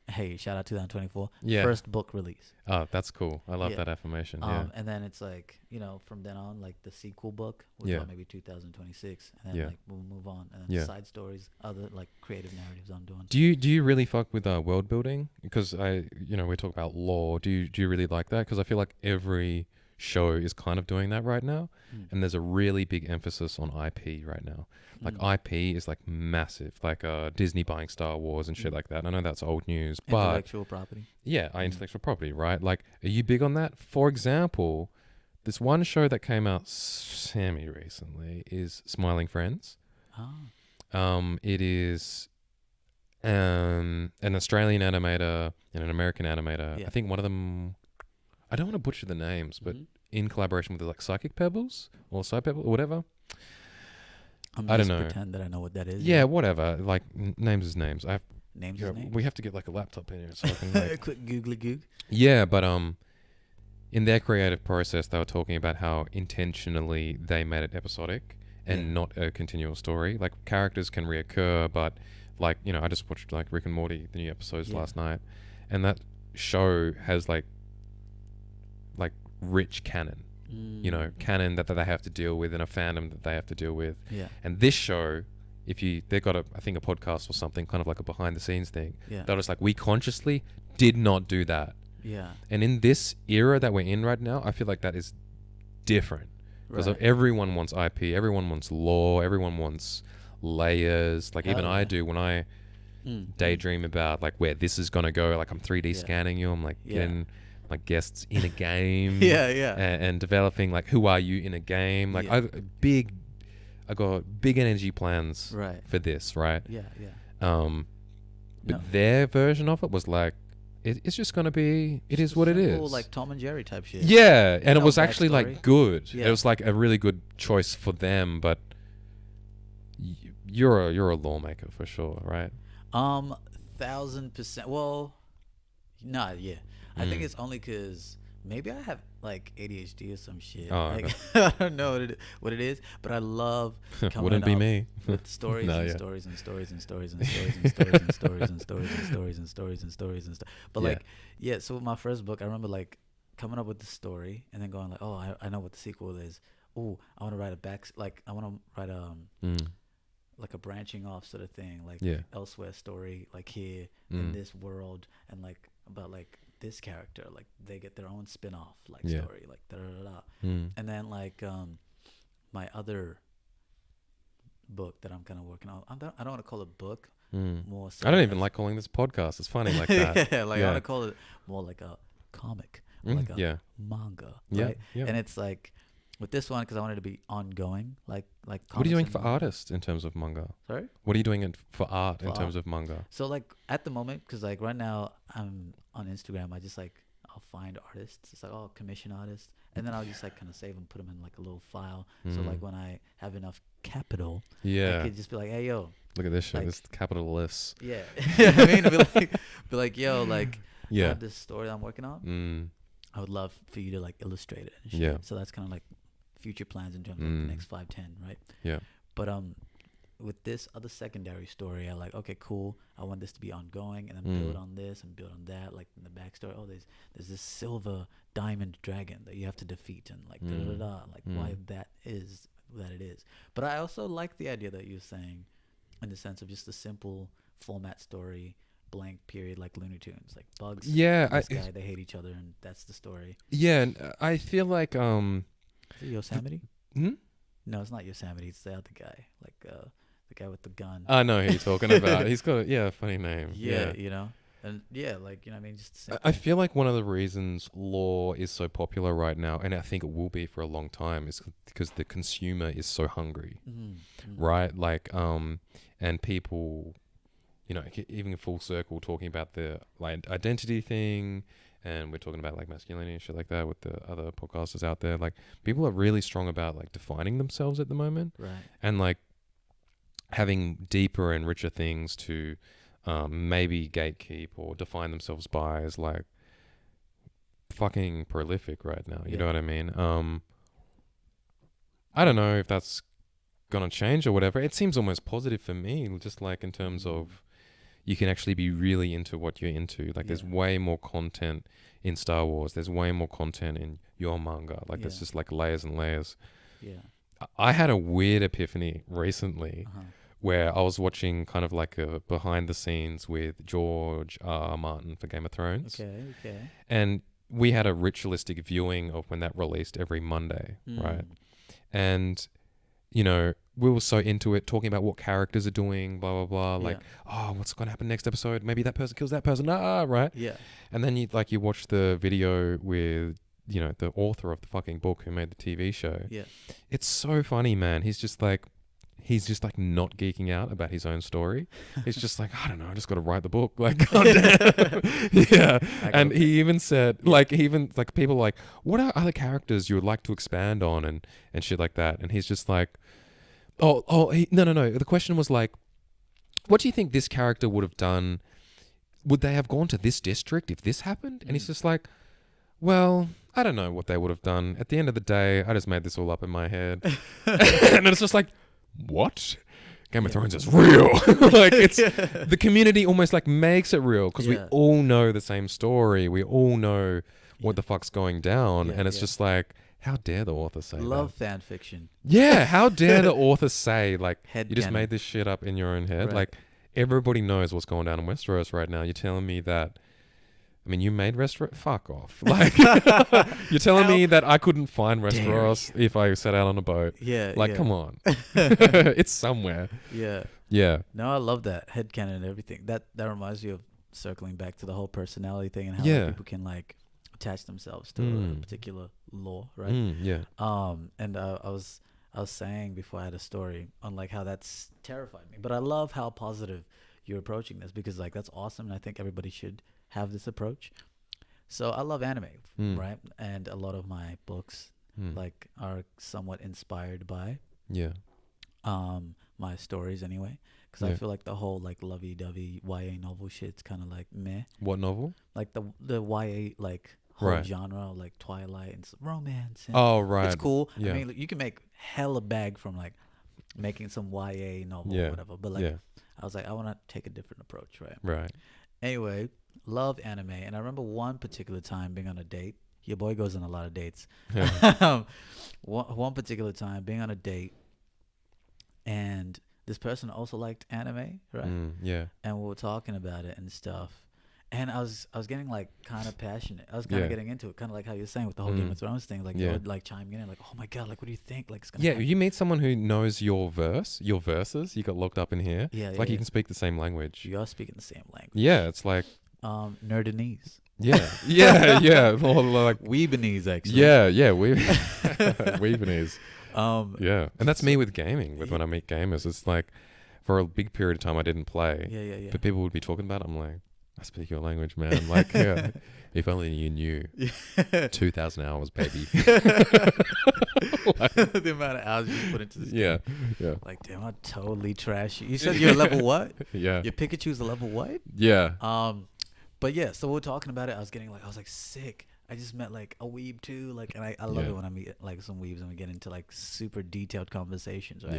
Hey, shout out 2024. Yeah. First book release. Oh, that's cool. I love Yeah. that affirmation. Yeah. And then it's like, you know, from then on, like the sequel book was Yeah. about maybe 2026, and then Yeah. like we'll move on, and then Yeah. side stories, other like creative narratives I'm doing. Do you really fuck with world building? Because we talk about lore. Do you really like that? Because I feel like every show is kind of doing that right now, and there's a really big emphasis on IP right now. Like IP is like massive, like Disney buying Star Wars and shit like that. I know that's old news, but Intellectual property. yeah, intellectual property, right? Like, are you big on that? For example, this one show that came out semi recently is Smiling Friends. Ah. It is an Australian animator and an American animator. Yeah. I think one of them, I don't want to butcher the names, but Mhm. in collaboration with like Psychic Pebbles or Psy Pebbles or whatever. I'm I just don't know. pretend that I know what that is. Yeah, whatever. Like names is names. Names Yeah, is names. we have to get like a laptop in here so I can like. Quick googly goog. Yeah, but in their creative process, they were talking about how intentionally they made it episodic and Yeah. not a continual story. Like characters can reoccur, but like I just watched like Rick and Morty, the new episodes Yeah. last night, and that show has like rich canon. Canon that they have to deal with and a fandom that they have to deal with. Yeah. And this show, they've got I think a podcast or something, kind of like a behind the scenes thing. Yeah. They're just like, we consciously did not do that. Yeah. And in this era that we're in right now, I feel like that is different because Right. everyone wants IP, everyone wants lore, everyone wants layers. Like even Hell I yeah. do when I daydream about like where this is gonna go. Like I'm 3D Yeah. scanning you. I'm like Yeah. getting like guests in a game. Yeah, yeah. And developing like who are you in a game. Like Yeah. I got big energy plans Right. for this, right? Yeah. Yeah. But No. their version of it was like it's just gonna be. It is what it Simple, is. Like Tom and Jerry type shit. Yeah, and it No was actually backstory. like good. Yeah. It was like a really good choice for them. But you're a lawmaker for sure, right? 1000%. Well, nah, yeah. I think Mm. it's only because maybe I have like ADHD or some shit. Oh, Like, I don't know what it is, but I love coming Wouldn't be up me. with stories No, and yeah. stories and stories and stories and stories and stories and stories and stories and stories and stories and stories and stories and stuff. But Yeah. like, yeah. So with my first book, I remember like coming up with the story and then going like, oh, I know what the sequel is. Oh, I want to write I want to write like a branching off sort of thing, like Yeah. elsewhere story, like here Mm. in this world, and like about like this character, like they get their own spin-off like Yeah. story, like da da da da. Mm. And then like my other book that I'm kind of working on, I don't want to call it book, Mm. more so I don't even as- like calling this podcast. It's funny like that. yeah, like I Yeah. want to call it more like a comic, or like a Yeah. manga, Yeah. right? Yeah. And it's like with this one, because I wanted to be ongoing, like What are you comics doing and for manga. artists in terms of manga? Sorry. What are you doing for art For in terms art. of manga? So like at the moment, because like right now I'm on Instagram, I just like I'll find artists. It's like, oh, commission artists, and then I'll just like kind of save them, put them in like a little file. So Mm. like when I have enough capital, I Yeah. could just be like, hey yo, Look at this shit. like- This is capital lists. yeah, I mean, be like, yo, like I Yeah. have this story that I'm working on. Mm. I would love for you to like illustrate it. And shit. Yeah. So that's kind of like future plans in terms of like, Mm. the next 5-10, right? Yeah. But with this other secondary story, I like, okay, cool. I want this to be ongoing, and then build Mm. on this and build on that, like in the backstory. Oh, there's this silver diamond dragon that you have to defeat, and like da da da, da, like why that is that it is. But I also like the idea that you're saying, in the sense of just a simple format story, blank period, like Looney Tunes, like Bugs. Yeah. and this guy, they hate each other, and that's the story. Yeah. And I feel like Is it Yosemite? Hmm? No, it's not Yosemite. It's the other guy, like the guy with the gun. I know who you're talking about. He's got a funny name. Yeah, you know, and yeah, like you know, what I mean, just simple. I feel like one of the reasons law is so popular right now, and I think it will be for a long time, is because the consumer is so hungry, right? Like, and people, you know, even full circle talking about the like identity thing, and we're talking about like masculinity and shit like that with the other podcasters out there. Like, people are really strong about like defining themselves at the moment, Right. and like having deeper and richer things to maybe gatekeep or define themselves by is like fucking prolific right now. You know what I mean? I don't know if that's gonna change or whatever. It seems almost positive for me, just like in terms of you can actually be really into what you're into. Like there's Yeah. way more content in Star Wars. There's way more content in your manga. Like there's Yeah. just like layers and layers. Yeah. I had a weird epiphany recently Uh-huh. where I was watching kind of like a behind the scenes with George R. R. Martin for Game of Thrones. Okay. Okay. And we had a ritualistic viewing of when that released every Monday, right? And, you know, we were so into it, talking about what characters are doing, blah, blah, blah. Like, oh, what's going to happen next episode? Maybe that person kills that person. Right? Yeah. And then you watch the video with, you know, the author of the fucking book who made the TV show. Yeah. It's so funny, man. He's just like not geeking out about his own story. He's just like, I don't know, I just got to write the book. Like, goddamn. Yeah. And he even said, like, people are like, what are other characters you would like to expand on and shit like that? And he's just like, no. The question was like, what do you think this character would have done? Would they have gone to this district if this happened? And he's just like, well, I don't know what they would have done. At the end of the day, I just made this all up in my head. And it's just like, what? Game of Thrones is real. Like it's the community almost like makes it real because we all know the same story. We all know what the fuck's going down, and it's just like, how dare the author say Love that? fan fiction. Yeah, how dare the author say like Head you just canon. made this shit up in your own head? Right. Like everybody knows what's going down in Westeros right now. You're telling me that? I mean, you made Westeros. Fuck off! Like you're telling me that I couldn't find Westeros if I set out on a boat. Yeah. Like, come on, it's somewhere. Yeah. Yeah. No, I love that headcanon and everything. That reminds me of circling back to the whole personality thing and how like, people can like attach themselves to a particular law, right? Yeah. And I was saying before I had a story on like how that's terrified me, but I love how positive you're approaching this because like that's awesome, and I think everybody should have this approach. So I love anime, right? And a lot of my books like are somewhat inspired by my stories anyway, because I feel like the whole like lovey-dovey YA novel shit's kind of like meh. What novel? Like the YA like whole genre, like Twilight and romance. And Oh, right. it's cool. Yeah. I mean, you can make hella bag from like making some YA novel or whatever. But like, I was like, I want to take a different approach, right? Right. Anyway, love anime, and I remember one particular time being on a date your boy goes on a lot of dates. Yeah. One particular time, being on a date, and this person also liked anime, right? Yeah. And we were talking about it and stuff. And I was getting like kind of passionate. I was kind of Yeah. getting into it, kind of like how you were saying with the whole Game of Thrones thing. Like they Yeah. would like chime in and like, oh my god, like what do you think? Like it's gonna Yeah, happen. you meet someone who knows your verses. You got locked up in here. Yeah, It's yeah, like you yeah. can speak the same language. You are speaking the same language. Yeah, it's like Nerdinese. yeah, yeah. Or like Weebanese, actually. yeah, we Weavenese. Um, Yeah, and that's me with gaming. With when I meet gamers, it's like for a big period of time I didn't play, yeah. but people would be talking about it. I'm like, I speak your language, man. Like, yeah, if only you knew. 2,000 hours, baby. The amount of hours you put into this. Yeah, game. yeah, Like, damn, I'm totally trashy. You said you're level what? yeah, Your Pikachu's a level what? yeah. But yeah, so we were talking about it. I was like sick. I just met like a weeb too. Like, and I love Yeah. it when I meet like some weebs and we get into like super detailed conversations, right?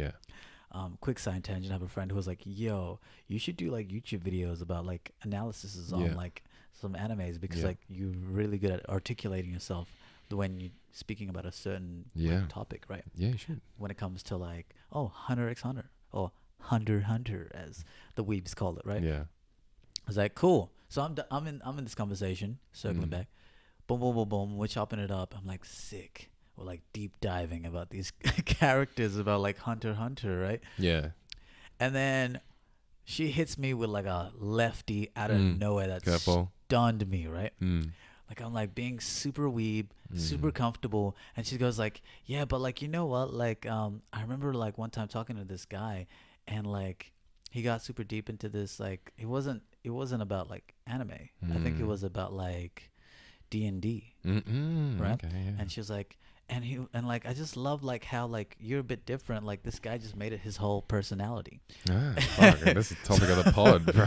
Yeah. Quick side tangent. I have a friend who was like, "Yo, you should do like YouTube videos about like analyses on Yeah. like some animes because Yeah. like you're really good at articulating yourself when you're speaking about a certain like, Yeah. topic, right? Yeah, you should. When it comes to like, oh, Hunter x Hunter or Hunter as the weebs call it, right? Yeah. I was like, cool. So I'm in this conversation, circling Mm. back. Boom, boom, boom, boom. We're chopping it up. I'm like sick. We're like deep diving about these characters about like Hunter x Hunter, right? Yeah. And then she hits me with like a lefty out of nowhere that Careful. stunned me, right? Mm. Like I'm like being super weeb, super comfortable, and she goes like, "Yeah, but like you know what? Like I remember like one time talking to this guy, and like he got super deep into this. Like it wasn't about like anime. I think it was about like D&D, Mm-mm. right? Okay, yeah. And she was like, and like I just love like how like you're a bit different. Like this guy just made it his whole personality, Fuck, this is the topic of the pod, bro.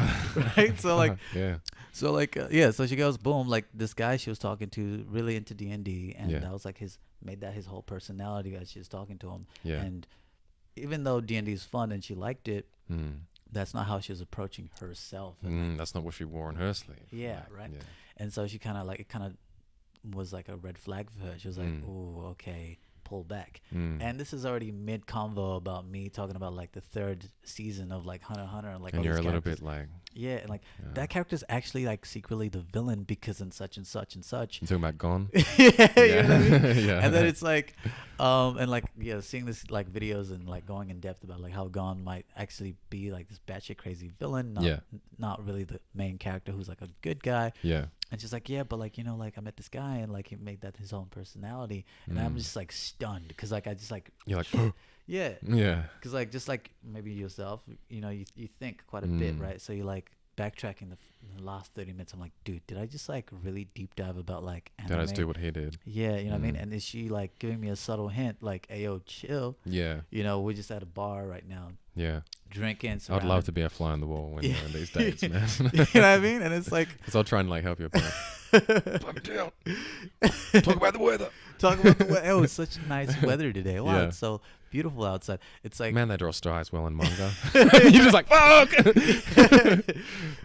right? So like. Yeah. So like yeah, so she goes boom, like this guy she was talking to really into D&D, and Yeah. that was like made that his whole personality as she was talking to him. Yeah. And even though D&D is fun and she liked it, Mm. that's not how she was approaching herself. That's not what she wore on her sleeve. Yeah, Like, right. Yeah. And so she kind of was like a red flag for her. She was like, "Ooh, okay, pull back." Mm. And this is already mid convo about me talking about like the third season of like Hunter x Hunter and like And all you're a these little characters. bit like, Yeah, and like Yeah. that character's actually like secretly the villain because in such and such and such. you talking about Gone? Yeah, you know what I mean? Yeah. And then it's like, and like yeah, seeing this like videos and like going in depth about like how Gon might actually be like this batshit crazy villain, not really the main character who's like a good guy. Yeah. And she's like, yeah, but like you know, like I met this guy and like he made that his own personality, and I'm just like stunned because like I just like You're like, yeah, yeah. because like just like maybe yourself, you know, you think quite a bit, right? So you like backtracking the last 30 minutes. I'm like, dude, did I just like really deep dive about like anime? Did I just do what he did? Yeah, you know what I mean? And is she like giving me a subtle hint like, ayo, chill? Yeah. You know, we're just at a bar right now Yeah. drinking. I'd love to be a fly on the wall when you're on these dates, man. You know what I mean? And it's like, Because I'll try and like help you out. Plug it down. Talk about the weather. talk about the weather. Oh, it's such nice weather today. Wow, Yeah. it's so beautiful outside. It's like, Man, they draw styles well in manga. You're just like, fuck.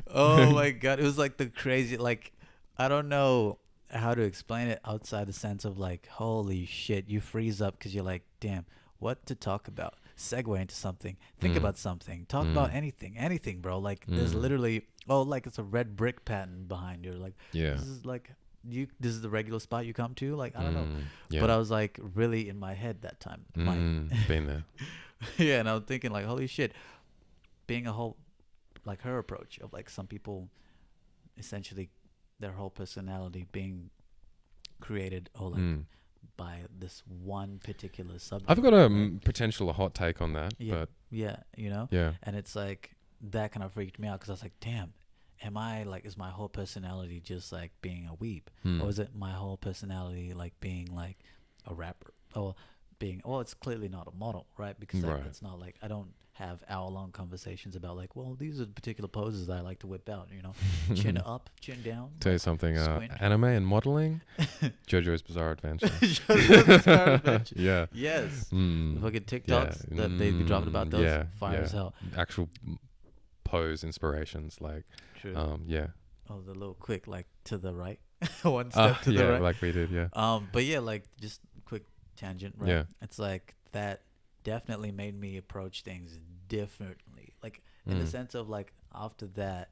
oh my God. It was like the crazy, like, I don't know how to explain it outside the sense of like, holy shit, you freeze up because you're like, damn, what to talk about? Segue into something, think about something, talk about anything, bro. Like, there's literally, like it's a red brick pattern behind you. Like, Yeah. this is like, this is the regular spot you come to. Like, I don't know. Yeah. But I was like really in my head that time. Been there. Yeah, and I was thinking like, holy shit, being a whole, like her approach of like some people, essentially, their whole personality being created or like by this one particular subject. I've got a potential hot take on that, Yeah, but yeah, you know. yeah. And it's like that kind of freaked me out because I was like, damn, am I like, is my whole personality just like being a weeb, or is it my whole personality like being like a rapper or being? Well, it's clearly not a model, right? Because like, Right. it's not like I don't have hour-long conversations about like, well, these are the particular poses that I like to whip out. You know, chin up, chin down. Tell you something, Squint. anime and modeling, JoJo's Bizarre Adventure. Yeah. Yes. Mm. The fucking TikToks that they be dropping about those, yeah, fire yeah. as hell. Actual pose inspirations, like, True. yeah. Oh, the little quick like to the right. one step to yeah, the right. like we did, yeah. But yeah, like just quick tangent, right? Yeah. It's like that definitely made me approach things differently. Like in the sense of like after that,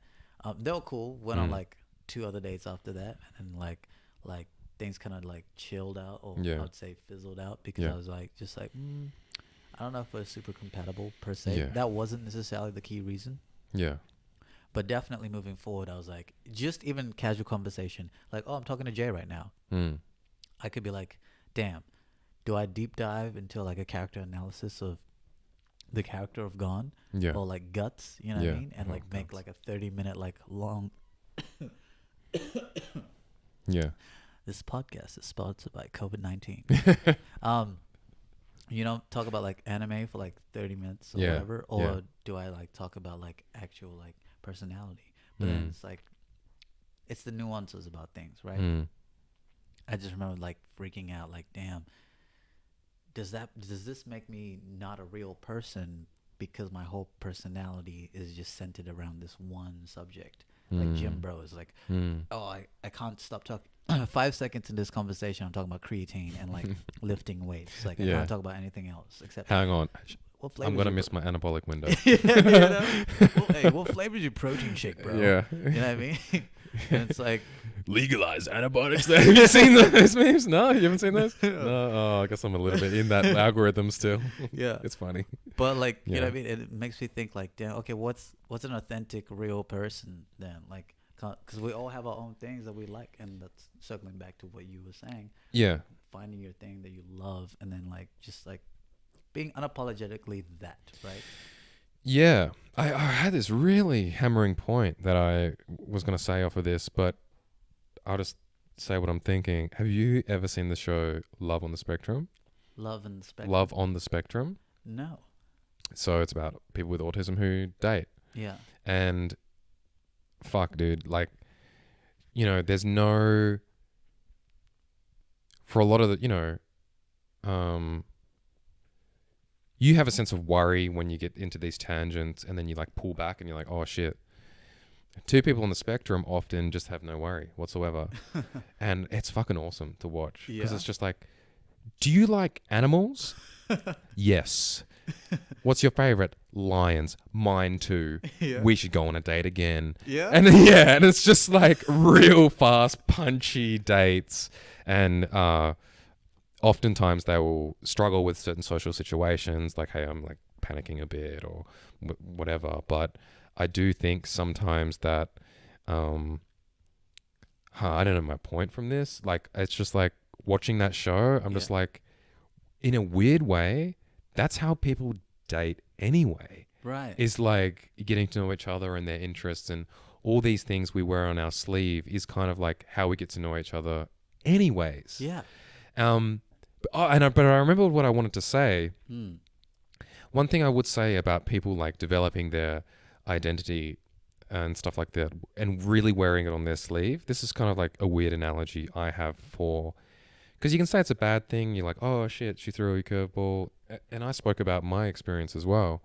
they were cool. Went on like 2 other dates after that, and like things kind of like chilled out, or Yeah. I would say fizzled out, because Yeah. I was like just like I don't know if we're super compatible per se. Yeah. That wasn't necessarily the key reason. Yeah. But definitely moving forward, I was like, just even casual conversation, like, oh, I'm talking to Jay right now. I could be like, damn, do I deep dive into like a character analysis of the character of Gone? Yeah. Or like Guts, you know what Yeah. I mean? And like make Guts. like a 30-minute like long. Yeah. This podcast is sponsored by COVID-19. You know, talk about like anime for like 30 minutes or Yeah, whatever, or yeah. do I like talk about like actual like personality? But then it's like, it's the nuances about things, right? I just remember like freaking out, like, damn, does this make me not a real person because my whole personality is just centered around this one subject? Like Jim Bro is like, oh, I can't stop talking. 5 seconds in this conversation, I'm talking about creatine and like lifting weights. Like I Yeah. can't talk about anything else except. Hang on. What I'm flavors gonna your miss my anabolic window. you know? Well, hey, what flavor's your protein shake, bro? Yeah. You know what I mean? And it's like, Legalize antibiotics. Have you seen those memes? No, you haven't seen those? No. Oh, I guess I'm a little bit in that algorithm still. yeah. It's funny. But like, you know Yeah. what I mean? It makes me think like, damn, okay, what's an authentic, real person then? Like, because we all have our own things that we like, and that's circling back to what you were saying. Yeah. Finding your thing that you love, and then like just like being unapologetically that, right? Yeah. I had this really hammering point that I was going to say off of this, but I'll just say what I'm thinking. Have you ever seen the show Love on the Spectrum? Love and spectrum. Love on the Spectrum. No. So it's about people with autism who date. Yeah. And fuck, dude, like, you know, there's no, for a lot of the, you know, you have a sense of worry when you get into these tangents, and then you like pull back and you're like, oh shit. Two people on the spectrum often just have no worry whatsoever. And it's fucking awesome to watch, because Yeah. it's just like, do you like animals? Yes. What's your favorite? Lions. Mine too. Yeah. We should go on a date again. Yeah. And yeah, and it's just like real fast, punchy dates. And oftentimes they will struggle with certain social situations, like, hey, I'm like panicking a bit or whatever. But I do think sometimes that, I don't know my point from this. Like, it's just like watching that show, I'm just like, in a weird way, that's how people date anyway. Right. Is like getting to know each other and their interests and all these things we wear on our sleeve is kind of like how we get to know each other anyways. Yeah. But I remember what I wanted to say. One thing I would say about people like developing their identity and stuff like that and really wearing it on their sleeve, this is kind of like a weird analogy I have for, because you can say it's a bad thing. You're like, oh shit, she threw a curveball. And I spoke about my experience as well.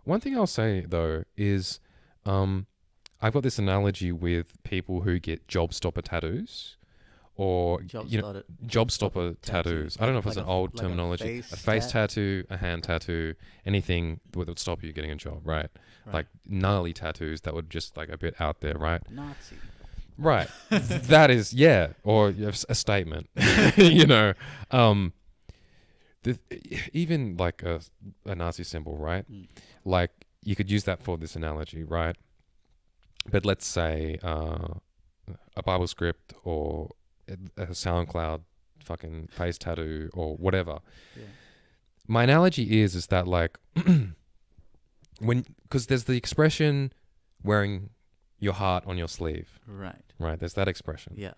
One thing I'll say though is, I've got this analogy with people who get job stopper tattoos, or job stopper tattoos. I don't know if it's an old terminology. A face tattoo, a hand tattoo, anything that would stop you getting a job, right? Like gnarly tattoos that would just like a bit out there, right? Nazi. Right. That is, yeah, or a statement, you know. Even like a Nazi symbol, right? Like you could use that for this analogy, right? But let's say a Bible script or a SoundCloud fucking face tattoo or whatever. Yeah. My analogy is that like because there's the expression wearing your heart on your sleeve. Right. There's that expression. Yeah.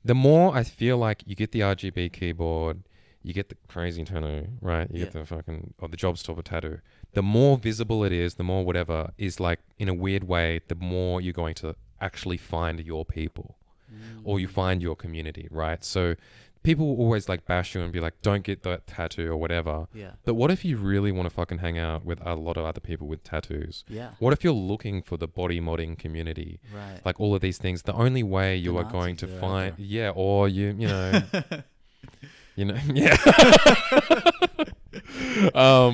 The more I feel like you get the RGB keyboard, you get the crazy tattoo, right? You get the fucking, or the job stopper tattoo. The more visible it is, the more whatever is like, in a weird way, the more you're going to actually find your people or you find your community, right? So people will always like bash you and be like, don't get that tattoo or whatever. Yeah. But what if you really want to fucking hang out with a lot of other people with tattoos? Yeah. What if you're looking for the body modding community? Right. Like all of these things, the only way you The are going to Nazis are out find, there. yeah, or you know, yeah.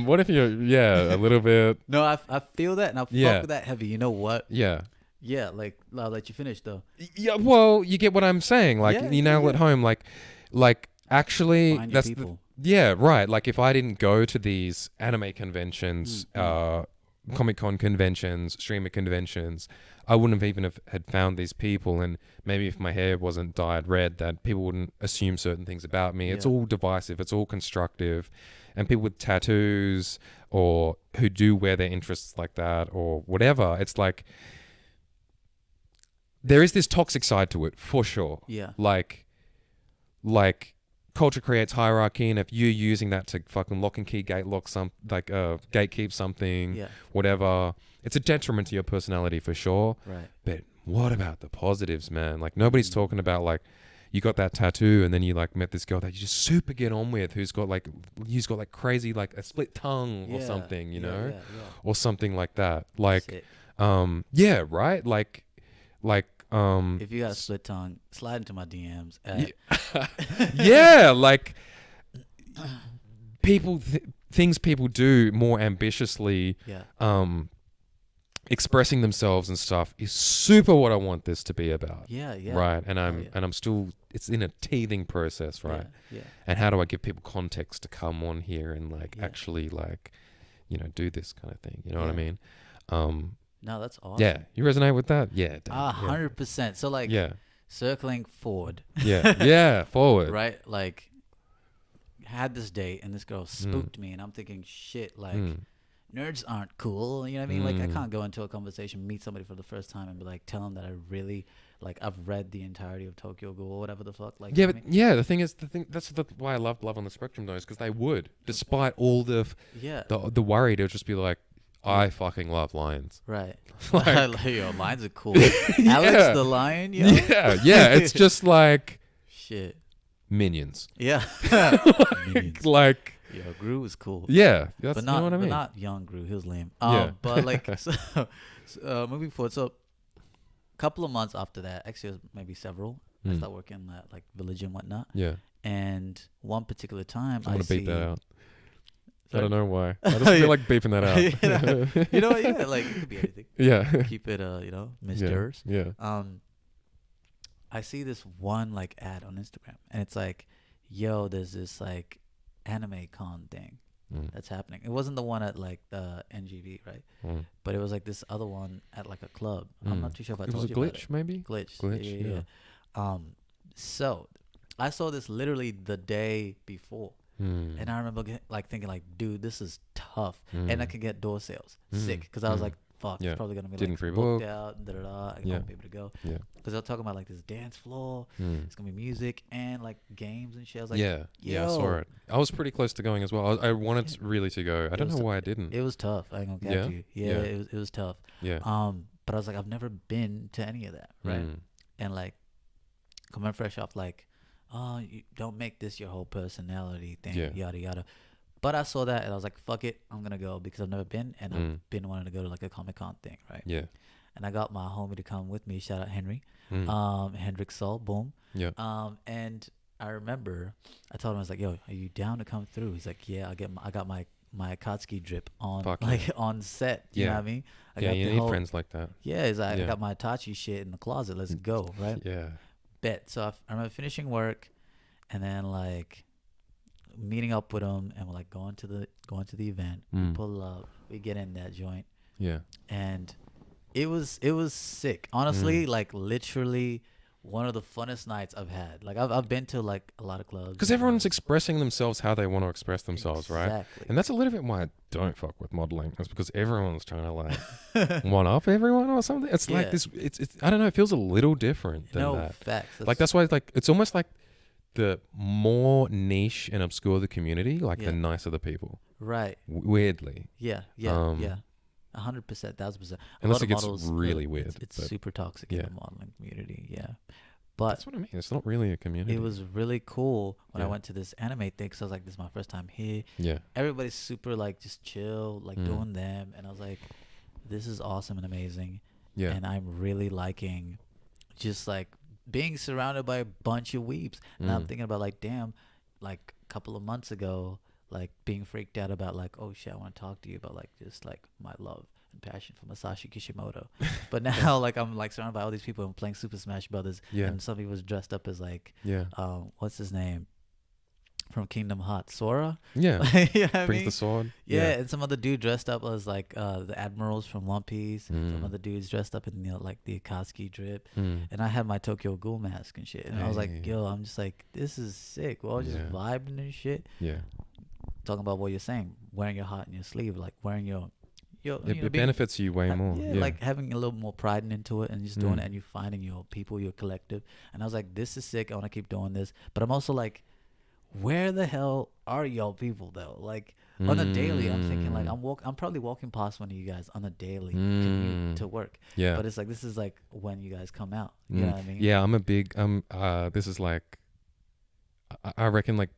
What if you're, a little bit, No, I feel that, and I Yeah. fuck with that heavy. You know what? yeah. Yeah, like I'll let you finish though. Yeah, well, you get what I'm saying. Like, Yeah, you nail it home. Like actually, Find your that's people. yeah, right. Like, if I didn't go to these anime conventions, Comic Con conventions, streamer conventions, I wouldn't have even had found these people. And maybe if my hair wasn't dyed red, that people wouldn't assume certain things about me. It's Yeah. all divisive. It's all constructive. And people with tattoos or who do wear their interests like that or whatever, it's like there is this toxic side to it for sure. Yeah. Like culture creates hierarchy, and if you're using that to fucking lock and key gatekeep something, Yeah. whatever, it's a detriment to your personality for sure. Right. But what about the positives, man? Like, nobody's talking about like you got that tattoo and then you like met this girl that you just super get on with who's got like crazy like a split tongue or Yeah. something, you Yeah, know, yeah. or something like that. Like, Sick. yeah, right. Like, If you got a split tongue, slide into my DMs. yeah, like things people do more ambitiously, Yeah. expressing themselves and stuff is super what I want this to be about. Yeah. Yeah. Right. And yeah. I'm still, it's in a teething process, right? Yeah. And how do I give people context to come on here and like Yeah. actually like, you know, do this kind of thing. You know what I Yeah. mean? No, that's awesome. Yeah. You resonate with that? Yeah. damn, 100%. So like, Yeah. circling forward, Yeah. Yeah. Forward. right? Like, had this date and this girl spooked me, and I'm thinking, shit, like, nerds aren't cool. You know what I mean? Like, I can't go into a conversation, meet somebody for the first time, and be like, tell them that I really, like, I've read the entirety of Tokyo Ghoul or whatever the fuck. Like, Yeah, you know but what I mean? yeah, the thing is, that's why I love Love on the Spectrum though, is because they would, despite all the Yeah. the worry, they'll just be like, I fucking love lions. Right. Like- Like, yo, lions are cool. Alex the lion, yo. Yeah, it's just like Shit. minions. Yeah. Minions. Like, Yo, Gru was cool. yeah, that's But you know what I mean. not young Gru. He was lame. Yeah. But like, so, moving forward. So, a couple of months after that, actually, it was maybe several. I started working at like Village and whatnot. Yeah, And one particular time, I want to beep that out. I Sorry? don't know why. I just feel like beeping that out. Yeah. You know what? Yeah, like it could be anything. Yeah. Keep it, you know, Yeah. mysterious. Yeah. I see this one like ad on Instagram, and it's like, yo, there's this like anime con thing that's happening. It wasn't the one at like the NGV, right? But it was like this other one at like a club. I'm not too sure if I It was told a you about glitch, it. maybe. Glitch. Glitch, yeah. So I saw this literally the day before. And I remember like thinking like, dude, this is tough, and I could get door sales, sick, because I was like, fuck, Yeah. it's probably gonna be Didn't like pre-book. booked out, I Yeah. won't be able to go, Yeah. because they're talking about like this dance floor, it's gonna be music and like games and shit. I was like, Yeah. Yeah. I saw yo. it. I was pretty close to going as well. I wanted really to go. I don't was know why I didn't. it was tough. I ain't gonna Yeah? catch you. Yeah, Yeah. it was tough. Yeah. But I was like, I've never been to any of that, right? And like coming fresh off like, oh, you don't make this your whole personality thing, Yeah. yada yada. But I saw that and I was like, fuck it, I'm gonna go, because I've never been, and I've been wanting to go to like a Comic-Con thing, right? Yeah. And I got my homie to come with me. Shout out Henry, Hendrik Sol, boom. Yeah. And I remember I told him, I was like, yo, are you down to come through? He's like, yeah, I got my Akatsuki drip on, Fuck like on set. You know Yeah. what I mean? I Yeah. got You the need whole- friends like that. Yeah, he's like, I Yeah. got my Itachi shit in the closet. Let's go, right? Yeah. Bet. So I remember finishing work, and then like meeting up with him, and we're like going to the event. We pull up, we get in that joint, Yeah. and it was sick. Honestly, like literally one of the funnest nights I've had. Like I've been to like a lot of clubs. Because everyone's expressing themselves how they want to express themselves, right? Exactly. And that's a little bit why I don't fuck with modeling. It's because everyone's trying to like one up everyone or something. It's like Yeah. this. It's I don't know. It feels a little different than No that. facts. Like that's why like it's almost like the more niche and obscure the community, like Yeah. the nicer the people. right. Weirdly. Yeah. Yeah. 100%, 1000%. Unless it gets really weird, It's but- super toxic yeah. in the modeling community. Yeah. But That's what I mean. It's not really a community. it was really cool when I Yeah. went to this anime thing. So I was like, this is my first time here. Yeah. Everybody's super like just chill, like Mm. doing them, and I was like, this is awesome and amazing. Yeah. And I'm really liking just like being surrounded by a bunch of weeps. And I'm Mm. thinking about like, damn, like a couple of months ago, like being freaked out about like, oh shit, I want to talk to you about like just like my love and passion for Masashi Kishimoto. But now like I'm like surrounded by all these people and playing Super Smash Brothers, Yeah. and some people's dressed up as like, Yeah. what's his name from Kingdom Hearts, Sora. Yeah. You know what I Brings mean? the sword. Yeah, and some other dude dressed up as like the admirals from One Piece. Some Mm. other dudes dressed up in like the Akatsuki drip, Mm. and I had my Tokyo Ghoul mask and shit. And I was like, Hey. yo, I'm just like, this is sick. We're all just Yeah. vibing and shit. Yeah. Talking about what you're saying, wearing your heart in your sleeve, like wearing your It, you know, it being- benefits you way more. yeah, Yeah. like having a little more pride into it and just doing Mm. it, and you finding your people, your collective. And I was like, this is sick. I want to keep doing this. But I'm also like, where the hell are y'all people though? Like on a daily, I'm thinking like Mm. I'm probably walking past one of you guys on a daily Mm. commute to work. Yeah. But it's like this is like when you guys come out. You know Mm. what I mean? Yeah, I'm a big this is like I reckon like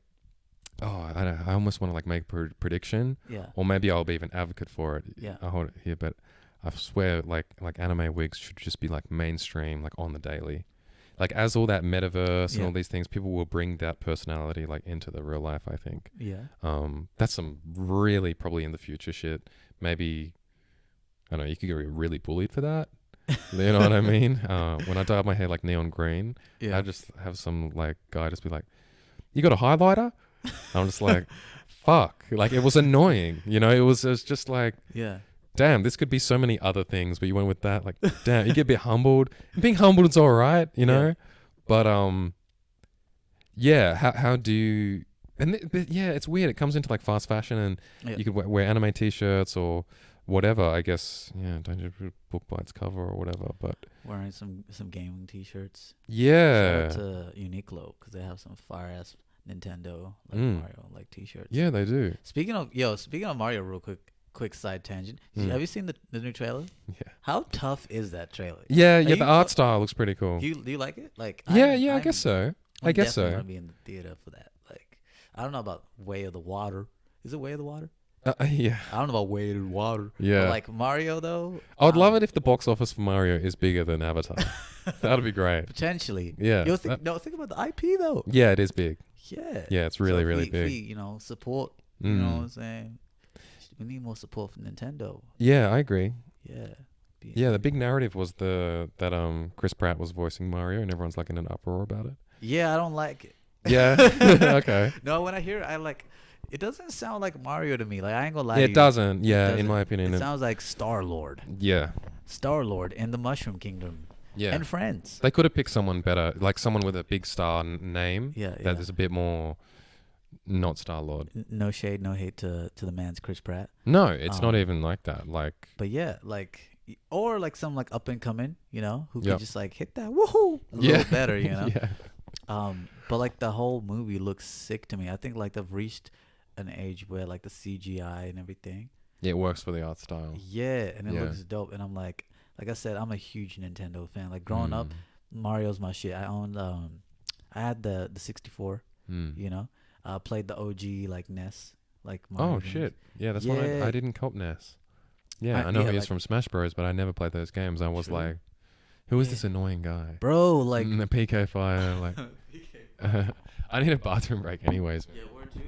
I don't, I almost want to like make a prediction, Yeah. or maybe I'll be even advocate for it. Yeah. I hold it here, but I swear like anime wigs should just be like mainstream, like on the daily. Like as all that metaverse and Yeah. all these things, people will bring that personality like into the real life, I think. Yeah. That's some really probably in the future shit. Maybe I don't know, you could get really bullied for that. You know what I mean? When I dye my hair like neon green, Yeah. I just have some like guy just be like, "You got a highlighter?" I'm just like, "Fuck!" Like it was annoying, you know. It was just like, Yeah. damn, this could be so many other things, but you went with that. Like, damn, you get a bit humbled. And being humbled is all right, you know. Yeah. But yeah. How do you? But yeah, it's weird. It comes into like fast fashion, and Yeah. you could wear anime T-shirts or whatever. I guess yeah, don't judge a book by its cover or whatever. But Wearing some gaming T-shirts. yeah, Shout out to Uniqlo because they have some fire ass Nintendo like Mm. Mario like T-shirts. yeah, they do. Speaking of Mario, real quick side tangent. Mm. Have you seen the new trailer? Yeah, How tough is that trailer? yeah. you- The art style looks pretty cool. Do you like it? Like Yeah, I guess so. I guess definitely so. gonna be in the theater for that. Like I don't know about Way of the Water. Is it Way of the Water? Yeah, I don't know about Way of the Water. yeah. But like Mario though. I would love it if the box office for Mario is bigger than Avatar. That'd be great. Potentially. Yeah. You'll think think about the IP though. Yeah, it is big. Yeah. Yeah, it's So really, if really we, big. If we, support. You know what Mm. I'm saying? We need more support from Nintendo. Yeah, I agree. Yeah. Yeah, the big narrative was that Chris Pratt was voicing Mario, and everyone's like in an uproar about it. Yeah, I don't like it. Yeah. Okay. No, when I hear it, I like. It doesn't sound like Mario to me. Like I ain't gonna lie. Yeah, to it you. doesn't. Yeah, doesn't. in my opinion. It sounds like Star Lord. Yeah. Star Lord in the Mushroom Kingdom. Yeah. And friends. They could have picked someone better, like someone with a big star name. Yeah, That yeah. is a bit more not Star Lord. No shade, no hate to the man's Chris Pratt. No, it's not Um, even like that. Like, But yeah, like or like some like up and coming, you know, who Yep. could just like hit that woohoo a yeah. little better, you know. Yeah. But like the whole movie looks sick to me. I think like they've reached an age where like the CGI and everything. Yeah, it works for the art style. Yeah, and it Yeah. looks dope. And I'm like I said, I'm a huge Nintendo fan. Like growing up, Mm. Mario's my shit. I owned I had the 64, Mm. you know. Played the OG like NES, like Oh Mario games. shit! Yeah, that's why Yeah. I didn't cop NES. Yeah, I know yeah, he is like- from Smash Bros, but I never played those games. I was True. like, who is Yeah. this annoying guy? Bro, like The PK fire, like. I need a bathroom break, anyways. yeah, where to?